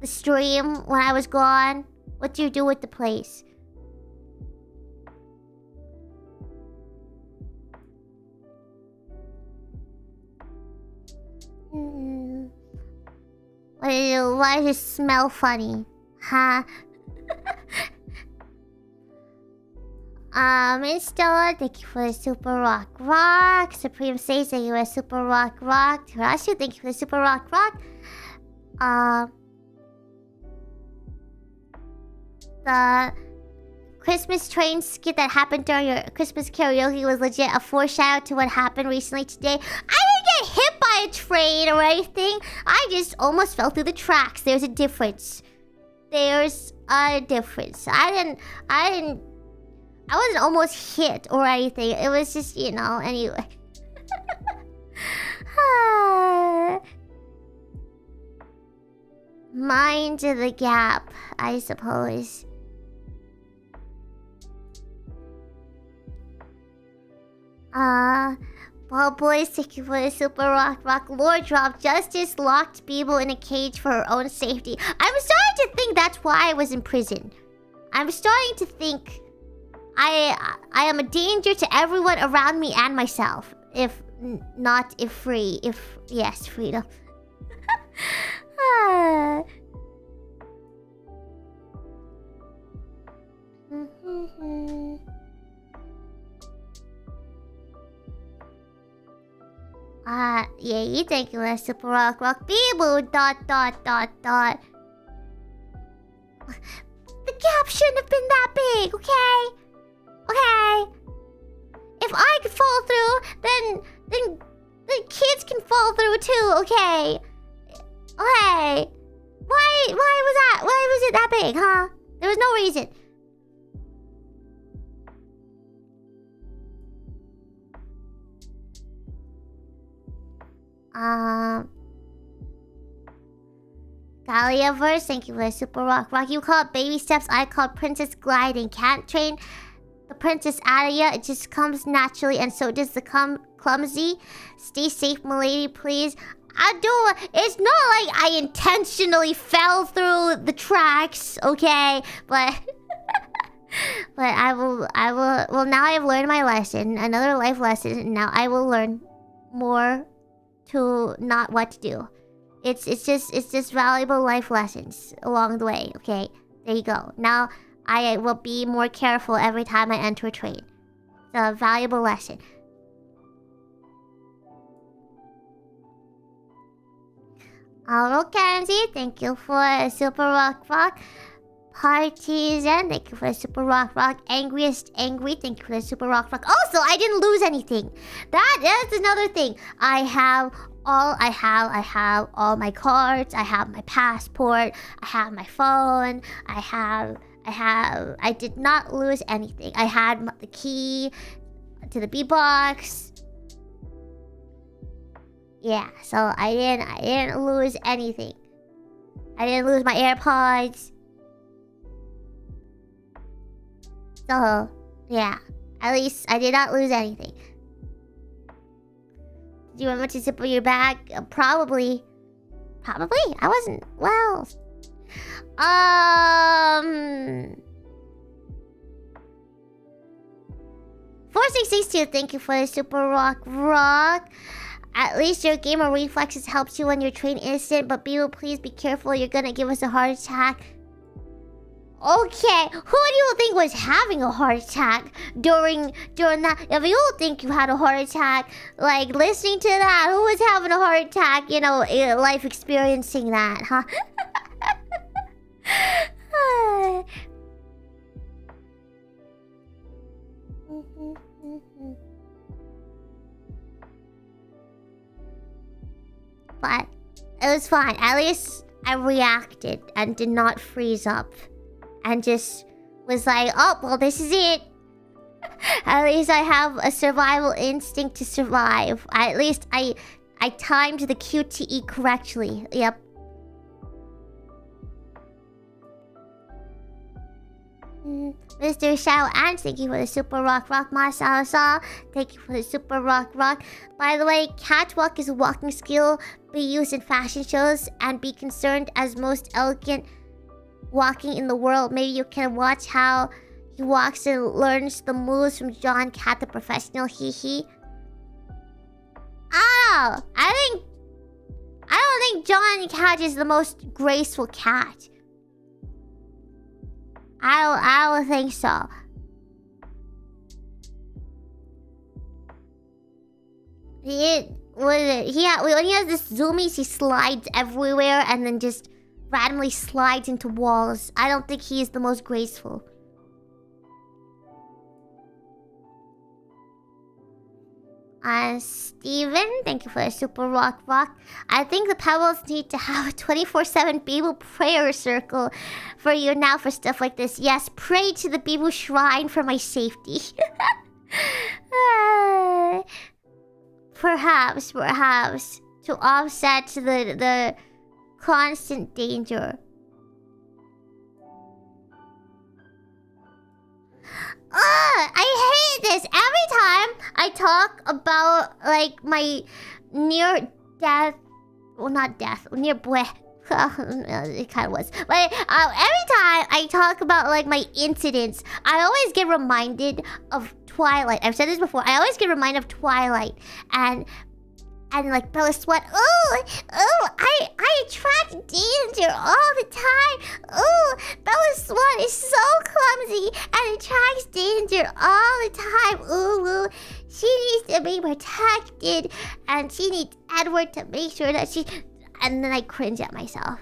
the stream when I was gone. What do you do with the place? Why does it smell funny? Huh? Install, thank you for the super rock. Supreme Sage, thank you for the super rock. Terashu, thank you for the super rock. The Christmas train skit that happened during your Christmas karaoke was legit a foreshadow to what happened recently today. I didn't get hit by a train or anything. I just almost fell through the tracks. There's a difference. I wasn't almost hit or anything. It was just, you know, anyway. Mind the gap, I suppose. Well, boys, thank you for the super rock. Lore drop. Justice locked Biboo in a cage for her own safety. I'm starting to think that's why I was in prison. I'm starting to think I am a danger to everyone around me and myself. If free. Yes, freedom. Yeah, you think you were super rock. Biboo, ... The gap shouldn't have been that big, okay? If I could fall through, then kids can fall through too, okay? Okay. Why was it that big, huh? There was no reason. Galliaverse, thank you for the super rock. You call it baby steps, I call it princess gliding. Can't train the princess out of ya, it just comes naturally, and so does the clumsy. Stay safe, milady, please. It's not like I intentionally fell through the tracks, okay? But I will, well, now I have learned my lesson, another life lesson, and now I will learn more to not what to do. It's just valuable life lessons along the way, okay? There you go. Now I will be more careful every time I enter a train. It's a valuable lesson. Kenzie, thank you for a super rock. Partisan, thank you for the super rock. Angriest angry, thank you for the super rock. Also, I didn't lose anything. That's another thing. I have all my cards. I have my passport. I have my phone. I did not lose anything. I had the key to the B box. Yeah, so I didn't lose anything. I didn't lose my AirPods. So, yeah. At least I did not lose anything. Do you want me to zip your bag? Probably. I wasn't... Well... 4662, thank you for the super rock. At least your gamer reflexes helps you when you're trained instant, but Biboo, please be careful. You're gonna give us a heart attack. Okay, who do you think was having a heart attack during that? If you think you had a heart attack, like listening to that, who was having a heart attack? You know, life experiencing that, huh? But it was fine. At least I reacted and did not freeze up. And just was like, oh, well, this is it. At least I have a survival instinct to survive. At least I timed the QTE correctly. Yep. Mr. Shao and thank you for the super rock Masao. Thank you for the super rock. By the way, catwalk is a walking skill be used in fashion shows and be concerned as most elegant walking in the world. Maybe you can watch how he walks and learns the moves from John Cat the professional. Hee. Oh, I don't think John Cat is the most graceful cat. I don't think so. When he has this zoomies, he slides everywhere and then just randomly slides into walls. I don't think he is the most graceful. Steven, thank you for the super rock. I think the Pebbles need to have a 24/7 Biboo prayer circle for you now for stuff like this. Yes, pray to the Biboo shrine for my safety. Perhaps to offset the constant danger. I hate this. Every time I talk about like my near death, well, not death, near bleh. It kind of was, but every time I talk about like my incidents, I always get reminded of Twilight. I've said this before. I always get reminded of Twilight and like Bella Sweat. I attract danger all the time. Bella Sweat is so clumsy and attracts danger all the time. She needs to be protected, and she needs Edward to make sure that she. And then I cringe at myself.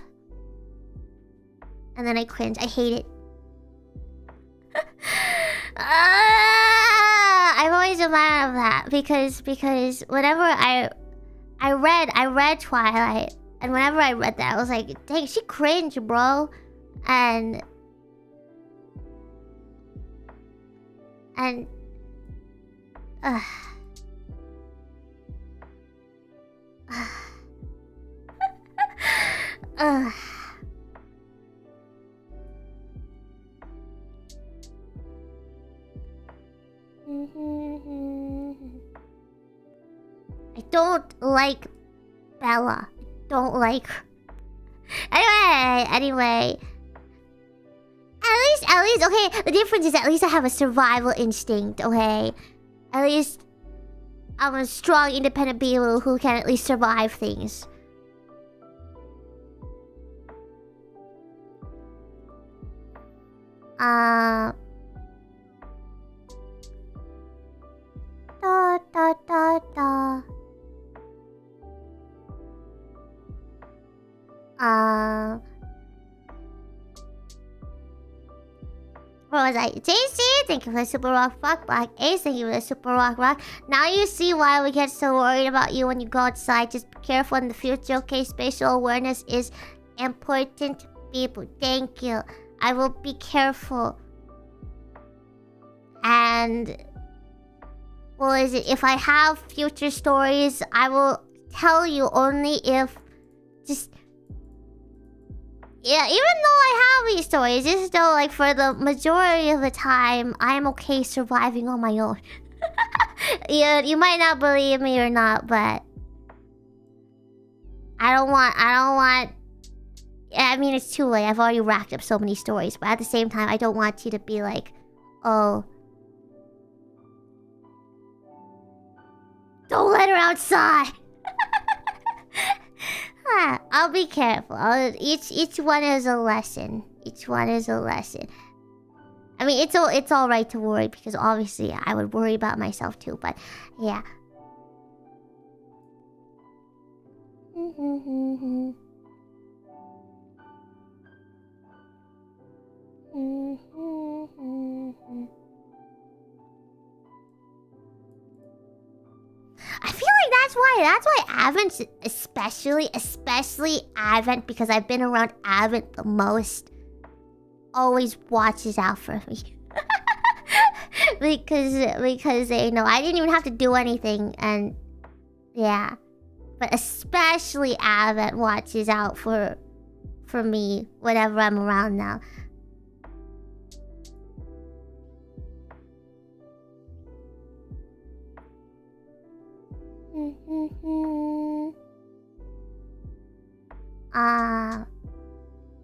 And then I cringe. I hate it. I've always been mad of that because whenever I read Twilight, and whenever I read that, I was like, dang, she cringe, bro. And I don't like Bella. I don't like her. Anyway. At least, okay, the difference is at least I have a survival instinct, okay? At least I'm a strong, independent Biboo who can at least survive things. was like, JC, thank you for the Super Rock Rock. Black Ace, thank you for the Super Rock Rock. Now you see why we get so worried about you when you go outside. Just be careful in the future, okay? Spatial awareness is important, people. Thank you. I will be careful. And what is it? If I have future stories, I will tell you only if just... Yeah, even though I have these stories, just though, like, for the majority of the time, I'm okay surviving on my own. You might not believe me or not, but... I don't want... I mean, it's too late. I've already racked up so many stories, but at the same time, I don't want you to be like, oh... Don't let her outside! I'll be careful. Each one is a lesson. Each one is a lesson. I mean, it's all right to worry because obviously I would worry about myself too. But yeah. I feel like that's why Advent, especially Advent, because I've been around Advent the most, always watches out for me. because they know I didn't even have to do anything, and yeah. But especially Advent watches out for me whenever I'm around now.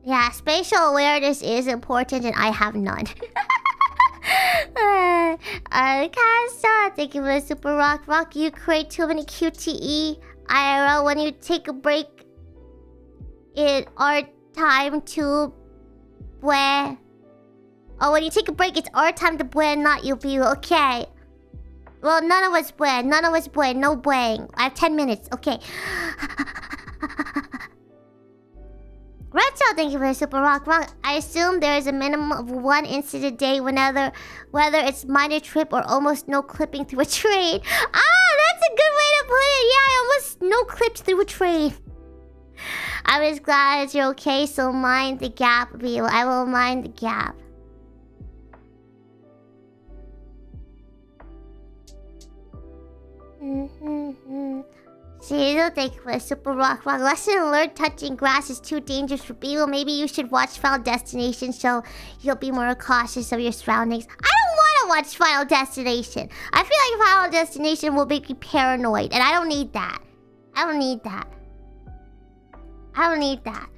Yeah, spatial awareness is important and I have none. Kasa, thank you for the Super Rock Rock. You create too many QTE. IRL, when you take a break, it our time to bue. Oh, when you take a break, it's our time to bue, not you, Biboo. Okay. Well, none of us bue. None of us bue. No bueing. I have 10 minutes. Okay. Retro, thank you for the Super Rock Rock. I assume there is a minimum of 1 incident a day whether it's minor trip or almost no clipping through a train. Ah, that's a good way to put it. Yeah, I almost no clipped through a train. I was glad that you're okay, so mind the gap, Biboo. I will mind the gap. Shizu, thank you for the Super Rock Rock. Lesson learned, touching grass is too dangerous for Biboo. Maybe you should watch Final Destination so you'll be more cautious of your surroundings. I don't want to watch Final Destination. I feel like Final Destination will make me paranoid, and I don't need that. I don't need that. I don't need that.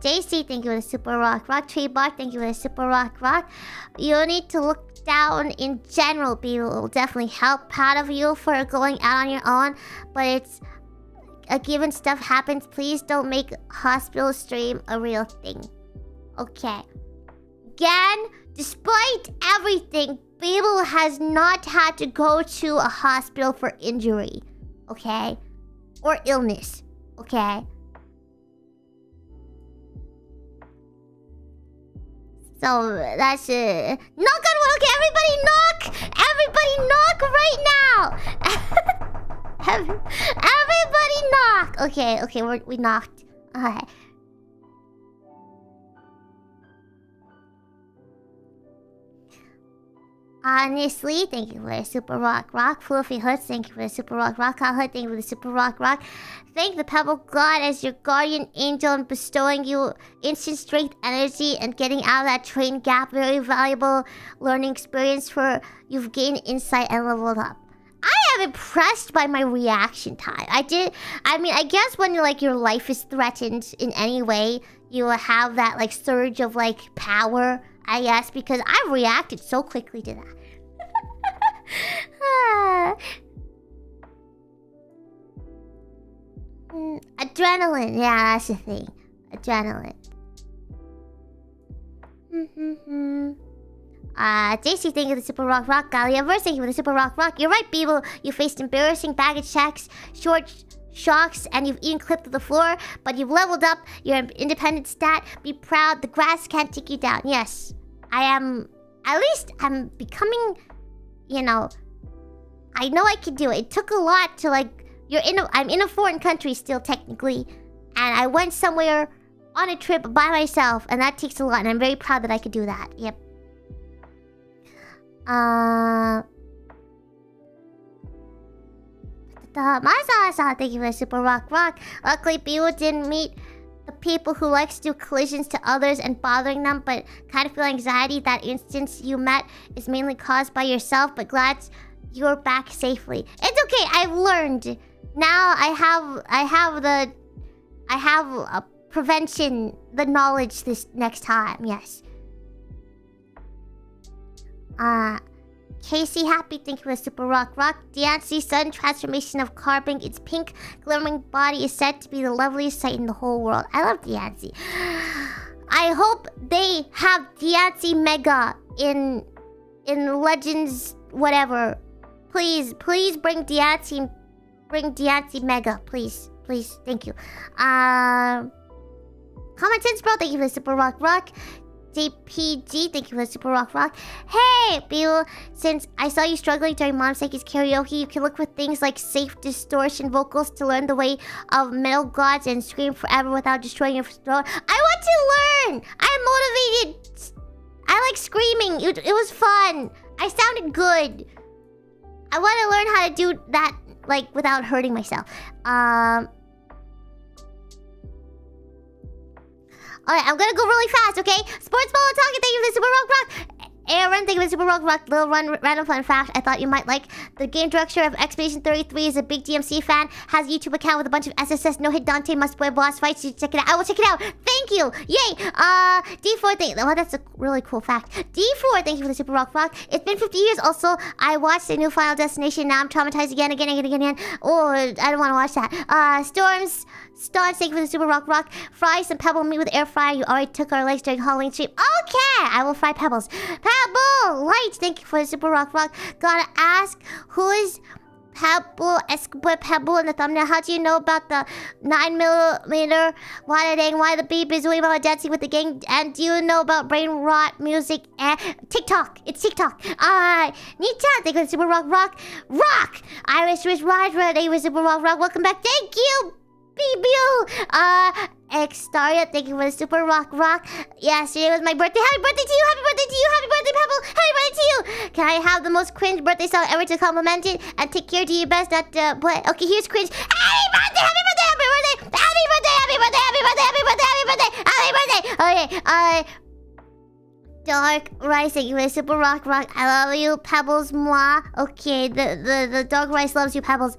JC, thank you for the Super Rock Rock. Tree Bark, thank you for the Super Rock Rock. You need to look down in general, Biboo. It will definitely help. Proud of you for going out on your own, but it's a given stuff happens. Please don't make hospital stream a real thing. Okay. Again, despite everything, Biboo has not had to go to a hospital for injury. Okay? Or illness. Okay? So that's it. Knock on wood. Okay, everybody knock! Everybody knock right now! Everybody knock! Okay, we knocked. Okay. Honestly, thank you for the Super Rock Rock. Fluffy Hoods, thank you for the Super Rock Rock. Hot Hood, thank you for the Super Rock Rock. Thank the Pebble God as your guardian angel and bestowing you instant strength, energy, and getting out of that train gap. Very valuable learning experience for you've gained insight and leveled up. I am impressed by my reaction time. I guess when your life is threatened in any way, you will have that surge of power, I guess, because I reacted so quickly to that. Adrenaline, yeah, that's the thing. Adrenaline. JC, thank you for the Super Rock Rock. Galliaverse, thank you for the Super Rock Rock. You're right, Biboo. You faced embarrassing baggage checks, short shocks and you've eaten clipped to the floor, but you've leveled up. You're an independent stat. Be proud. The grass can't take you down. Yes, I am. At least I'm becoming, you know, I know I can do it. It took a lot to like, I'm in a foreign country still technically. And I went somewhere on a trip by myself. And that takes a lot. And I'm very proud that I could do that. Yep. Masa, thank you for the Super Rock Rock. Luckily, Biboo didn't meet the people who likes to do collisions to others and bothering them, but kind of feel anxiety. That instance you met is mainly caused by yourself, but glad you're back safely. It's okay. I've learned. Now I have a prevention, the knowledge this next time. Yes. Casey Happy, thank you for the Super Rock Rock. Diancy's sudden transformation of Carbink. Its pink, glimmering body is said to be the loveliest sight in the whole world. I love Diancy. I hope they have Diancy Mega in Legends, whatever. Please bring Diancy Mega, please, thank you. Common Sense Bro, thank you for the Super Rock Rock. JPG, thank you for the Super Rock Rock. Hey, Biboo, since I saw you struggling during Mom Seki's karaoke, you can look for things like safe distortion vocals to learn the way of metal gods and scream forever without destroying your throat. I want to learn! I'm motivated. I like screaming. It was fun. I sounded good. I want to learn how to do that, like, without hurting myself. Alright, I'm gonna go really fast, okay? Sports Ball Talking, thank you for the Super Rock Rock. Aaron, thank you for the Super Rock Rock. Little random fun fact I thought you might like. The game director of Expedition 33 is a big DMC fan. Has a YouTube account with a bunch of SSS no hit Dante must play boss fights. You should check it out. I will check it out. Thank you. Yay. D4, oh, that's a really cool fact. D4, thank you for the Super Rock Rock. It's been 50 years. Also, I watched a new Final Destination. Now I'm traumatized again. Oh, I don't want to watch that. Stars, thank you for the Super Rock Rock. Fry some pebble meat with air fryer. You already took our legs during Halloween stream. Okay, I will fry pebbles. Pebble Light, thank you for the Super Rock Rock. Gotta ask, who is Pebble in the thumbnail? How do you know about the 9mm? Why the beep is doing about dancing with the gang? And do you know about brain rot music and TikTok? It's TikTok. Nita, thank you for the Super Rock Rock. Rock! Irish Rich Roger, thank you for the Super Rock Rock. Welcome back. Thank you. Biboo! Xtaria, thank you for the Super Rock Rock. Yesterday was my birthday. Happy birthday to you! Happy birthday to you! Happy birthday, Pebble! Happy birthday to you! Can I have the most cringe birthday song ever to compliment it? And take care, do your best not to play. Okay, here's cringe. Happy birthday! Happy birthday! Happy birthday! Happy birthday! Happy birthday! Happy birthday! Happy birthday! Happy birthday! Happy birthday! Okay, Dark Rice, thank you for the Super Rock Rock. I love you, Pebbles, moi. Okay, the Dark Rice loves you, Pebbles.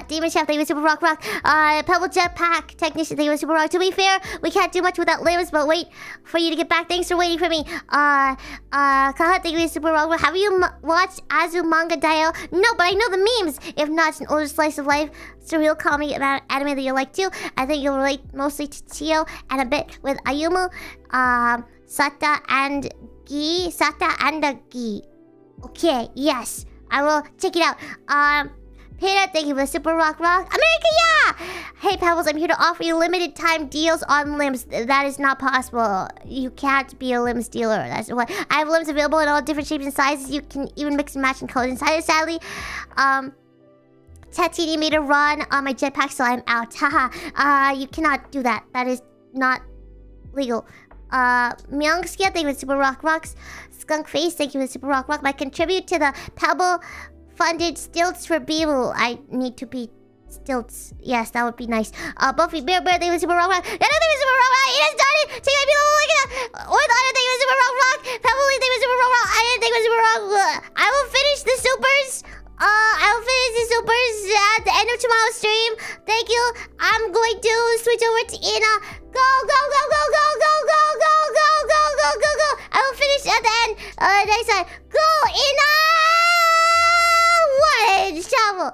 Demon Chef, thank you for Super Rock Rock. Pebble Jetpack Technician, thank you for Super Rock. To be fair, we can't do much without limbs, but wait for you to get back. Thanks for waiting for me. Kaha, thank you for Super Rock Rock. Have you watched Azumanga Daioh? No, but I know the memes. If not, it's an older slice of life. Surreal comedy about anime that you like too. I think you'll relate mostly to Chio and a bit with Ayumu. Sata and Gi. Okay, yes. I will check it out. Peter, thank you for the Super Rock Rock. America, yeah! Hey, Pebbles, I'm here to offer you limited time deals on limbs. That is not possible. You can't be a limbs dealer. That's what. I have limbs available in all different shapes and sizes. You can even mix and match and colors inside it. Sadly, Tatini made a run on my jetpack, so I'm out. Haha. You cannot do that. That is not legal. Myeongskia, thank you for the Super Rock Rocks. Skunk Face, thank you for the Super Rock Rock. I contribute to the Pebble funded stilts for Biboo. I need to be stilts. Yes, that would be nice. Buffy Bear, thank you for the Super Rock Rock. Another thank you for the Super Rock Rock. It has done it. Take my people like that. Or the other thank you for the Super Rock Rock. Pebble, thank you for the Super Rock Rock. I didn't think it was Super Rock Rock. I will finish the supers. I'll finish the supers at the end of tomorrow's stream. Thank you. I'm going to switch over to Ina. Go. I will finish at the end. Next time. Go, Ina! One shovel.